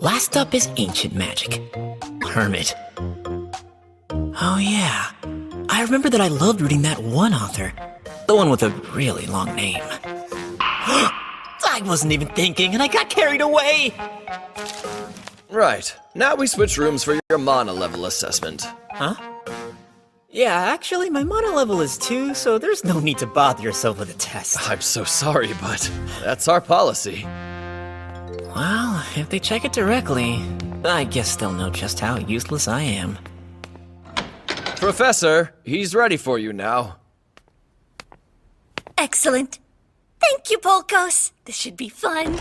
Last up is ancient magic. Hermit. Oh yeah. I remember that I loved reading that one author. The one with a really long name. I wasn't even thinking and I got carried away!
Right. Now we switch rooms for your mana level assessment.
Huh? Yeah, actually, my mana level is 2, so there's no need to bother yourself with a test.
I'm so sorry, but that's our policy.
Well, if they check it directly, I guess they'll know just how useless I am.
Professor, he's ready for you now.
Excellent. Thank you, Polkos. This should be fun.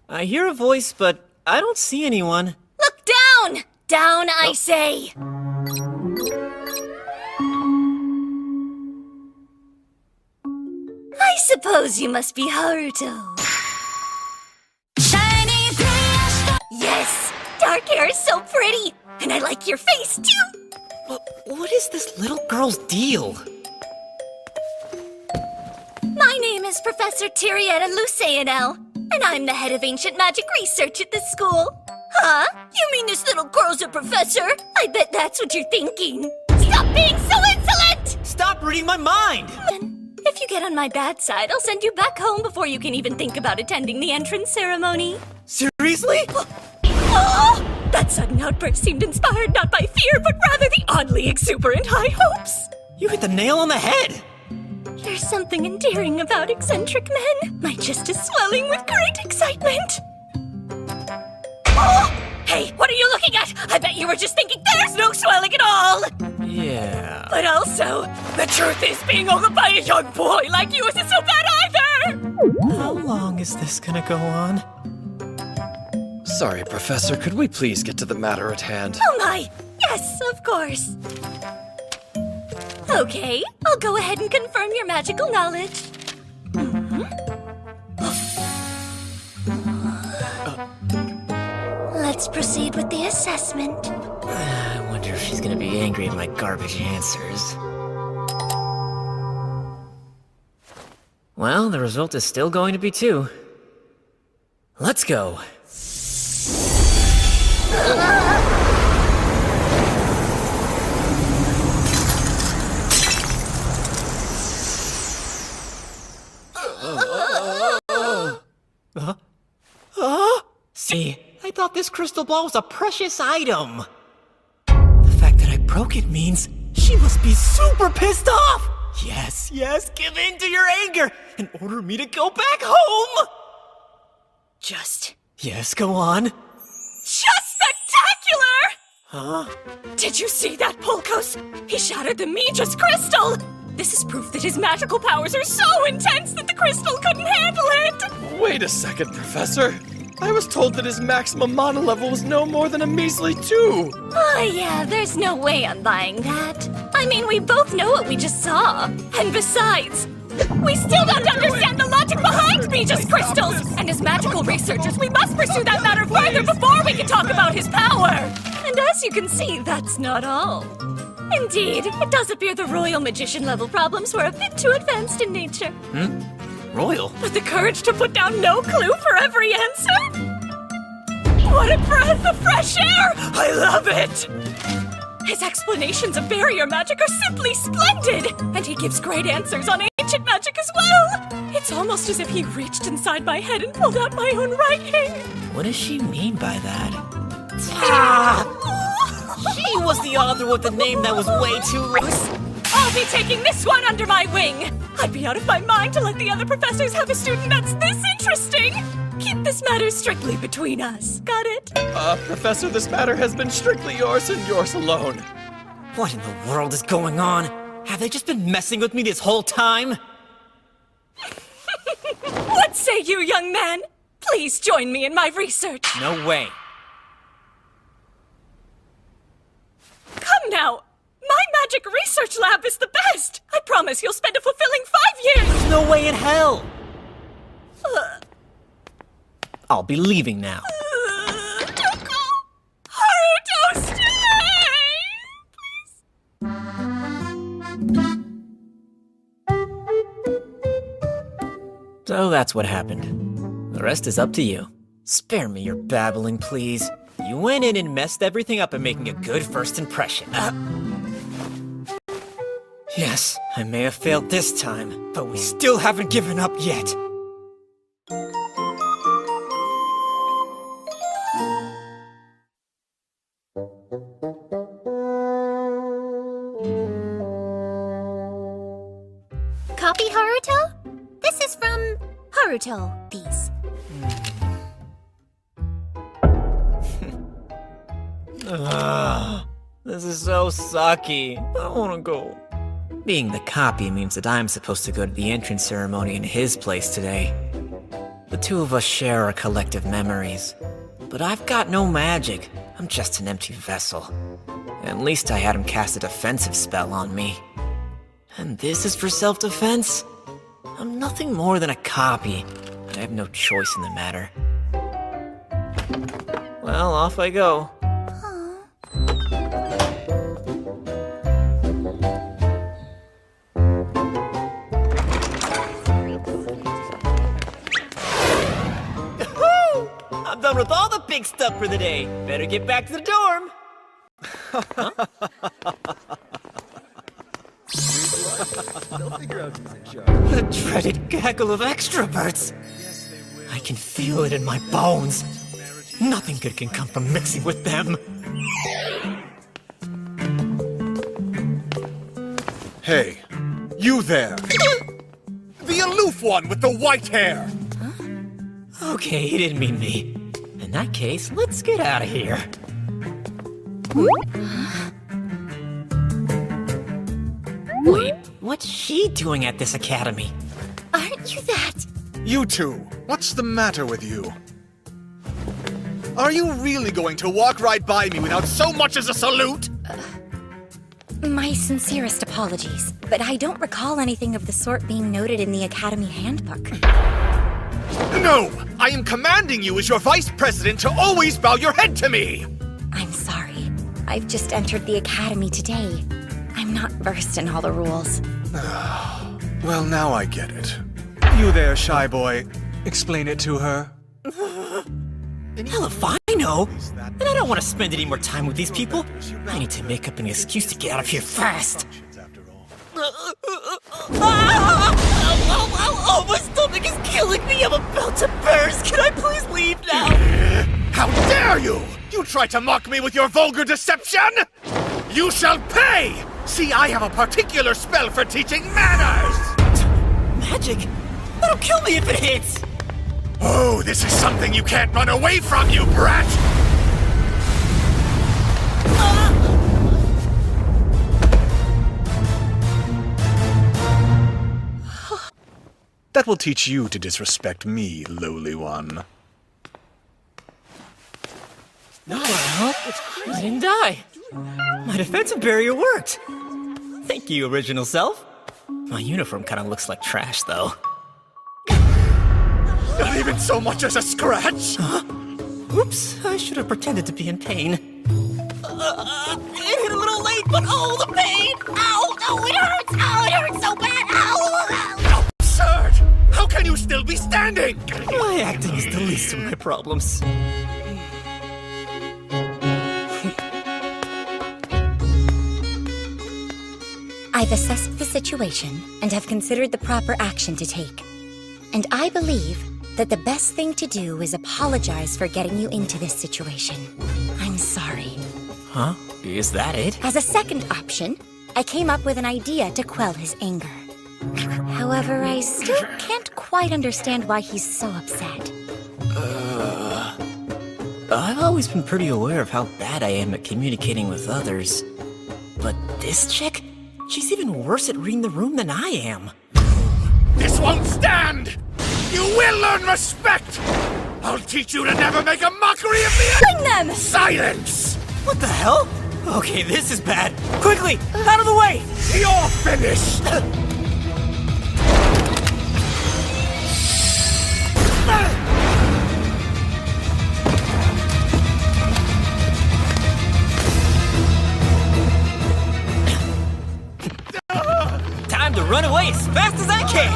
I hear a voice, but I don't see anyone.
Look down! Down, I say! I suppose you must be Haruto. Yes! Dark hair is so pretty! And I like your face, too!
What is this little girl's deal?
My name is Professor Tyrietta Lucianel, and I'm the head of ancient magic research at this school. Huh? You mean this little girl's a professor? I bet that's what you're thinking. Stop being so insolent!
Stop reading my mind!
If you get on my bad side, I'll send you back home before you can even think about attending the entrance ceremony.
Seriously?
Oh! That sudden outburst seemed inspired not by fear, but rather the oddly exuberant high hopes.
You hit the nail on the head!
There's something endearing about eccentric men. My chest is swelling with great excitement. Oh! Hey, what are you looking at? I bet you were just thinking there's no swelling at all!
Yeah.
But also, the truth is being ogled by a young boy like you isn't so bad either!
How long is this gonna go on?
Sorry, Professor, could we please get to the matter at hand?
Oh my! Yes, of course. Okay, I'll go ahead and confirm your magical knowledge. Let's proceed with the assessment.
I wonder if she's gonna be angry at my garbage answers. Well, the result is still going to be 2. Let's go.
See, I thought this crystal ball was a precious item. The fact that I broke it means she must be super pissed off. Yes, give in to your anger and order me to go back home. Yes, go on.
Just spectacular!
Huh?
Did you see that, Polkos? He shattered the Mejus crystal! This is proof that his magical powers are so intense that the crystal couldn't handle it!
Wait a second, Professor. I was told that his maximum mana level was no more than a measly 2.
Oh yeah, there's no way I'm buying that. I mean, we both know what we just saw. And besides, we still don't understand the logic behind Mejus crystals! And as magical researchers, we must pursue that matter further before we can talk about his power! And as you can see, that's not all. Indeed, it does appear the royal magician level problems were a bit too advanced in nature.
Royal?
With the courage to put down no clue for every answer? What a breath of fresh air! I love it! His explanations of barrier magic are simply splendid! And he gives great answers on ancient magic as well! It's almost as if he reached inside my head and pulled out my own writing!
What does she mean by that? She was the author with the name that was way too loose.
I'll be taking this one under my wing! I'd be out of my mind to let the other professors have a student that's this interesting! Keep this matter strictly between us. Got it?
Professor, this matter has been strictly yours and yours alone.
What in the world is going on? Have they just been messing with me this whole time?
What say you, young man? Please join me in my research.
No way.
Come now! My magic research lab is the best! I promise you'll spend a fulfilling 5 years!
There's no way in hell! I'll be leaving now.
Don't go! Haruto, stay!
So that's what happened. The rest is up to you. Spare me your babbling, please. You went in and messed everything up and making a good first impression. Yes, I may have failed this time, but we still haven't given up yet.
Copy, Haruto? This is from Haruto, please.
This is so sucky. I don't want to go. Being the copy means that I'm supposed to go to the entrance ceremony in his place today. The two of us share our collective memories. But I've got no magic. I'm just an empty vessel. At least I had him cast a defensive spell on me. And this is for self-defense? I'm nothing more than a copy. I have no choice in the matter. Well, off I go. I'm done with all the big stuff for the day. Better get back to the dorm. The dreaded gaggle of extroverts. I can feel it in my bones. Nothing good can come from mixing with them.
Hey, you there! The aloof one with the white hair!
Okay, he didn't mean me. In that case, let's get out of here. Wait, what's she doing at this academy?
Aren't you that?
You two, what's the matter with you? Are you really going to walk right by me without so much as a salute?
My sincerest apologies, but I don't recall anything of the sort being noted in the Academy handbook.
No! I am commanding you as your vice president to always bow your head to me!
I'm sorry. I've just entered the Academy today. I'm not versed in all the rules.
Well, now I get it. You there, shy boy. Explain it to her.
Hell if I know! And I don't want to spend any more time with these people. I need to make up an excuse to get out of here fast. Oh, my stomach
you? You try to mock me with your vulgar deception? You shall pay! See, I have a particular spell for teaching manners!
Magic? That'll kill me if it hits!
Oh, this is something you can't run away from, you brat!
That will teach you to disrespect me, lowly one.
No, I didn't die. My defensive barrier worked. Thank you, original self. My uniform kind of looks like trash, though.
Not even so much as a scratch?
Oops, I should have pretended to be in pain. It hit a little late, but oh, the pain! Ow! Oh, it hurts! Oh, it hurts so bad! Ow!
Absurd! How can you still be standing?
My acting is the least of my problems.
I've assessed the situation and have considered the proper action to take. And I believe that the best thing to do is apologize for getting you into this situation. I'm sorry.
Huh? Is that it?
As a second option, I came up with an idea to quell his anger. However, I still can't quite understand why he's so upset.
I've always been pretty aware of how bad I am at communicating with others. But this chick? She's even worse at reading the room than I am.
This won't stand! You will learn respect! I'll teach you to never make a mockery of me!
Bring them!
Silence!
What the hell? Okay, this is bad. Quickly, out of the way!
You're finished!
Time to run away as fast as I can!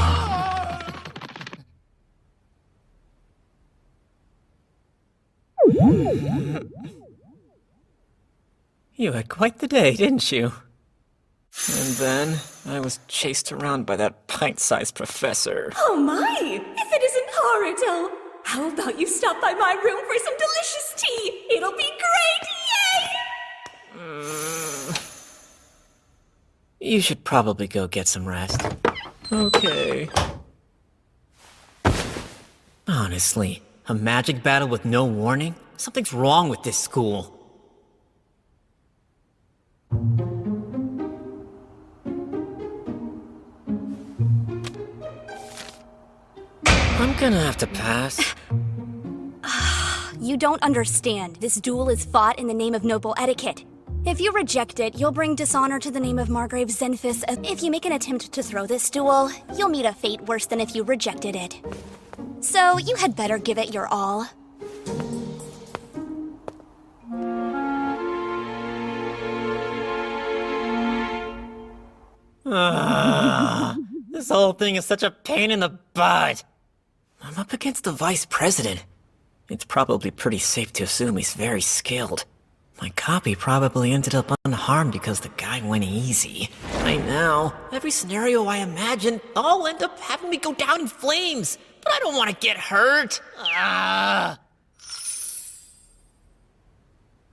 You had quite the day, didn't you? And then I was chased around by that pint-sized professor.
Oh my! If it isn't Haruto! How about you stop by my room for some delicious tea? It'll be great! Yay!
You should probably go get some rest. Okay. Honestly, a magic battle with no warning? Something's wrong with this school. I'm gonna have to pass.
You don't understand. This duel is fought in the name of noble etiquette. If you reject it, you'll bring dishonor to the name of Margrave Zenfis. If you make an attempt to throw this duel, you'll meet a fate worse than if you rejected it. So, you had better give it your all.
This whole thing is such a pain in the butt. I'm up against the vice president. It's probably pretty safe to assume he's very skilled. My copy probably ended up unharmed because the guy went easy. I know. Every scenario I imagine, I'll end up having me go down in flames. But I don't want to get hurt.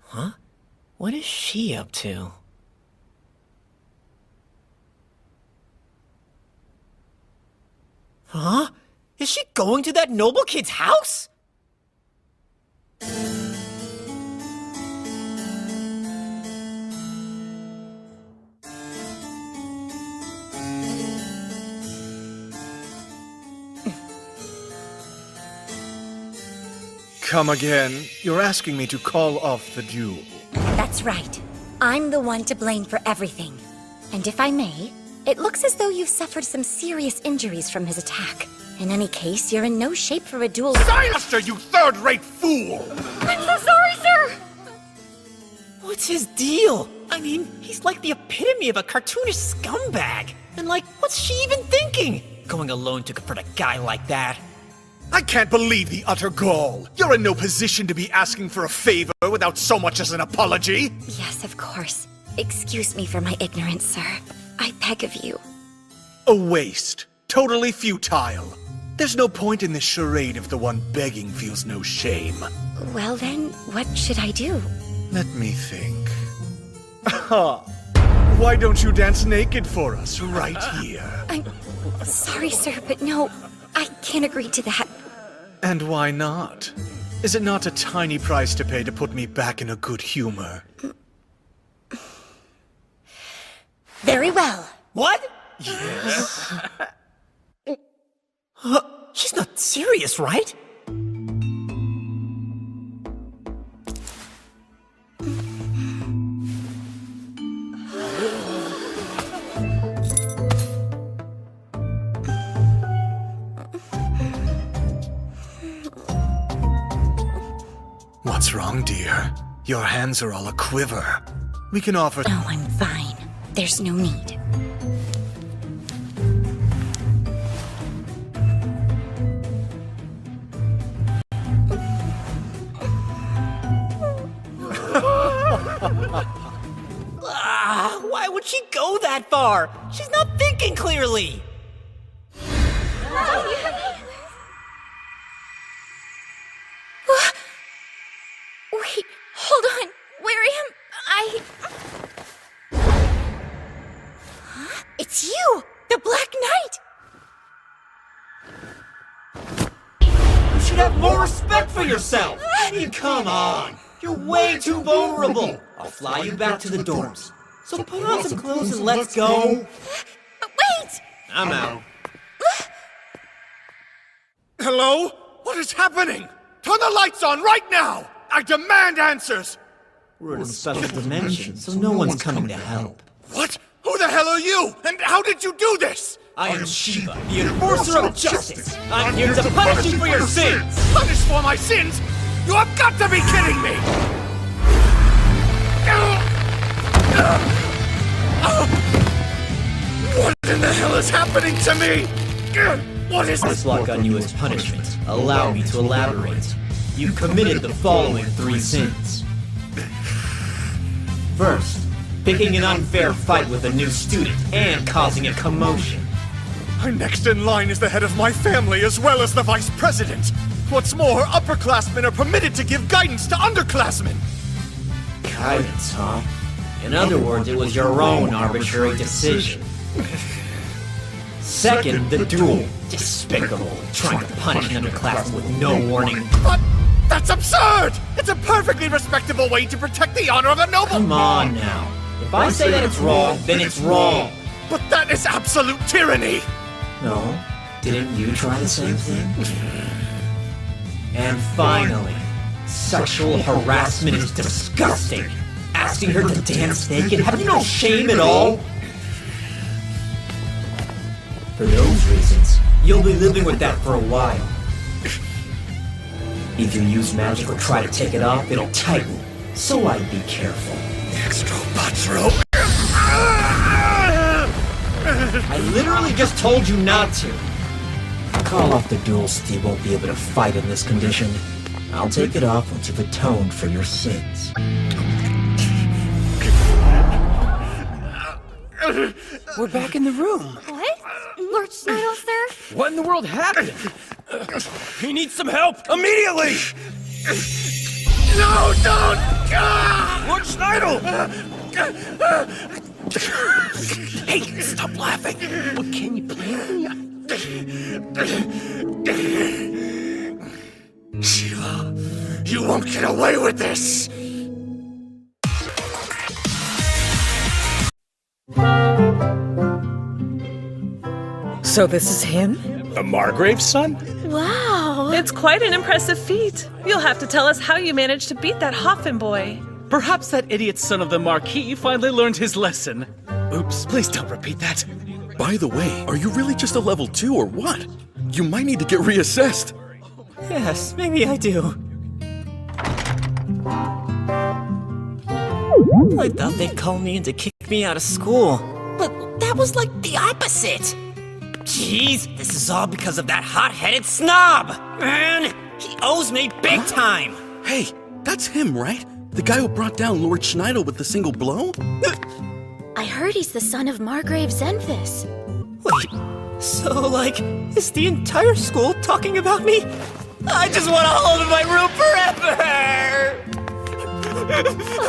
Huh? What is she up to? Huh? Is she going to that noble kid's house?
Come again. You're asking me to call off the duel.
That's right. I'm the one to blame for everything. And if I may, it looks as though you've suffered some serious injuries from his attack. In any case, you're in no shape for a duel.
Silencer, you third-rate fool!
I'm so sorry, sir!
What's his deal? I mean, he's like the epitome of a cartoonish scumbag. And like, what's she even thinking? Going alone to confront a guy like that.
I can't believe the utter gall. You're in no position to be asking for a favor without so much as an apology.
Yes, of course. Excuse me for my ignorance, sir. I beg of you.
A waste. Totally futile. There's no point in this charade if the one begging feels no shame.
Well then, what should I do?
Let me think. Why don't you dance naked for us right here?
I'm sorry, sir, but no, I can't agree to that.
And why not? Is it not a tiny price to pay to put me back in a good humor?
Very well.
What?
Yes.
She's not serious, right?
What's wrong, dear? Your hands are all a quiver. We can offer...
Oh, I'm fine. There's no need.
Why would she go that far? She's not thinking clearly.
Wait, hold on. Where am I? Huh?
It's you! The Black Knight!
You should have more respect for yourself. I mean, come on. You're way too vulnerable. I'll fly you back to the dorms. So put on some clothes and let's go.
But wait!
I'm out.
Hello? What is happening? Turn the lights on right now! I demand answers!
We're in a special dimension, so no one's coming to help.
What? Who the hell are you? And how did you do this?
I am Shiva, the enforcer of justice. I'm here to punish you for your sins.
Punish for my sins? You have got to be kidding me! What in the hell is happening to me? What is
this luck on you as punishment? Allow me to elaborate. You committed the following 3 sins. First, picking an unfair fight with a new student and causing a commotion.
Next in line is the head of my family as well as the vice president. What's more, upperclassmen are permitted to give guidance to underclassmen.
Guidance, huh? In other words, it was your own arbitrary decision. Second, the duel. Despicable, trying to punish an underclassman with no warning.
But that's absurd! It's a perfectly respectable way to protect the honor of a noble...
Come on now. If I say that it's wrong, then it's wrong.
But that is absolute tyranny!
No, didn't you try the same thing? And finally, sexual harassment is disgusting. Asking her to dance naked, have you no shame at all? For those reasons, you'll be living with that for a while. If you use magic or try to take it off, it'll tighten. So I'd be careful.
Extra patro.
I literally just told you not to. Call off the duel, Steve won't be able to fight in this condition. I'll take it off once you've atoned for your sins.
We're back in the room.
What? Lord Schneidel, sir?
What in the world happened? He needs some help immediately!
No, don't!
Lord Schneidel!
Hey, stop laughing!
What can you play with me?
Shiva, you won't get away with this!
So this is him?
The Margrave's son?
Wow! It's quite an impressive feat. You'll have to tell us how you managed to beat that Hoffman boy.
Perhaps that idiot son of the Marquis finally learned his lesson. Oops, please don't repeat that.
By the way, are you really just a level 2 or what? You might need to get reassessed.
Yes, maybe I do. I thought they'd call me in to kick me out of school. But that was like the opposite. Jeez, this is all because of that hot-headed snob! Man, he owes me big time!
Hey, that's him, right? The guy who brought down Lord Schneidel with the single blow?
I heard he's the son of Margrave Zenfis.
Wait, so, like, is the entire school talking about me? I just want to hold in my room forever!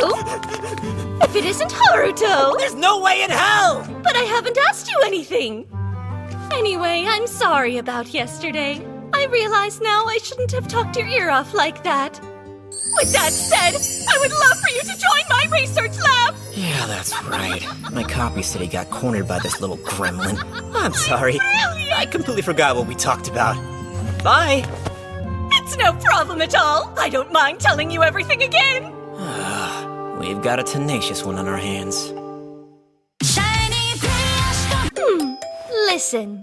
Oh? If it isn't Haruto!
There's no way in hell!
But I haven't asked you anything! Anyway, I'm sorry about yesterday. I realize now I shouldn't have talked your ear off like that. With that said, I would love for you to join my research lab!
Yeah, that's right. My copy said he got cornered by this little gremlin. I'm sorry. I completely forgot what we talked about. Bye!
It's no problem at all. I don't mind telling you everything again.
We've got a tenacious one on our hands.
Listen.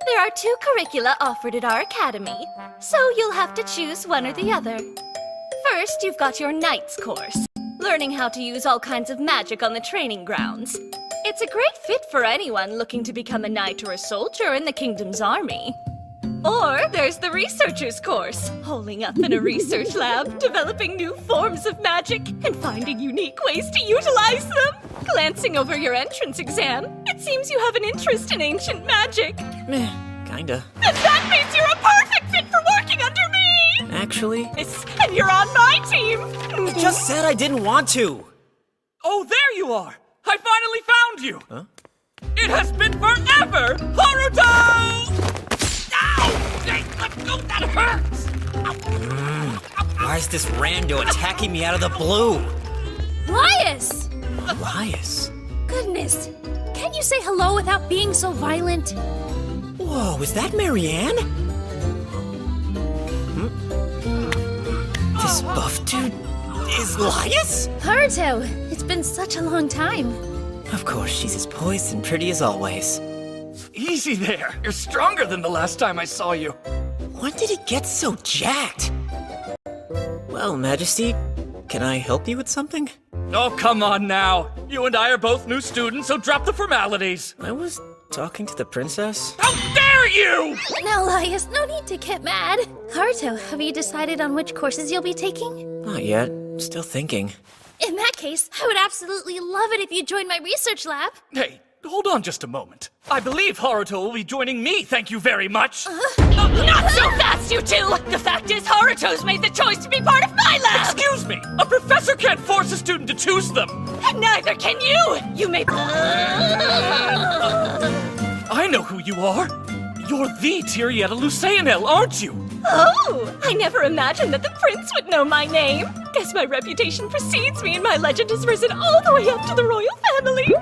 There are 2 curricula offered at our academy, so you'll have to choose one or the other. First, you've got your Knights course, learning how to use all kinds of magic on the training grounds. It's a great fit for anyone looking to become a knight or a soldier in the kingdom's army. Or there's the Researcher's course, holing up in a research lab, developing new forms of magic and finding unique ways to utilize them. Glancing over your entrance exam, it seems you have an interest in ancient magic.
Meh, kinda.
And that means you're a perfect fit for working under me!
Actually...
And you're on my team!
I just said I didn't want to!
Oh, there you are! I finally found you!
Huh?
It has been forever! Haruto! Ow! Hey, let go, that hurts!
Why is this rando attacking me out of the blue?
Elias!
Elias?
Goodness, can't you say hello without being so violent?
Whoa, is that Marianne? This buff dude is Elias?
Haruto, it's been such a long time.
Of course, she's as poised and pretty as always.
Easy there. You're stronger than the last time I saw you.
When did he get so jacked? Well, Majesty, can I help you with something?
Oh, come on now. You and I are both new students, so drop the formalities.
I was talking to the princess.
How dare you!
Now, Elias, no need to get mad. Haruto, have you decided on which courses you'll be taking?
Not yet. Still thinking.
In that case, I would absolutely love it if you joined my research lab.
Hey, hold on just a moment. I believe Haruto will be joining me, thank you very much.
Not so fast, you two! The fact is, Haruto's made the choice to be part of my lab!
Excuse me! A professor can't force a student to choose them!
And neither can you! You may...
I know who you are! You're the Tirietta Lucianel, aren't you?
Oh! I never imagined that the prince would know my name! Guess my reputation precedes me and my legend has risen all the way up to the royal family!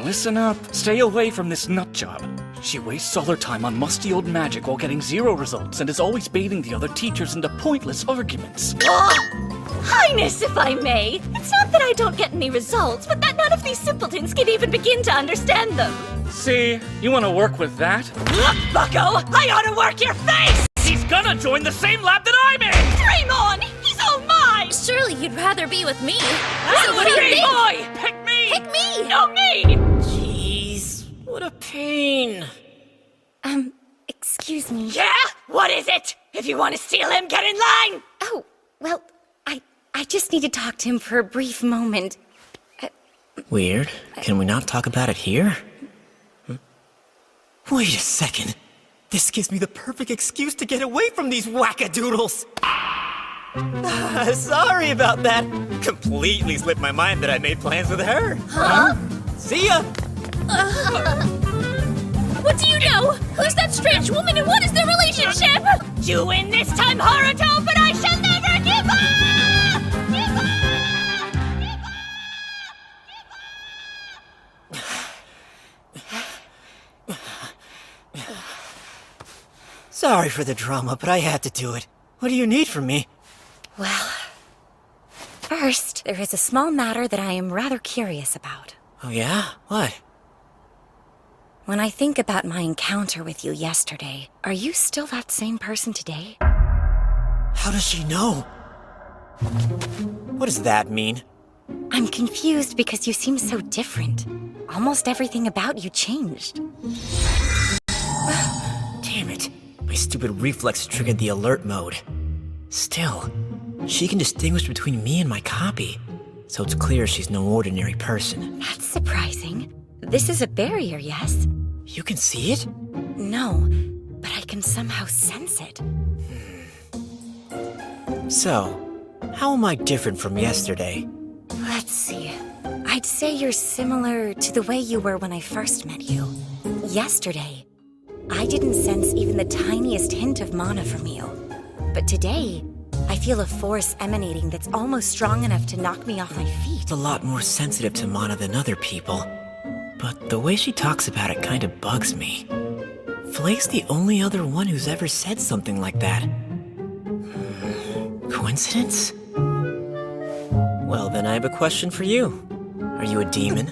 Listen up. Stay away from this nut job. She wastes all her time on musty old magic while getting 0 results and is always baiting the other teachers into pointless arguments.
Highness, if I may! It's not that I don't get any results, but that none of these simpletons can even begin to understand them!
See, you want to work with that?
Look, bucko! I ought to work your face!
He's gonna join the same lab that I'm in!
Dream on! He's all mine!
Surely you'd rather be with me.
So what do you think?
Boy! Pick me!
Pick me!
No, me!
Jeez, what a pain.
Excuse me.
Yeah? What is it? If you want to steal him, get in line!
Oh, well, I just need to talk to him for a brief moment.
Weird. Can we not talk about it here? Wait a second. This gives me the perfect excuse to get away from these wackadoodles. Sorry about that. Completely slipped my mind that I made plans with her.
Huh?
See ya!
What do you know? Who's that strange woman and what is their relationship?
You win this time, Haruto, but I shall never give up!
Sorry for the drama, but I had to do it. What do you need from me?
Well, first, there is a small matter that I am rather curious about.
Oh yeah? What?
When I think about my encounter with you yesterday, are you still that same person today?
How does she know? What does that mean?
I'm confused because you seem so different. Almost everything about you changed.
Damn it. My stupid reflex triggered the alert mode. Still, she can distinguish between me and my copy, so it's clear she's no ordinary person.
That's surprising. This is a barrier, yes?
You can see it?
No, but I can somehow sense it.
So, how am I different from yesterday?
Let's see. I'd say you're similar to the way you were when I first met you. Yesterday, I didn't sense even the tiniest hint of mana from you. But today, I feel a force emanating that's almost strong enough to knock me off my feet.
A lot more sensitive to mana than other people. But the way she talks about it kind of bugs me. Flay's the only other one who's ever said something like that. Coincidence? Well, then I have a question for you. Are you a demon?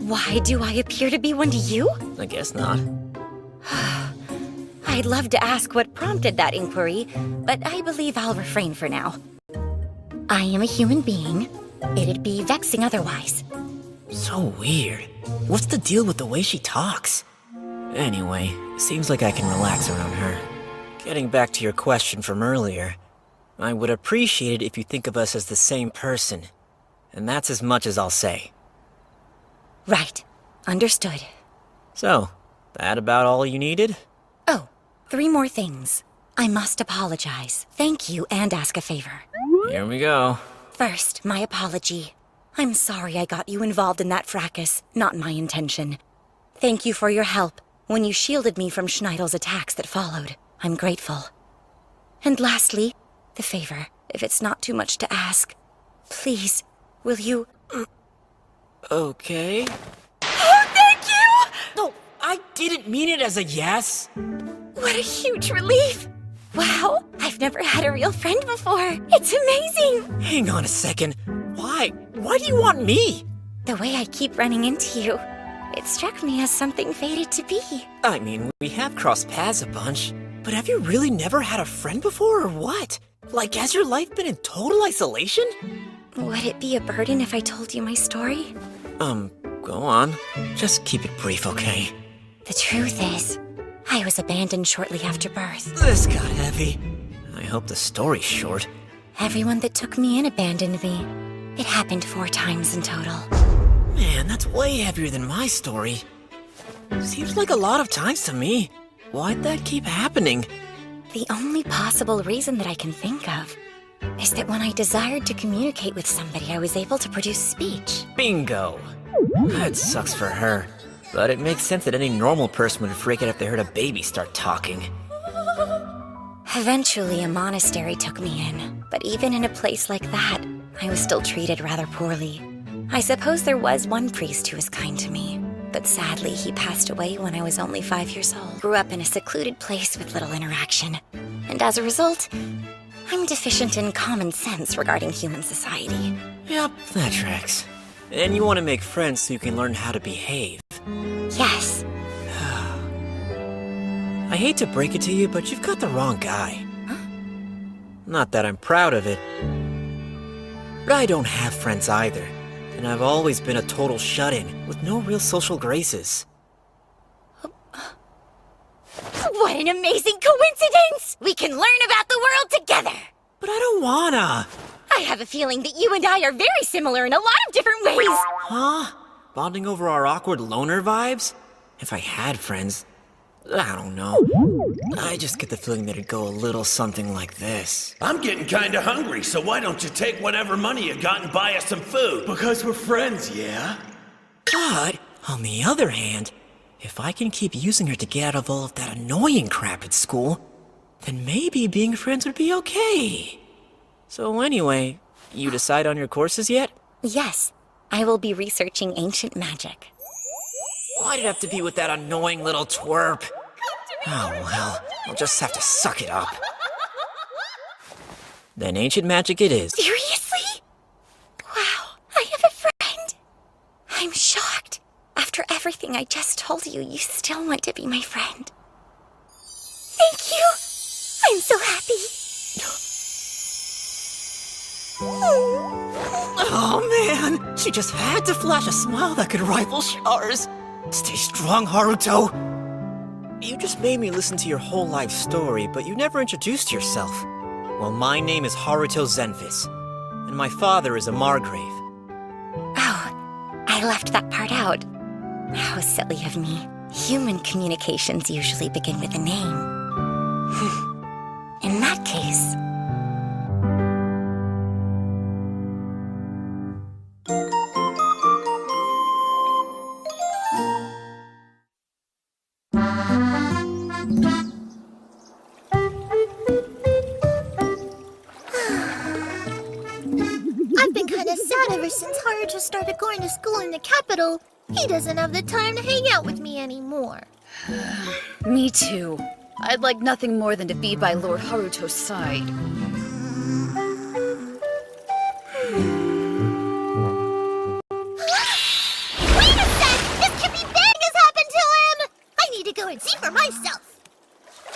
Why do I appear to be one to you?
I guess not.
I'd love to ask what prompted that inquiry, but I believe I'll refrain for now. I am a human being. It'd be vexing otherwise.
So weird. What's the deal with the way she talks? Anyway, seems like I can relax around her. Getting back to your question from earlier, I would appreciate it if you think of us as the same person. And that's as much as I'll say.
Right. Understood.
So, that about all you needed?
Oh, 3 more things. I must apologize, thank you, and ask a favor.
Here we go.
First, my apology. I'm sorry I got you involved in that fracas, not my intention. Thank you for your help when you shielded me from Schneidel's attacks that followed. I'm grateful. And lastly, the favor, if it's not too much to ask. Please, will you...
Okay.
Oh, thank you!
No, I didn't mean it as a yes.
What a huge relief! Wow, I've never had a real friend before. It's amazing!
Hang on a second. Why? Why do you want me?
The way I keep running into you, it struck me as something fated to be.
I mean, we have crossed paths a bunch, but have you really never had a friend before, or what? Like, has your life been in total isolation?
Would it be a burden if I told you my story?
Go on. Just keep it brief, okay?
The truth is, I was abandoned shortly after birth.
This got heavy. I hope the story's short.
Everyone that took me in abandoned me. It happened 4 times in total.
Man, that's way heavier than my story. Seems like a lot of times to me. Why'd that keep happening?
The only possible reason that I can think of is that when I desired to communicate with somebody, I was able to produce speech.
Bingo! That sucks for her. But it makes sense that any normal person would freak out if they heard a baby start talking.
Eventually, a monastery took me in. But even in a place like that, I was still treated rather poorly. I suppose there was one priest who was kind to me. But sadly, he passed away when I was only 5 years old. Grew up in a secluded place with little interaction. And as a result, I'm deficient in common sense regarding human society.
Yep, that tracks. And you want to make friends so you can learn how to behave.
Yes.
I hate to break it to you, but you've got the wrong guy.
Huh?
Not that I'm proud of it. But I don't have friends either. And I've always been a total shut-in, with no real social graces.
What an amazing coincidence! We can learn about the world together!
But I don't wanna!
I have a feeling that you and I are very similar in a lot of different ways!
Huh? Bonding over our awkward loner vibes? If I had friends, I don't know. I just get the feeling that it'd go a little something like this.
I'm getting kinda hungry, so why don't you take whatever money you got and buy us some food? Because we're friends, yeah?
But, on the other hand, if I can keep using her to get out of all of that annoying crap at school, then maybe being friends would be okay. So anyway, you decide on your courses yet?
Yes, I will be researching ancient magic.
Why'd it have to be with that annoying little twerp? Oh well, I'll just have to suck it up. Then ancient magic it is.
Seriously?
Wow, I have a friend. I'm shocked. After everything I just told you, you still want to be my friend.
Thank you! I'm so happy!
Oh man, she just had to flash a smile that could rival Char's. Stay strong, Haruto. You just made me listen to your whole life story, but you never introduced yourself. Well, my name is Haruto Zenfis, and my father is a Margrave.
Oh, I left that part out. How silly of me. Human communications usually begin with a name. In that case...
I've been kind of sad ever since Haruto started going to school in the capital. He doesn't have the time to hang out with me anymore.
Me too. I'd like nothing more than to be by Lord Haruto's side.
Wait a sec! This Kippy Bang has happened to him! I need to go and see for myself.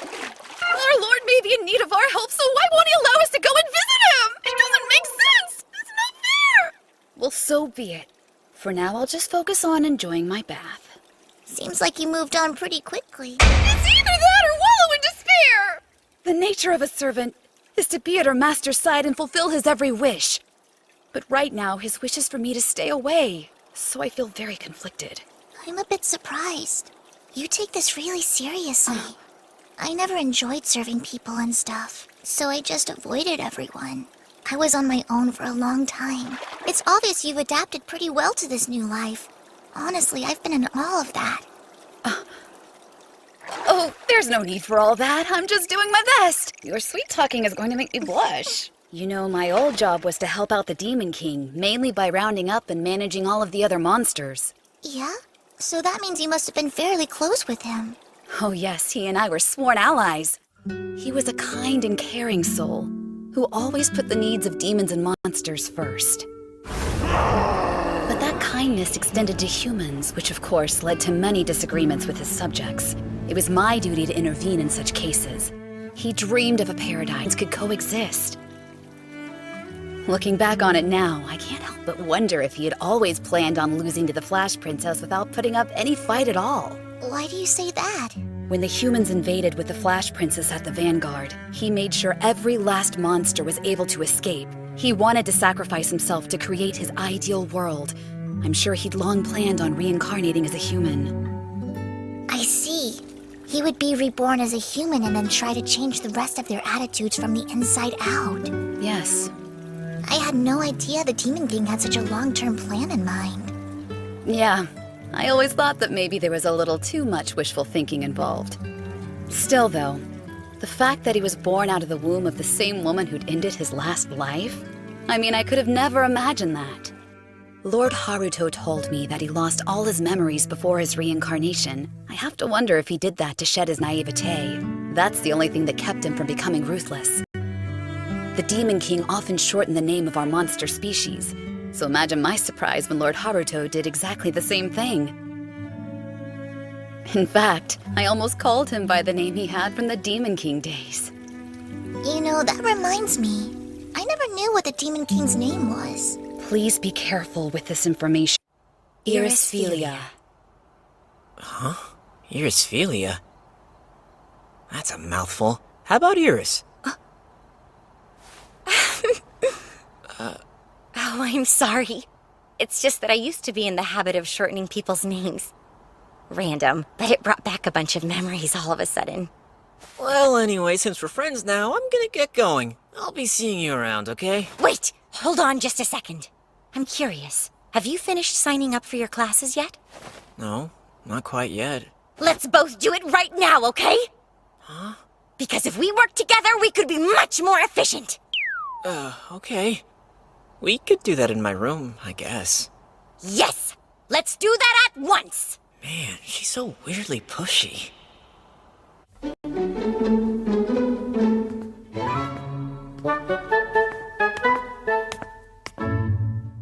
Our Lord may be in need of our help, so why won't he allow us to go and visit him? It doesn't make sense! It's not fair! Well, so be it. For now, I'll just focus on enjoying my bath.
Seems like you moved on pretty quickly.
It's either that or wallow in despair! The nature of a servant is to be at her master's side and fulfill his every wish. But right now, his wish is for me to stay away, so I feel very conflicted.
I'm a bit surprised. You take this really seriously. I never enjoyed serving people and stuff, so I just avoided everyone. I was on my own for a long time. It's obvious you've adapted pretty well to this new life. Honestly, I've been in awe of that.
Oh, there's no need for all that. I'm just doing my best. Your sweet talking is going to make me blush. You know, my old job was to help out the Demon King, mainly by rounding up and managing all of the other monsters.
Yeah? So that means you must have been fairly close with him.
Oh yes, he and I were sworn allies. He was a kind and caring soul, who always put the needs of demons and monsters first. But that kindness extended to humans, which of course led to many disagreements with his subjects. It was my duty to intervene in such cases. He dreamed of a paradise could coexist. Looking back on it now, I can't help but wonder if he had always planned on losing to the Flash Princess without putting up any fight at all.
Why do you say that?
When the humans invaded with the Flash Princess at the Vanguard, he made sure every last monster was able to escape. He wanted to sacrifice himself to create his ideal world. I'm sure he'd long planned on reincarnating as a human.
I see. He would be reborn as a human and then try to change the rest of their attitudes from the inside out.
Yes.
I had no idea the Demon King had such a long-term plan in mind.
Yeah, I always thought that maybe there was a little too much wishful thinking involved. Still, though, the fact that he was born out of the womb of the same woman who'd ended his last life? I mean, I could have never imagined that. Lord Haruto told me that he lost all his memories before his reincarnation. I have to wonder if he did that to shed his naivete. That's the only thing that kept him from becoming ruthless. The Demon King often shortened the name of our monster species, so imagine my surprise when Lord Haruto did exactly the same thing. In fact, I almost called him by the name he had from the Demon King days.
You know, that reminds me. I never knew what the Demon King's name was.
Please be careful with this information. Iris-Philia.
Huh? Iris-Philia? That's a mouthful. How about Iris?
Oh, I'm sorry. It's just that I used to be in the habit of shortening people's names. Random, but it brought back a bunch of memories all of a sudden.
Well, anyway, since we're friends now, I'm gonna get going. I'll be seeing you around, okay?
Wait! Hold on just a second. I'm curious. Have you finished signing up for your classes yet?
No, not quite yet.
Let's both do it right now, okay?
Huh?
Because if we work together, we could be much more efficient.
Okay. We could do that in my room, I guess.
Yes! Let's do that at once!
Man, she's so weirdly pushy.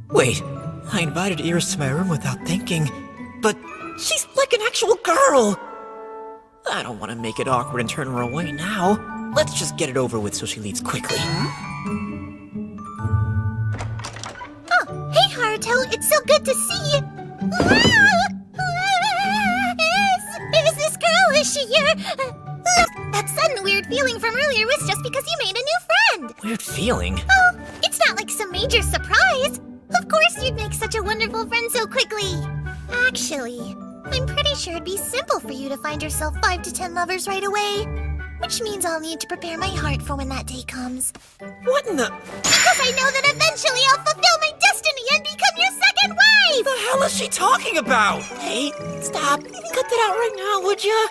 Wait, I invited Iris to my room without thinking, but she's like an actual girl! I don't want to make it awkward and turn her away now. Let's just get it over with so she leaves quickly.
Oh, hey Haruto, it's so good to see you! Is this girl, is she your... that sudden weird feeling from earlier was just because you made a new friend!
Weird feeling?
Oh, it's not like some major surprise! Of course you'd make such a wonderful friend so quickly! Actually, I'm pretty sure it'd be simple for you to find yourself 5 to 10 lovers right away. Which means I'll need to prepare my heart for when that day comes.
What in the...
Because I know that eventually I'll fulfill my destiny and become your second wife!
What the hell is she talking about? Hey, stop. Cut that out right now, would ya?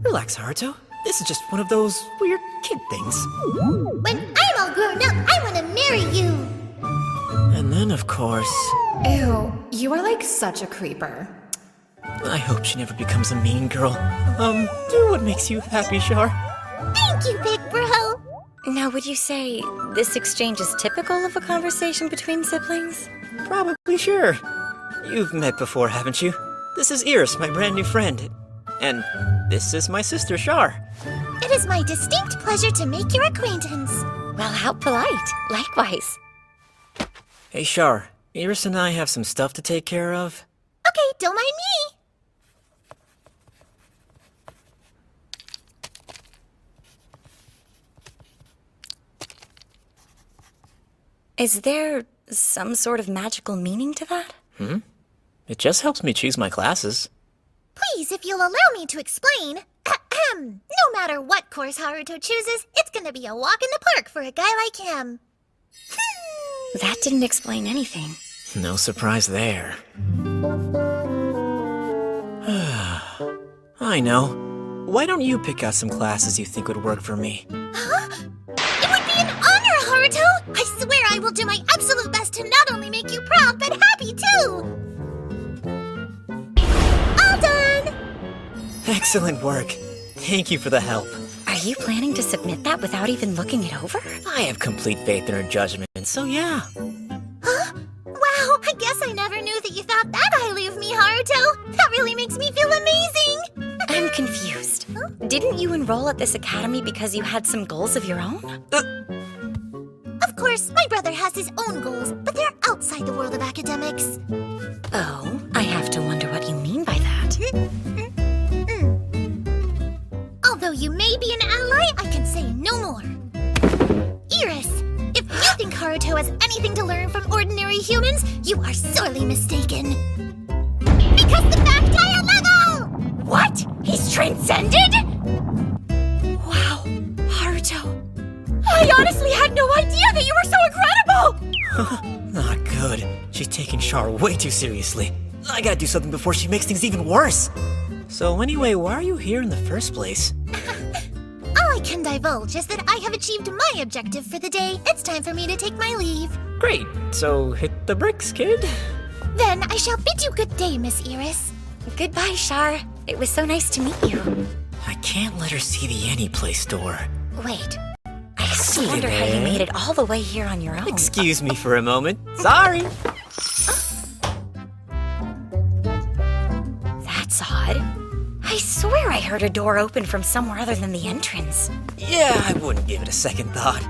Relax, Haruto. This is just one of those weird kid things.
When I'm all grown up, I want to marry you!
And then, of course...
Ew, you are like such a creeper.
I hope she never becomes a mean girl. Do what makes you happy, Char.
Thank you, big bro!
Now, would you say this exchange is typical of a conversation between siblings?
Probably sure. You've met before, haven't you? This is Iris, my brand new friend. And this is my sister, Char.
It is my distinct pleasure to make your acquaintance.
Well, how polite. Likewise.
Hey, Char. Iris and I have some stuff to take care of.
Okay, don't mind me.
Is there some sort of magical meaning to that?
It just helps me choose my classes.
Please, if you'll allow me to explain. No matter what course Haruto chooses, it's gonna be a walk in the park for a guy like him.
That didn't explain anything.
No surprise there. I know. Why don't you pick out some classes you think would work for me?
Huh? It would be an honor, Haruto! I swear I will do my absolute best to not only make you proud, but happy too! All done!
Excellent work. Thank you for the help.
Are you planning to submit that without even looking it over?
I have complete faith in her judgment, so yeah.
Huh? Wow, I guess I never knew that you thought that highly of me, Haruto. That really makes me feel amazing.
I'm confused. Huh? Didn't you enroll at this academy because you had some goals of your own?
Of course, my brother has his own goals, but they're outside the world of academics.
Oh, I have to wonder what you mean by that.
Although you may be an ally, I can say no more. Iris, if you think Haruto has anything to learn from ordinary humans, you are sorely mistaken. Because the fact higher level!
What? He's transcended? Wow, Haruto. I honestly had no idea that you were so incredible!
Not good. She's taking Char way too seriously. I gotta do something before she makes things even worse. So anyway, why are you here in the first place?
All I can divulge is that I have achieved my objective for the day. It's time for me to take my leave.
Great, so hit the bricks, kid.
Then I shall bid you good day, Miss Iris.
Goodbye, Char. It was so nice to meet you.
I can't let her see the Anyplay store.
Wait, I just wonder how you made it all the way here on your own.
Excuse me for a moment. Sorry.
That's odd. I swear I heard a door open from somewhere other than the entrance.
Yeah, I wouldn't give it a second thought.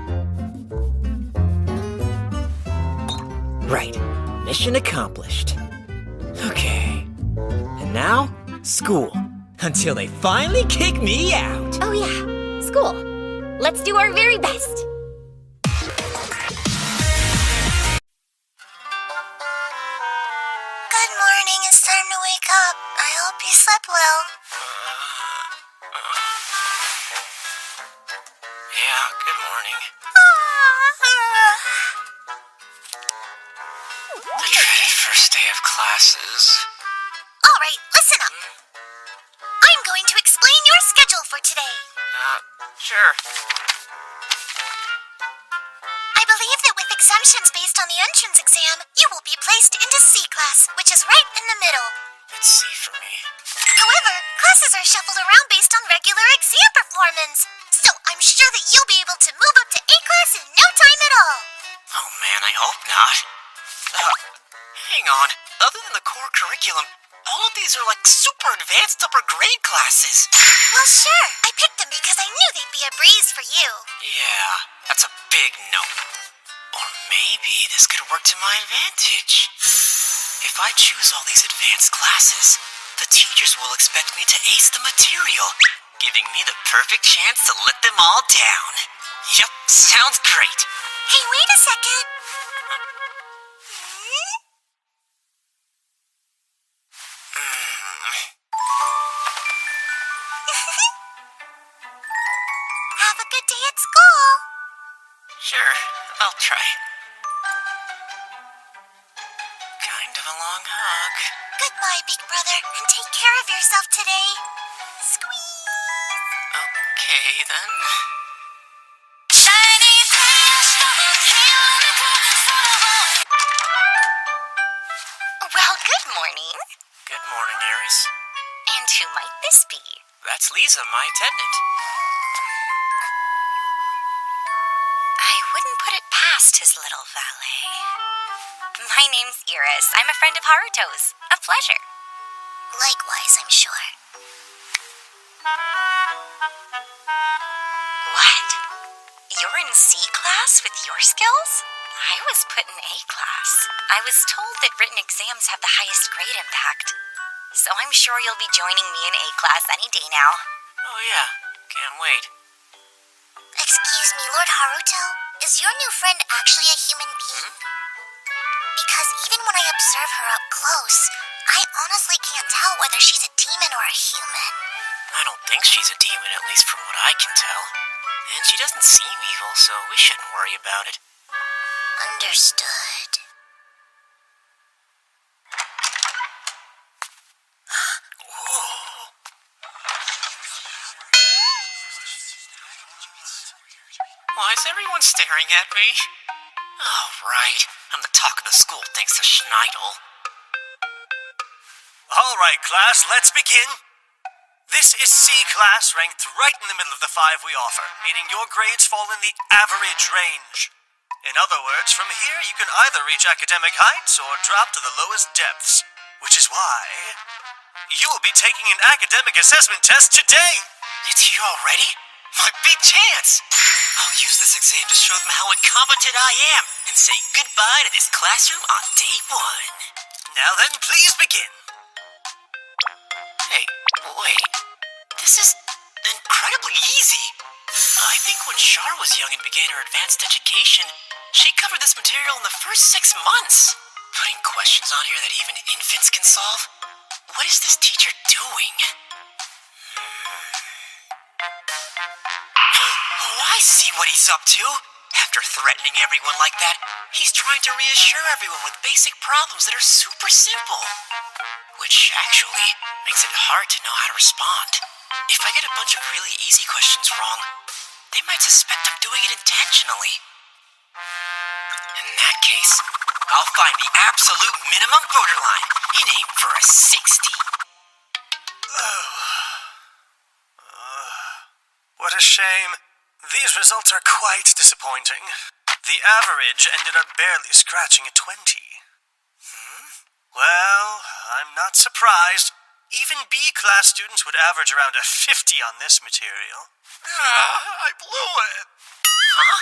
Right. Mission accomplished. Okay. And now, school. Until they finally kick me out.
Oh yeah, school. Let's do our very best.
Good morning, it's time to wake up. I hope you slept well.
Yeah, good morning. The dreaded first day of classes.
Alright, listen up. I'm going to explain your schedule for today.
Sure.
I believe that with exemptions based on the entrance exam, you will be placed into C class, which is right in the middle.
It's C for me.
However, classes are shuffled around based on regular exam performance, so I'm sure that you'll be able to move up to A class in no time at all.
Oh man, I hope not. Hang on. Other than the core curriculum, all of these are like super advanced upper grade classes.
Well, sure. I picked them because I knew they'd be a breeze for you.
Yeah, that's a big no. Or maybe this could work to my advantage. If I choose all these advanced classes, the teachers will expect me to ace the material, giving me the perfect chance to let them all down. Yep, sounds great.
Hey, wait a second.
Have a good day at school.
Sure, I'll try. Kind of a long hug.
Goodbye, big brother, and take care of yourself today. Squeeze.
Okay, then.
Well, good morning.
Good morning, Iris.
And who might this be?
That's Lisa, my attendant.
I wouldn't put it past his little valet. My name's Iris. I'm a friend of Haruto's. A pleasure. Likewise, I'm sure. What? You're in C class with your skills? I was put in A class. I was told that written exams have the highest grade impact. So I'm sure you'll be joining me in A class any day now.
Oh yeah, can't wait.
Excuse me, Lord Haruto? Is your new friend actually a human being? Because even when I observe her up close, I honestly can't tell whether she's a demon or a human.
I don't think she's a demon, at least from what I can tell. And she doesn't seem evil, so we shouldn't worry about it.
Understood.
Why is everyone staring at me? Oh, right. I'm the talk of the school thanks to Schneidel.
All right, class, let's begin. This is C class, ranked right in the middle of the 5 we offer, meaning your grades fall in the average range. In other words, from here you can either reach academic heights or drop to the lowest depths, which is why you will be taking an academic assessment test today.
It's here already? My big chance! I'll use this exam to show them how incompetent I am and say goodbye to this classroom on day 1.
Now then, please begin.
Hey, wait. This is incredibly easy. I think when Char was young and began her advanced education, she covered this material in the first 6 months. Putting questions on here that even infants can solve? What is this teacher doing? Oh, I see what he's up to. After threatening everyone like that, he's trying to reassure everyone with basic problems that are super simple. Which actually makes it hard to know how to respond. If I get a bunch of really easy questions wrong, they might suspect I'm doing it intentionally. In that case, I'll find the absolute minimum borderline and aim for a 60.
What a shame. These results are quite disappointing. The average ended up barely scratching a 20. Well, I'm not surprised. Even B-class students would average around a 50 on this material. I blew it.
Huh?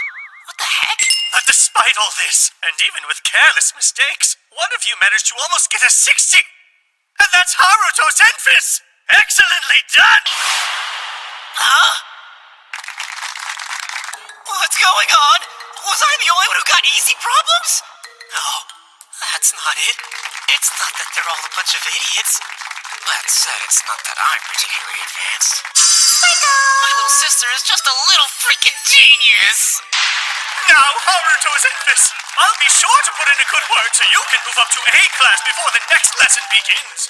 What the heck?
But despite all this, and even with careless mistakes, one of you managed to almost get a 60! And that's Haruto Zenfis! Excellently done!
Huh? What's going on? Was I the only one who got easy problems? Oh, that's not it. It's not that they're all a bunch of idiots. That said, it's not that I'm particularly advanced. My little sister is just a little freaking genius!
Now, Haruto Zenfis, I'll be sure to put in a good word so you can move up to A class before the next lesson begins.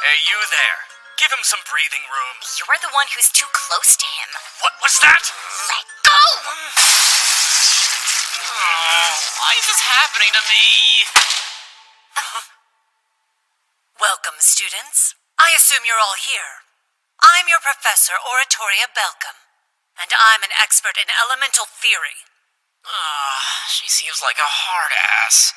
Hey, you there. Give him some breathing room.
You're the one who's too close to him.
What was that?
Let go!
Oh, why is this happening to me?
Welcome, students. I assume you're all here. I'm your professor, Oratoria Belcom, and I'm an expert in elemental theory.
She seems like a hard ass.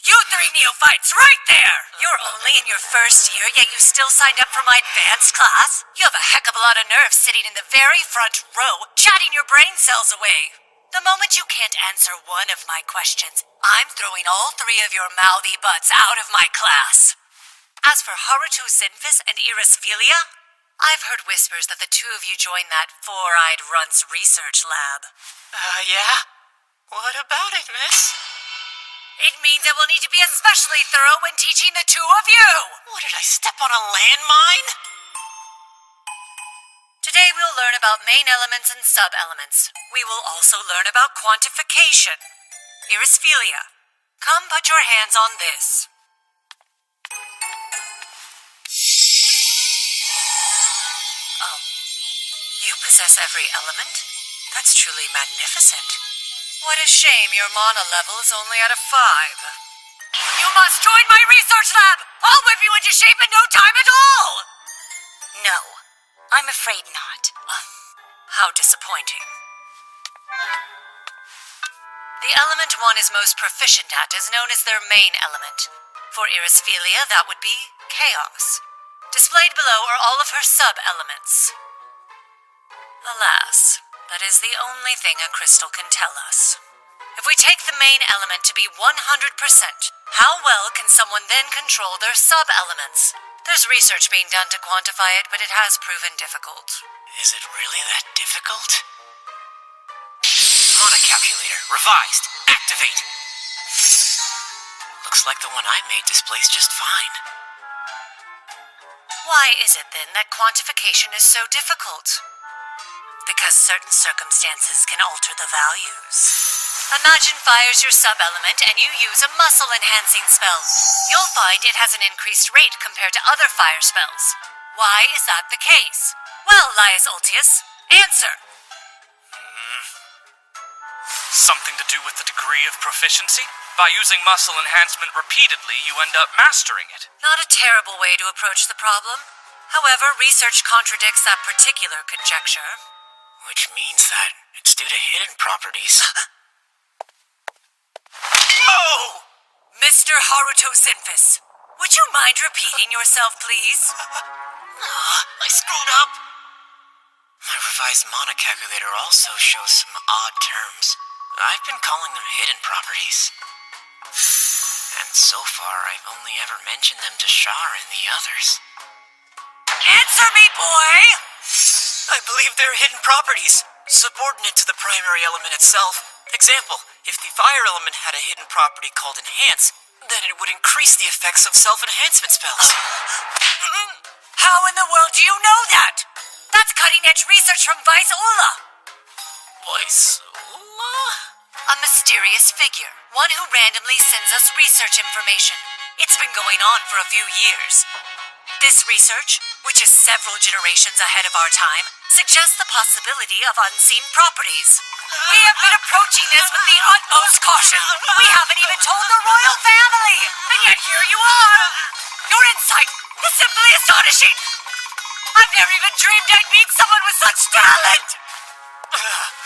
You 3 neophytes, right there! You're only in your first year, yet you still signed up for my advanced class? You have a heck of a lot of nerve sitting in the very front row, chatting your brain cells away. The moment you can't answer one of my questions, I'm throwing all three of your mouthy butts out of my class. As for Haruto Zenfis and Iris-Philia, I've heard whispers that the two of you joined that four-eyed runt's research lab.
Yeah? What about it, miss?
It means I will need to be especially thorough when teaching the two of you!
What, did I step on a landmine?
Today we'll learn about main elements and sub-elements. We will also learn about quantification. Iris-Philia, come put your hands on this. Oh, you possess every element? That's truly magnificent. What a shame your mana level is only at a 5. You must join my research lab! I'll whip you into shape in no time at all!
No, I'm afraid not.
How disappointing. The element one is most proficient at is known as their main element. For Iris-Philia, that would be chaos. Displayed below are all of her sub-elements. Alas, that is the only thing a crystal can tell us. If we take the main element to be 100%, how well can someone then control their sub-elements? There's research being done to quantify it, but it has proven difficult.
Is it really that difficult? Mana calculator, revised, activate. Looks like the one I made displays just fine.
Why is it then that quantification is so difficult? Because certain circumstances can alter the values. Imagine fire's your sub-element and you use a muscle-enhancing spell. You'll find it has an increased rate compared to other fire spells. Why is that the case? Well, Laius Ultius, answer.
Something to do with the degree of proficiency? By using muscle enhancement repeatedly, you end up mastering it.
Not a terrible way to approach the problem. However, research contradicts that particular conjecture.
Which means that it's due to hidden properties.
Whoa! Mr. Haruto Zenfis, would you mind repeating yourself, please?
I screwed up. My revised mana calculator also shows some odd terms. I've been calling them hidden properties. And so far, I've only ever mentioned them to Shar and the others.
Answer me, boy!
I believe they're hidden properties, subordinate to the primary element itself. Example, if the fire element had a hidden property called Enhance, then it would increase the effects of self-enhancement spells.
How in the world do you know that? That's cutting-edge research from Vice Ula.
Vice Ula?
A mysterious figure, one who randomly sends us research information. It's been going on for a few years. This research, which is several generations ahead of our time, suggests the possibility of unseen properties. We have been approaching this with the utmost caution. We haven't even told the royal family, and yet here you are. Your insight is simply astonishing. I've never even dreamed I'd meet someone with such talent.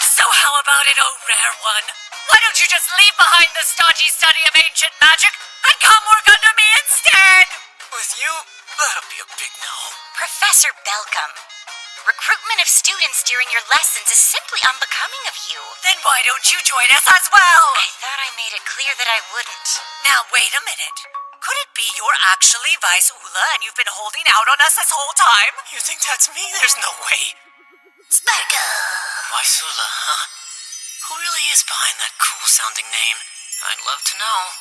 So how about it, oh rare one? Why don't you just leave behind the stodgy study of ancient magic and come work under me instead?
With you, that'll be a big no.
Professor Belcom, recruitment of students during your lessons is simply unbecoming of you.
Then why don't you join us as well?
I thought I made it clear that I wouldn't.
Now wait a minute. Could it be you're actually Vice Ula and you've been holding out on us this whole time?
You think that's me? There's no way.
Sparkle!
Vice Ula, huh? Who really is behind that cool-sounding name? I'd love to know.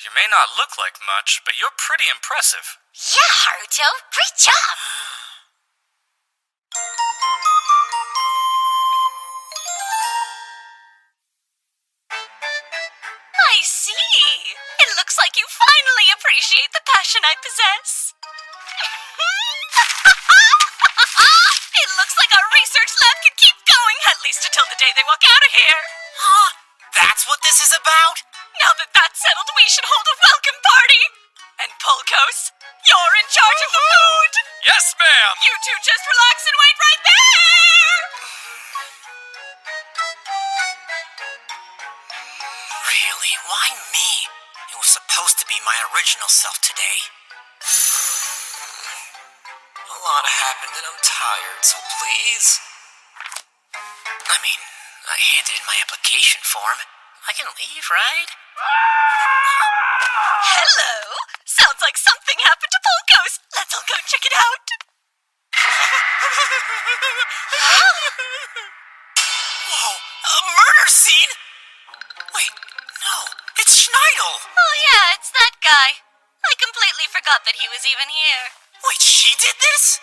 You may not look like much, but you're pretty impressive.
Yeah, Haruto, great job!
I see! It looks like you finally appreciate the passion I possess. It looks like our research lab can keep going, at least until the day they walk out of here.
Huh? That's what this is about?
Now that that's settled, we should hold a welcome party. And Pulkos, you're in charge of the food.
Yes, ma'am.
You two just relax and wait right there.
Really? Why me? It was supposed to be my original self today. A lot happened and I'm tired, so please. I mean,
I handed in my application form. I can leave, right?
Hello! Sounds like something happened to Polkos. Let's all go check it out.
Whoa, a murder scene? Wait, no, it's Schneidel.
Oh yeah, it's that guy. I completely forgot that he was even here.
Wait, she did this?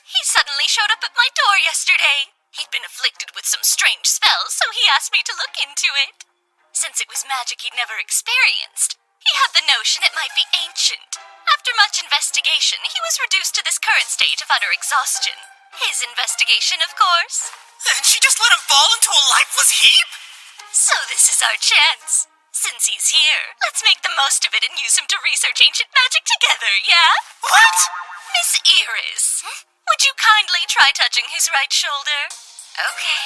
He suddenly showed up at my door yesterday. He'd been afflicted with some strange spells, so he asked me to look into it. Since it was magic he'd never experienced, he had the notion it might be ancient. After much investigation, he was reduced to this current state of utter exhaustion. His investigation, of course.
And she just let him fall into a lifeless heap?
So this is our chance. Since he's here, let's make the most of it and use him to research ancient magic together, yeah?
What?
Miss Iris, would you kindly try touching his right shoulder?
Okay.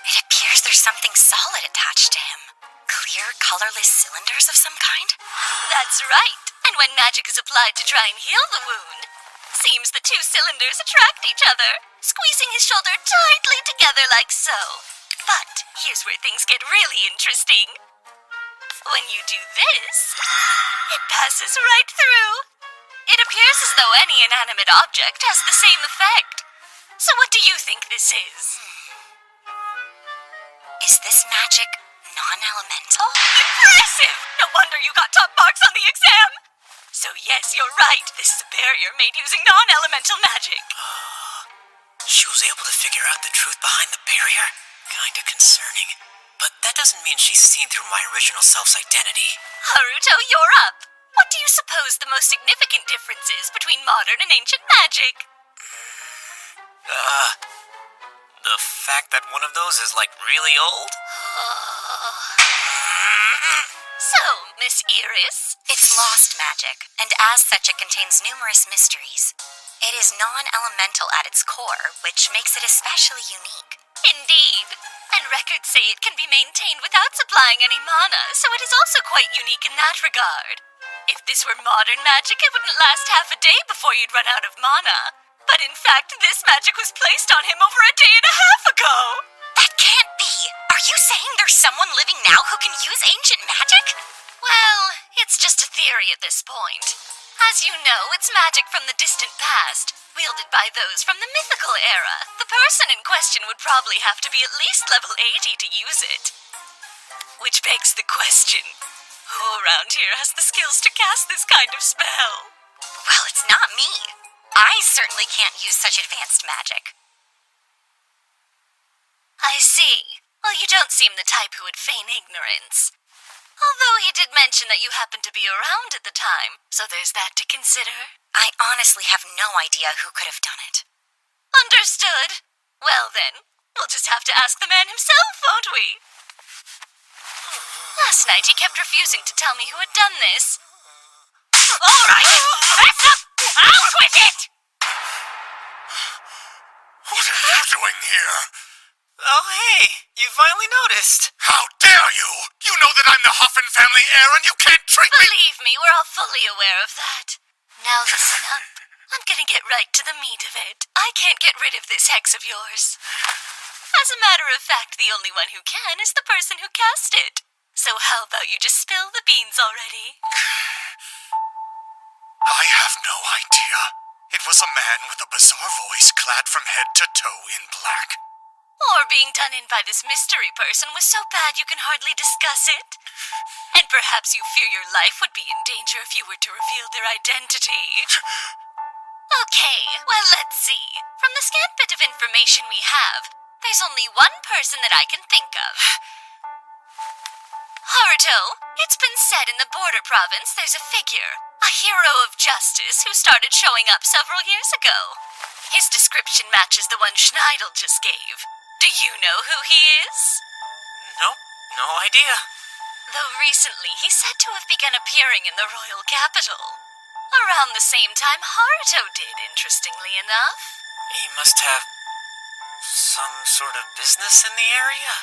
It appears there's something solid attached to him. Clear, colorless cylinders of some kind?
That's right. And when magic is applied to try and heal the wound, seems the two cylinders attract each other, squeezing his shoulder tightly together like so. But here's where things get really interesting. When you do this, it passes right through. It appears as though any inanimate object has the same effect. So what do you think this is?
Is this magic non-elemental?
Impressive! No wonder you got top marks on the exam! So yes, you're right. This is a barrier made using non-elemental magic.
She was able to figure out the truth behind the barrier? Kinda concerning. But that doesn't mean she's seen through my original self's identity.
Haruto, you're up. What do you suppose the most significant difference is between modern and ancient magic?
The fact that one of those is, like, really old?
So, Miss Iris?
It's lost magic, and as such it contains numerous mysteries. It is non-elemental at its core, which makes it especially unique.
Indeed. And records say it can be maintained without supplying any mana, so it is also quite unique in that regard. If this were modern magic, it wouldn't last half a day before you'd run out of mana. But in fact, this magic was placed on him over a day and a half ago.
That can't be! Are you saying there's someone living now who can use ancient magic?
Well, it's just a theory at this point. As you know, it's magic from the distant past, wielded by those from the mythical era. The person in question would probably have to be at least level 80 to use it. Which begs the question, who around here has the skills to cast this kind of spell?
Well, it's not me. I certainly can't use such advanced magic.
I see. Well, you don't seem the type who would feign ignorance. Although he did mention that you happened to be around at the time, so there's that to consider.
I honestly have no idea who could have done it.
Understood. Well then, we'll just have to ask the man himself, won't we? Last night he kept refusing to tell me who had done this. All right, that's up! Out with it!
What are you doing here?
Oh, hey, you finally noticed.
How dare you! You know that I'm the Huffin family heir and you can't treat me—
Believe me, we're all fully aware of that. Now listen up. I'm gonna get right to the meat of it. I can't get rid of this hex of yours. As a matter of fact, the only one who can is the person who cast it. So how about you just spill the beans already?
I have no idea. It was a man with a bizarre voice clad from head to toe in black.
Or being done in by this mystery person was so bad you can hardly discuss it. And perhaps you fear your life would be in danger if you were to reveal their identity. Okay, well, let's see. From the scant bit of information we have, there's only one person that I can think of. Haruto, it's been said in the border province there's a figure, a hero of justice who started showing up several years ago. His description matches the one Schneidel just gave. Do you know who he is?
Nope, no idea.
Though recently he's said to have begun appearing in the royal capital. Around the same time Haruto did, interestingly enough.
He must have some sort of business in the area?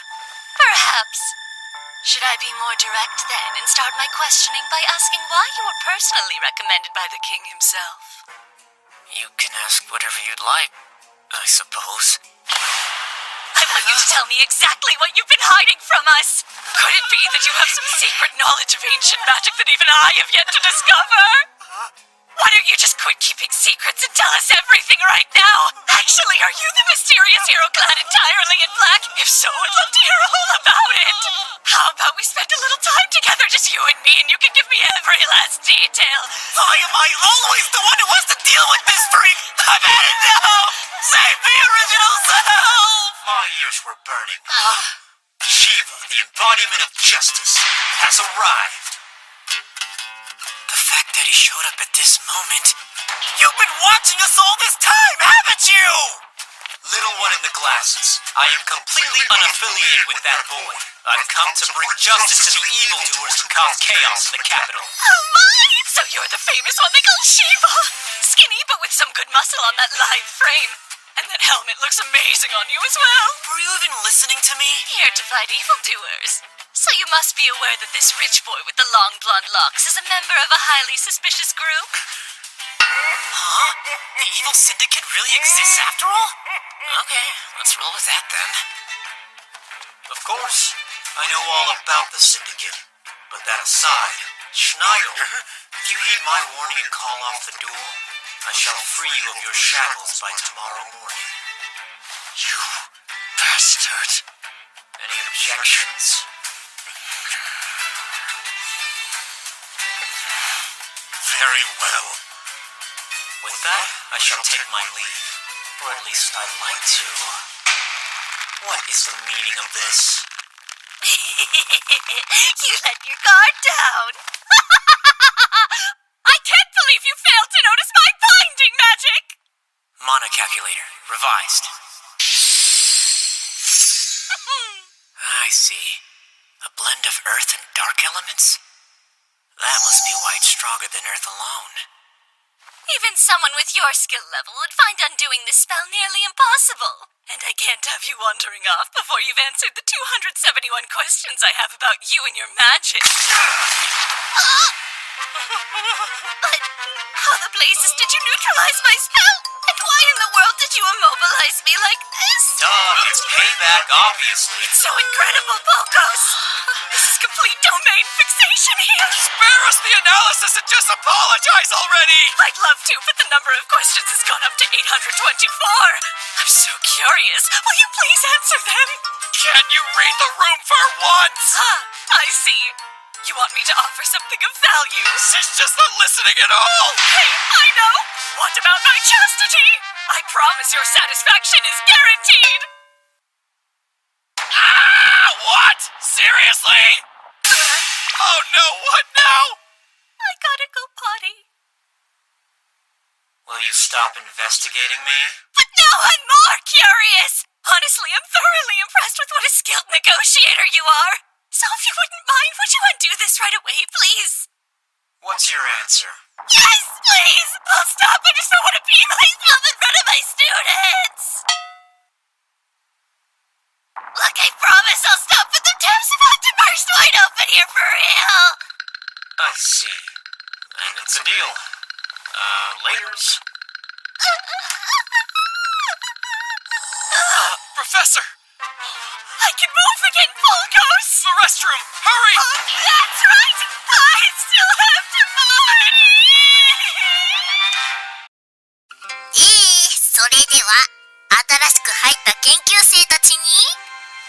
Perhaps. Should I be more direct then and start my questioning by asking why you were personally recommended by the king himself?
You can ask whatever you'd like, I suppose.
I want you to tell me exactly what you've been hiding from us. Could it be that you have some secret knowledge of ancient magic that even I have yet to discover? Why don't you just quit keeping secrets and tell us everything right now? Actually, are you the mysterious hero clad entirely in black? If so, I'd love to hear all about it. How about we spend a little time together, just you and me, and you can give me every last detail?
Why am I always the one who has to deal with mystery? I've had enough! Save the original self! My ears were burning. Shiva, the embodiment of justice, has arrived.
The fact that he showed up at this moment...
You've been watching us all this time, haven't you? Little one in the glasses, I am completely unaffiliated with that boy. I've come to bring justice to the evildoers who caused chaos in the capital.
Oh my! So you're the famous one they call Shiva! Skinny, but with some good muscle on that lithe frame. And that helmet looks amazing on you as well.
Were you even listening to me?
Here to fight evildoers. So you must be aware that this rich boy with the long blonde locks is a member of a highly suspicious group?
Huh? The evil syndicate really exists after all? Okay, let's roll with that then.
Of course, I know all about the syndicate. But that aside, Schneider, if you heed my warning and call off the duel, I shall free you of your shackles by tomorrow morning.
You bastard.
Any objections?
Very well.
With that, I shall take my leave. Or at least I'd like to. What is the meaning of this?
You let your guard down. I can't believe you failed to notice my binding magic!
Mana calculator, revised. I see. A blend of earth and dark elements? That must be why it's stronger than earth alone.
Even someone with your skill level would find undoing this spell nearly impossible. And I can't have you wandering off before you've answered the 271 questions I have about you and your magic. But how the blazes did you neutralize my spell? And why in the world did you immobilize me like this?
Duh, it's payback, obviously.
It's so incredible, Volkos. This is complete domain fixation here.
Spare us the analysis and just apologize already!
I'd love to, but the number of questions has gone up to 824. I'm so curious. Will you please answer them?
Can you read the room for once?
I see. You want me to offer something of value?
She's just not listening at all!
Hey, I know! What about my chastity? I promise your satisfaction is guaranteed!
Ah! What? Seriously? Oh no, what now?
I gotta go potty.
Will you stop investigating me?
But now I'm more curious! Honestly, I'm thoroughly impressed with what a skilled negotiator you are. So if you wouldn't mind, would you undo this right away, please?
What's your answer?
Yes, please! I'll stop. I just don't want to be myself in front of my students. Look, I promise I'll stop, but the tap's about to burst wide open here for real.
I see. And it's a deal. Laters.
Professor!
I can move again, Volkos!
The restroom! Hurry!
That's right! I still have to party!
それでは新しく入った研究生たちに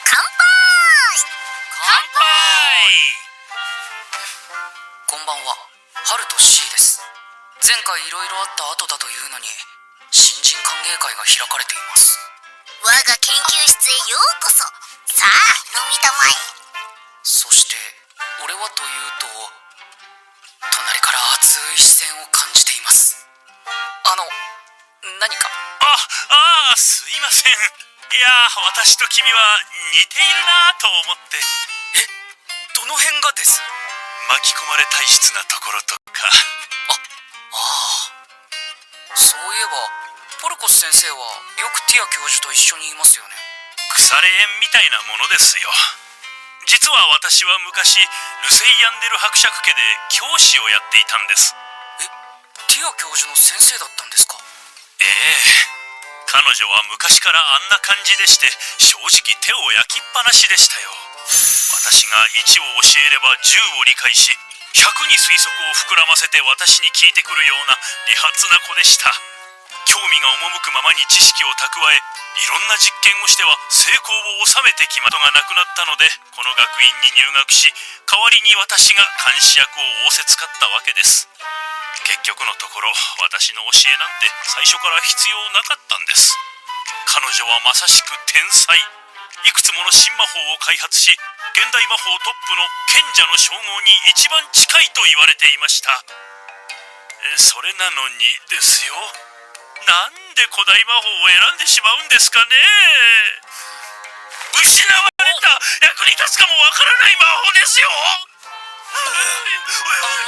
乾杯！
こんばんは、ハルと C です。前回いろいろあった後だというのに新人歓迎会が開かれています。
我が研究室へようこそ。さあ飲みたまえ。
そして俺はというと隣から熱い視線を感じています。何か？
すいません。いや、私と君は似ているなと思って。
どの辺がです？
巻き込まれ体質なところとか。
そういえばポルコス先生はよくティア教授と一緒にいますよね。
腐れ縁みたいなものですよ。実は私は昔ルセイヤンデル伯爵家で教師をやっていたんです。
ティア教授の先生だったんですか？
彼女は昔からあんな感じでして、正直手を焼きっぱなしでしたよ。私が1を教えれば10を理解し、100に推測を膨らませて私に聞いてくるような利発な子でした。興味が赴くままに知識を蓄え、いろんな実験をしては成功を収めてきまとがなくなったので、この学院に入学し、代わりに私が監視役を仰せつかったわけです。結局のところ、私の教えなんて最初から必要なかったんです。彼女はまさしく天才。いくつもの新魔法を開発し、現代魔法トップの賢者の称号に一番近いと言われていました。それなのにですよ、なんで古代魔法を選んでしまうんですかね。失われた、役に立つかもわからない魔法ですよ。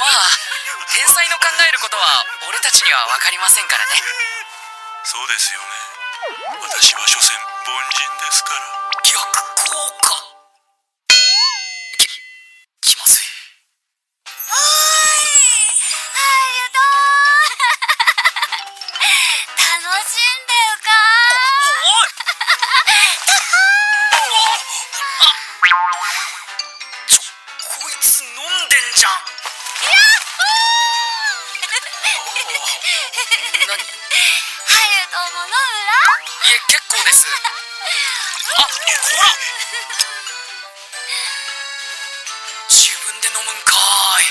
まあ、天才の考えることは俺たちには分かりませんからね。
そうですよね。私は所詮凡人ですから。
逆効果。気まずい。
おーい、ハルト楽しんでるか。
おいこいつ飲んでんじゃん。何？
ハルトも飲むら？
いえ、結構です。あ、こら！自分で飲むんかーい。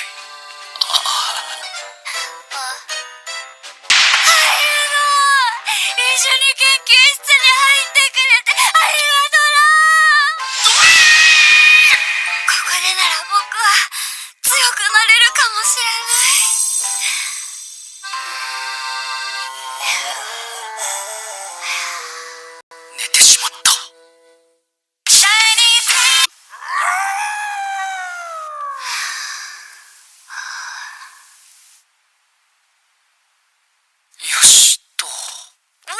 一緒に研究室に入ってくれてありがとら。ここでなら僕は強くなれるかもしれない。
寝てしまった。よしと。
ハルト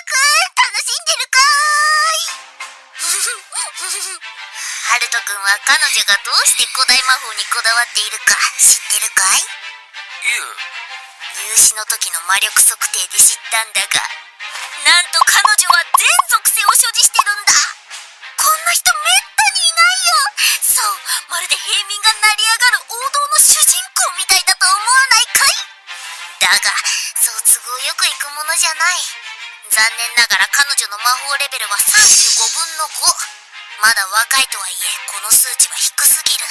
くん楽しんでるかーい。ハルトくんは彼女がどうして古代魔法にこだわっているか知ってるかい？
いえ。
入試の時の魔力測定で知ったんだが、なんと彼女は全属性を所持してるんだ。こんな人めったにいないよ。そう、まるで平民が成り上がる王道の主人公みたいだと思わないかい？だが、そう都合よくいくものじゃない。残念ながら彼女の魔法レベルは35分の5。まだ若いとはいえ、この数値は低すぎる。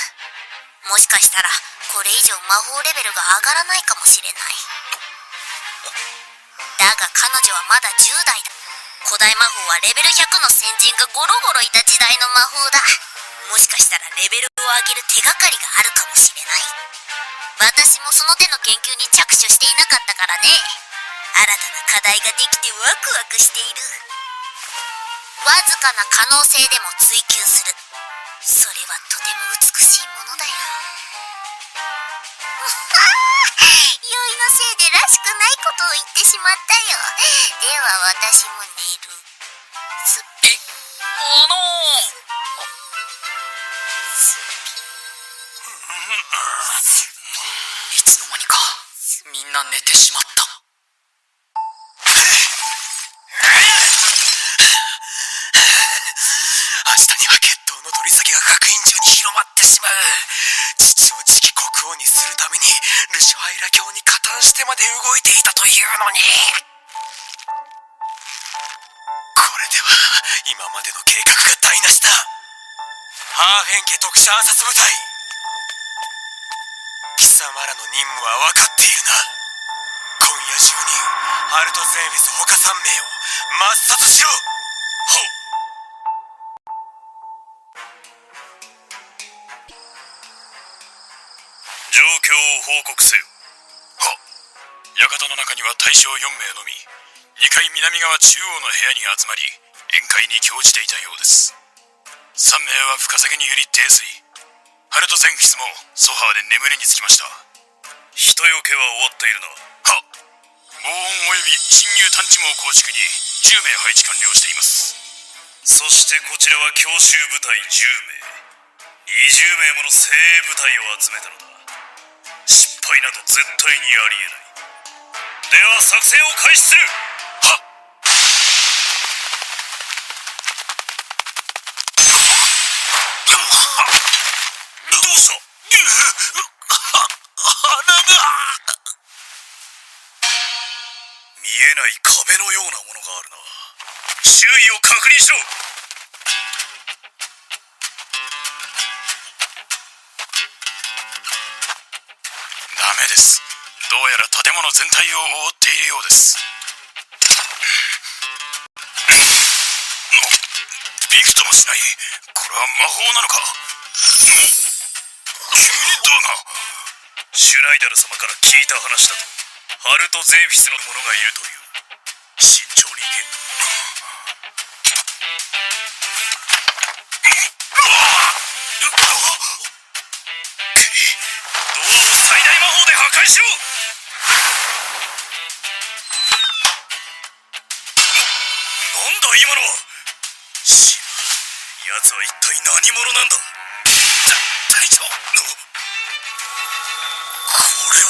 もしかしたら、これ以上魔法レベルが上がらないかもしれない。だが彼女はまだ10代だ。古代魔法はレベル100の先人がゴロゴロいた時代の魔法だ。もしかしたらレベルを上げる手がかりがあるかもしれない。私もその手の研究に着手していなかったからね。新たな課題ができてワクワクしている。わずかな可能性でも追求する。それはとても美しいものだよ。酔いのせいでらしくないことを言ってしまったよ。では私も寝る。
いつの間にかみんな寝てしまった。
明日には決闘の取り先が学院中に広まってしまう。父を次期国王にするためにルシファイラ教に加担してまで動いていたというのに。これでは今までの計画が台無しだ。ハーフェン家特殊暗殺部隊、貴様らの任務は分かっているな。今夜中にハルト・ゼンフェス他3名を抹殺しろ。ほう。
状況を報告せよ。はっ。館の中には大将4名のみ、2階南側中央の部屋に集まり、宴会に興じていたようです。3名は深酒により泥酔。ハルト・ゼンフィスもソファーで眠りにつきました。人よけは終わっているな。はっ。防音及び侵入探知網構築に10名配置完了しています。そしてこちらは強襲部隊10名。20名もの精鋭部隊を集めたのだ。失敗など絶対にありえない。では作戦を開始する。はっ。どうした。鼻が見えない壁のようなものがあるな。周囲を確認しろ。ダメです。どうやら建物全体を覆っているようです。びくともしない。これは魔法なのか。急にドアが。シュナイダル様から聞いた話だと、ハルト・ゼンフィスの者がいるという。慎重に行け。ドアを最大魔法で破壊しろ。なんだ今のは。シバ、奴は一体何者なんだ。隊長。これは。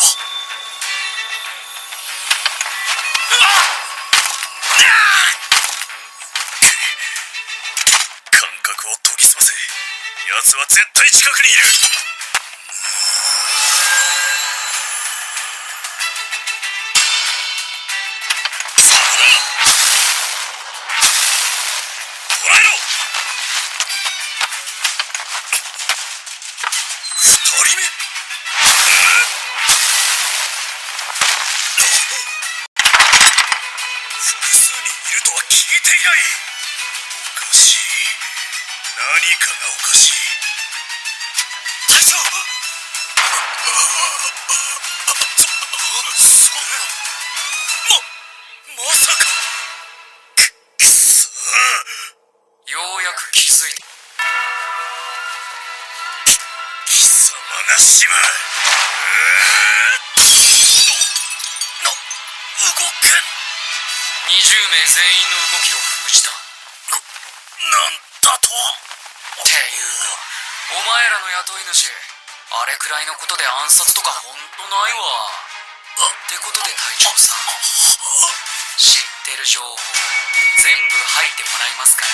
感覚を研ぎ澄ませ。奴は絶対近くにいる。複数人いるとは聞いていない。おかしい。何かがおかしい。隊長。そんな。まさか。くそ。ようやく気づいた。貴様がしまう。動けん。20名全員の動きを封じた。なんだと。っていうか、お前らの雇い主、あれくらいのことで暗殺とかほんとないわ。ってことで隊長さん、知ってる情報全部吐いてもらいますから。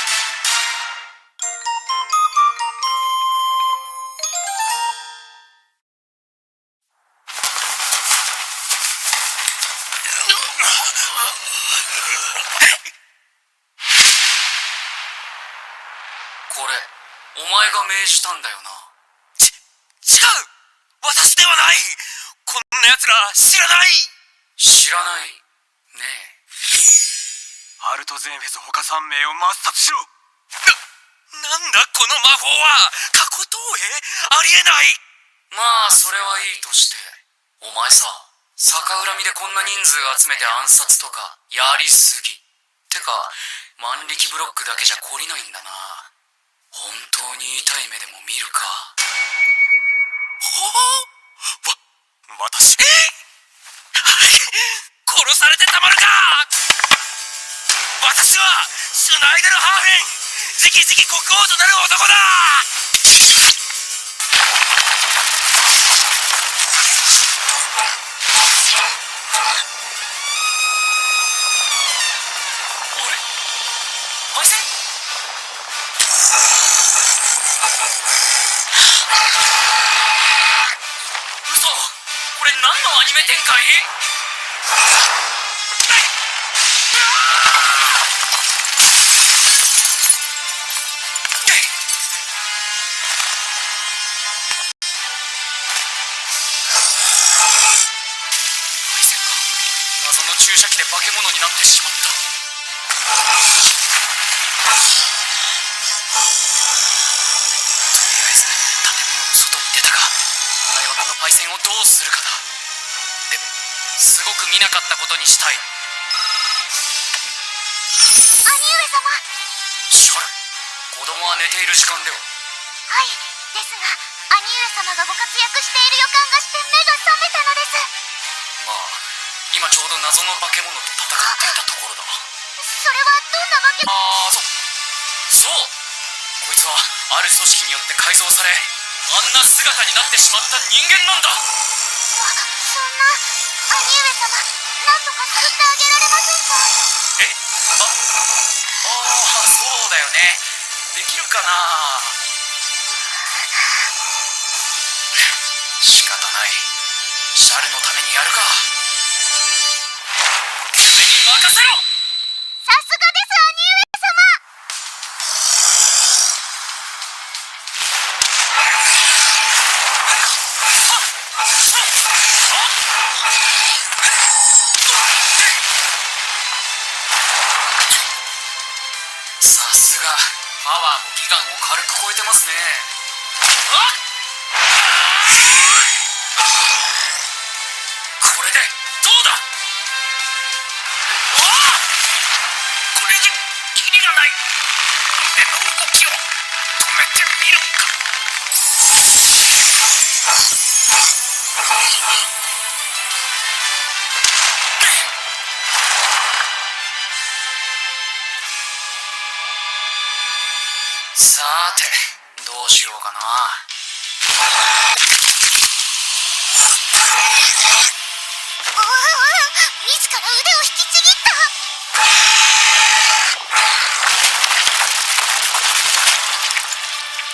これ、お前が命じたんだよな。違う！私ではない！こんな奴ら知らない！知らないねえ。ハルト・ゼンフェス他3名を抹殺しろ！なんだこの魔法は！過去投影？ありえない！まあ、それはいいとして。お前さ、逆恨みでこんな人数集めて暗殺とか、やりすぎ。てか、万力ブロックだけじゃ懲りないんだな。本当に痛い目でも見るか。私、殺されてたまるか。私はシュナイデルハーフェン、直々国王となる男だ。俺、パイセン？嘘！これ何のアニメ展開？謎の注射器で化け物になってしまった。とりあえず建物の外に出たが、問題はこのパイセンをどうするかだ。でもすごく見なかったことにしたい。
兄上様。
シャル、子供は寝ている時間では。
はい、ですが兄上様がご活躍している予感がして目が覚めたのです。
まあ、今ちょうど謎の化け物と戦っていたところだ。
それはどんな化け物？
そう、こいつはある組織によって改造され、あんな姿になってしまった人間なんだ。
そんな、兄上様、
なんとか救ってあげられませんか？
そうだよね。できるかな。仕方ない。シャルのためにやるか。俺に任せろ。
さすがです、兄上様。
さすが、パワーもギガンを軽く超えてますね。これでどうだ。これじゃキリがない。腕の動きを止めてみるか。さーて、どうしようかな。
自ら腕を引きちぎった。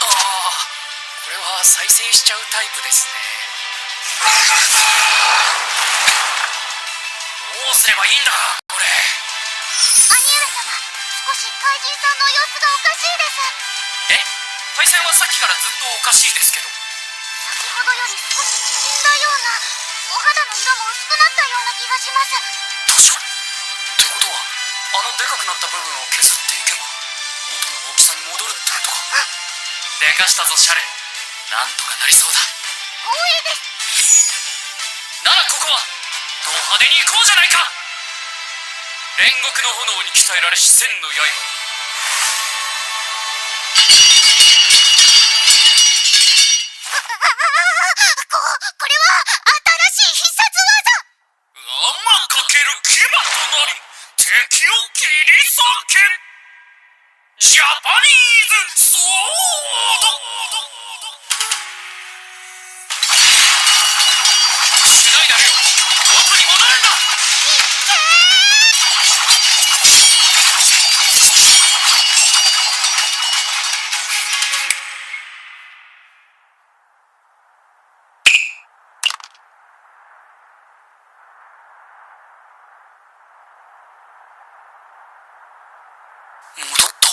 これは再生しちゃうタイプですね。どうすればいいんだこれ。
兄上様、少し怪人さんの様子がおかしいです。
パイセンはさっきからずっとおかしいですけど。
先ほどより少し縮んだような、お肌の色も薄くなったような気がします。
確かに。ってことは、でかくなった部分を削っていけば元の大きさに戻るってことか。でかしたぞシャル。なんとかなりそうだ。
光栄です。
ならここはド派手に行こうじゃないか。煉獄の炎に鍛えられし千の刃。
これは新しい必殺技。
天かける牙となり敵を切り裂け。ジャパニーズソード。しないだよ。元に戻るんだ。戻った。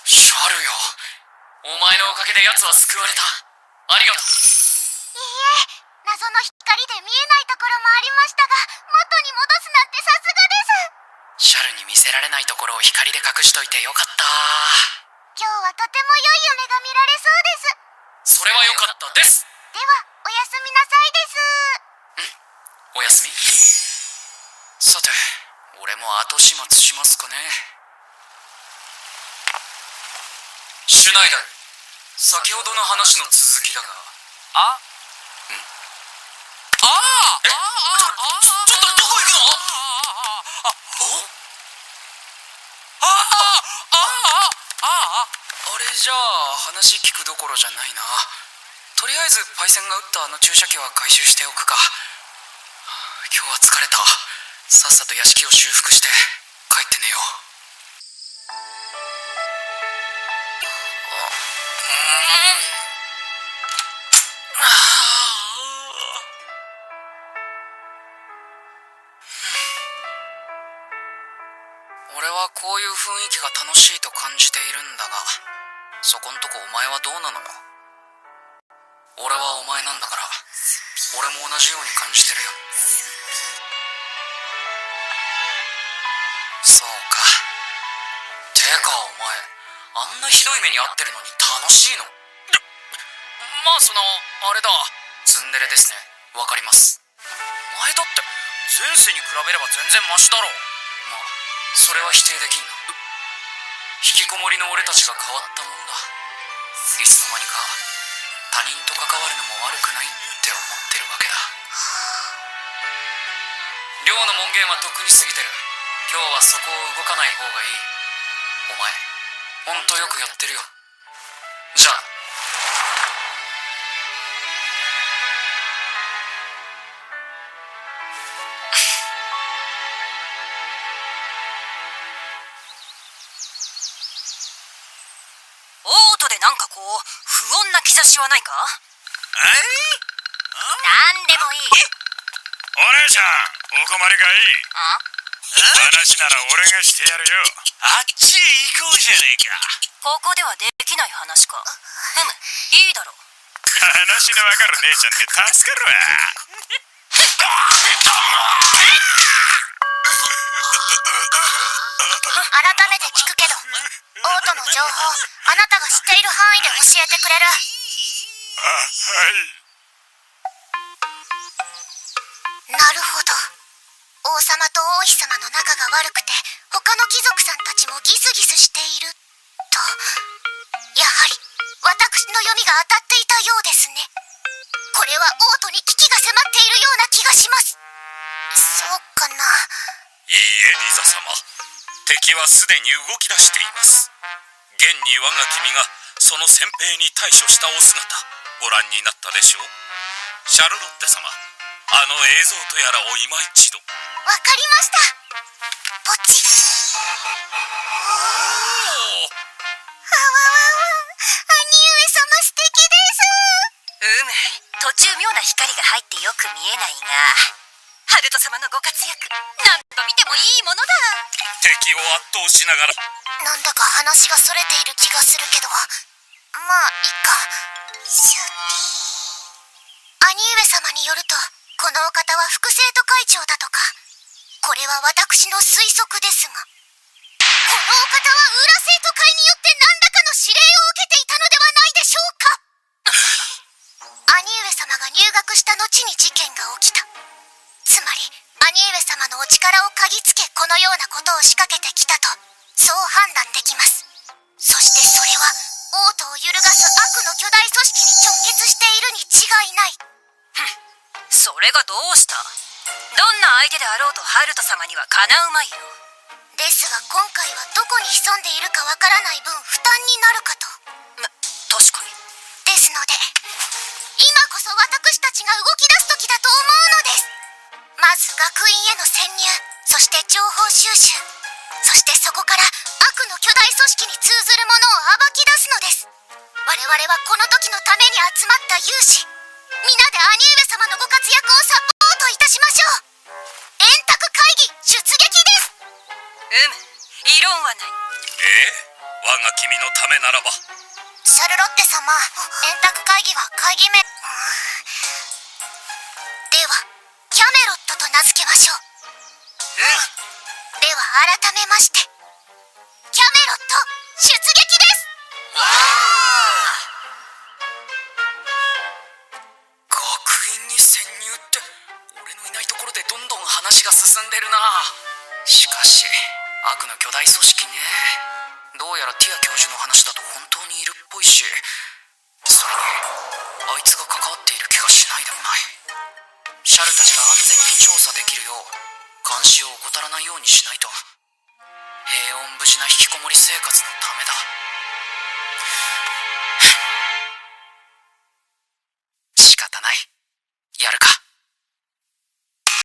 シャルよ、お前のおかげで奴は救われた。ありがとう。
いいえ、謎の光で見えないところもありましたが、元に戻すなんてさすがです。
シャルに見せられないところを光で隠しといてよかった。
今日はとても良い夢が見られそうです。
それはよかったです。
では、おやすみなさいです。
おやすみ。さて、俺も後始末しますかね。シュナイダル、先ほどの話の続きだが。ちょっとどこ行くの？あれじゃあ話聞くどころじゃないな。とりあえずパイセンが撃った注射器は回収しておくか。今日は疲れた。さっさと屋敷を修復して帰って寝よう。俺はこういう雰囲気が楽しいと感じているんだが、そこんとこお前はどうなのよ。俺はお前なんだから、俺も同じように感じてるよ。そうか。てかお前、あんなひどい目に遭ってるのに楽しいの？まああれだ、ツンデレですね。わかります。お前だって前世に比べれば全然マシだろう。まあそれは否定できんな。引きこもりの俺たちが変わったもんだ。いつの間にか他人と関わるのも悪くないって思ってるわけだ。寮の門限はとっくに過ぎてる。今日はそこを動かない方がいい。お前、ほんとよくやってるよ。じゃあ。でなんかこう不穏な兆しはないか？なんでもいい。
お姉ちゃん、お困りかい？話なら俺がしてやるよ。あっちへ行こうじゃねえか。
ここではできない話か。いいだろう。
話のわかる姉ちゃんで助かるわ。
改めて聞くけど、オートの情報、あなたが知っている範囲で教えてくれる？
はい。
なるほど。王様と王妃様の仲が悪くて、他の貴族さんたちもギスギスしていると。やはり私の読みが当たっていたようですね。これは王都に危機が迫っているような気がします。そうかな。
いいえ、リザ様。敵はすでに動き出しています。現に我が君がその戦兵に対処したお姿、ご覧になったでしょう。シャルロッテ様、あの映像とやらを今一度。
わかりました。ポチ。兄上様素敵です。
途中妙な光が入ってよく見えないが、ハルト様のご活躍、何度見てもいいものだ。
敵を圧倒しながら。
なんだか話がそれている気がするけど、まあいいか。シューティー。兄上様によると、このお方は副生徒会長だとか。これは私の推測ですが、このお方は裏生徒会によって何らかの指令を受けていたのではないでしょうか。兄上様が入学した後に事件が起きた。つまり兄上様のお力を嗅ぎつけ、このようなことを仕掛けてきたと、そう判断できます。そしてそれは王都を揺るがす悪の巨大組織に直結しているに違いない。
それがどうした？どんな相手であろうとハルト様にはかなうまいよ。
ですが今回はどこに潜んでいるかわからない分負担になるかと。
確かに。
ですので、今こそ私たちが動き出す時だと思うのです。まず学院への潜入、そして情報収集、そしてそこから悪の巨大組織に通ずるものを暴き出すのです。我々はこの時のために集まった勇士、皆で兄上様のご活躍をサポートいたしましょう。円卓会議出撃です。
異論はない。
我が君のためならば。
シャルロッテ様、円卓会議は会議名、ではキャメロットと名付けましょう。では改めまして、キャメロット出撃です。
学院に潜入って俺のいないところでどんどん話が進んでるな。しかし悪の巨大組織ね。どうやらティア教授の話だと本当にいるっぽいし、それにあいつが関わっている気がしないでもない。シャルたちが安全に調査できるよう監視を怠らないようにしないと。平穏無事な引きこもり生活のためだ。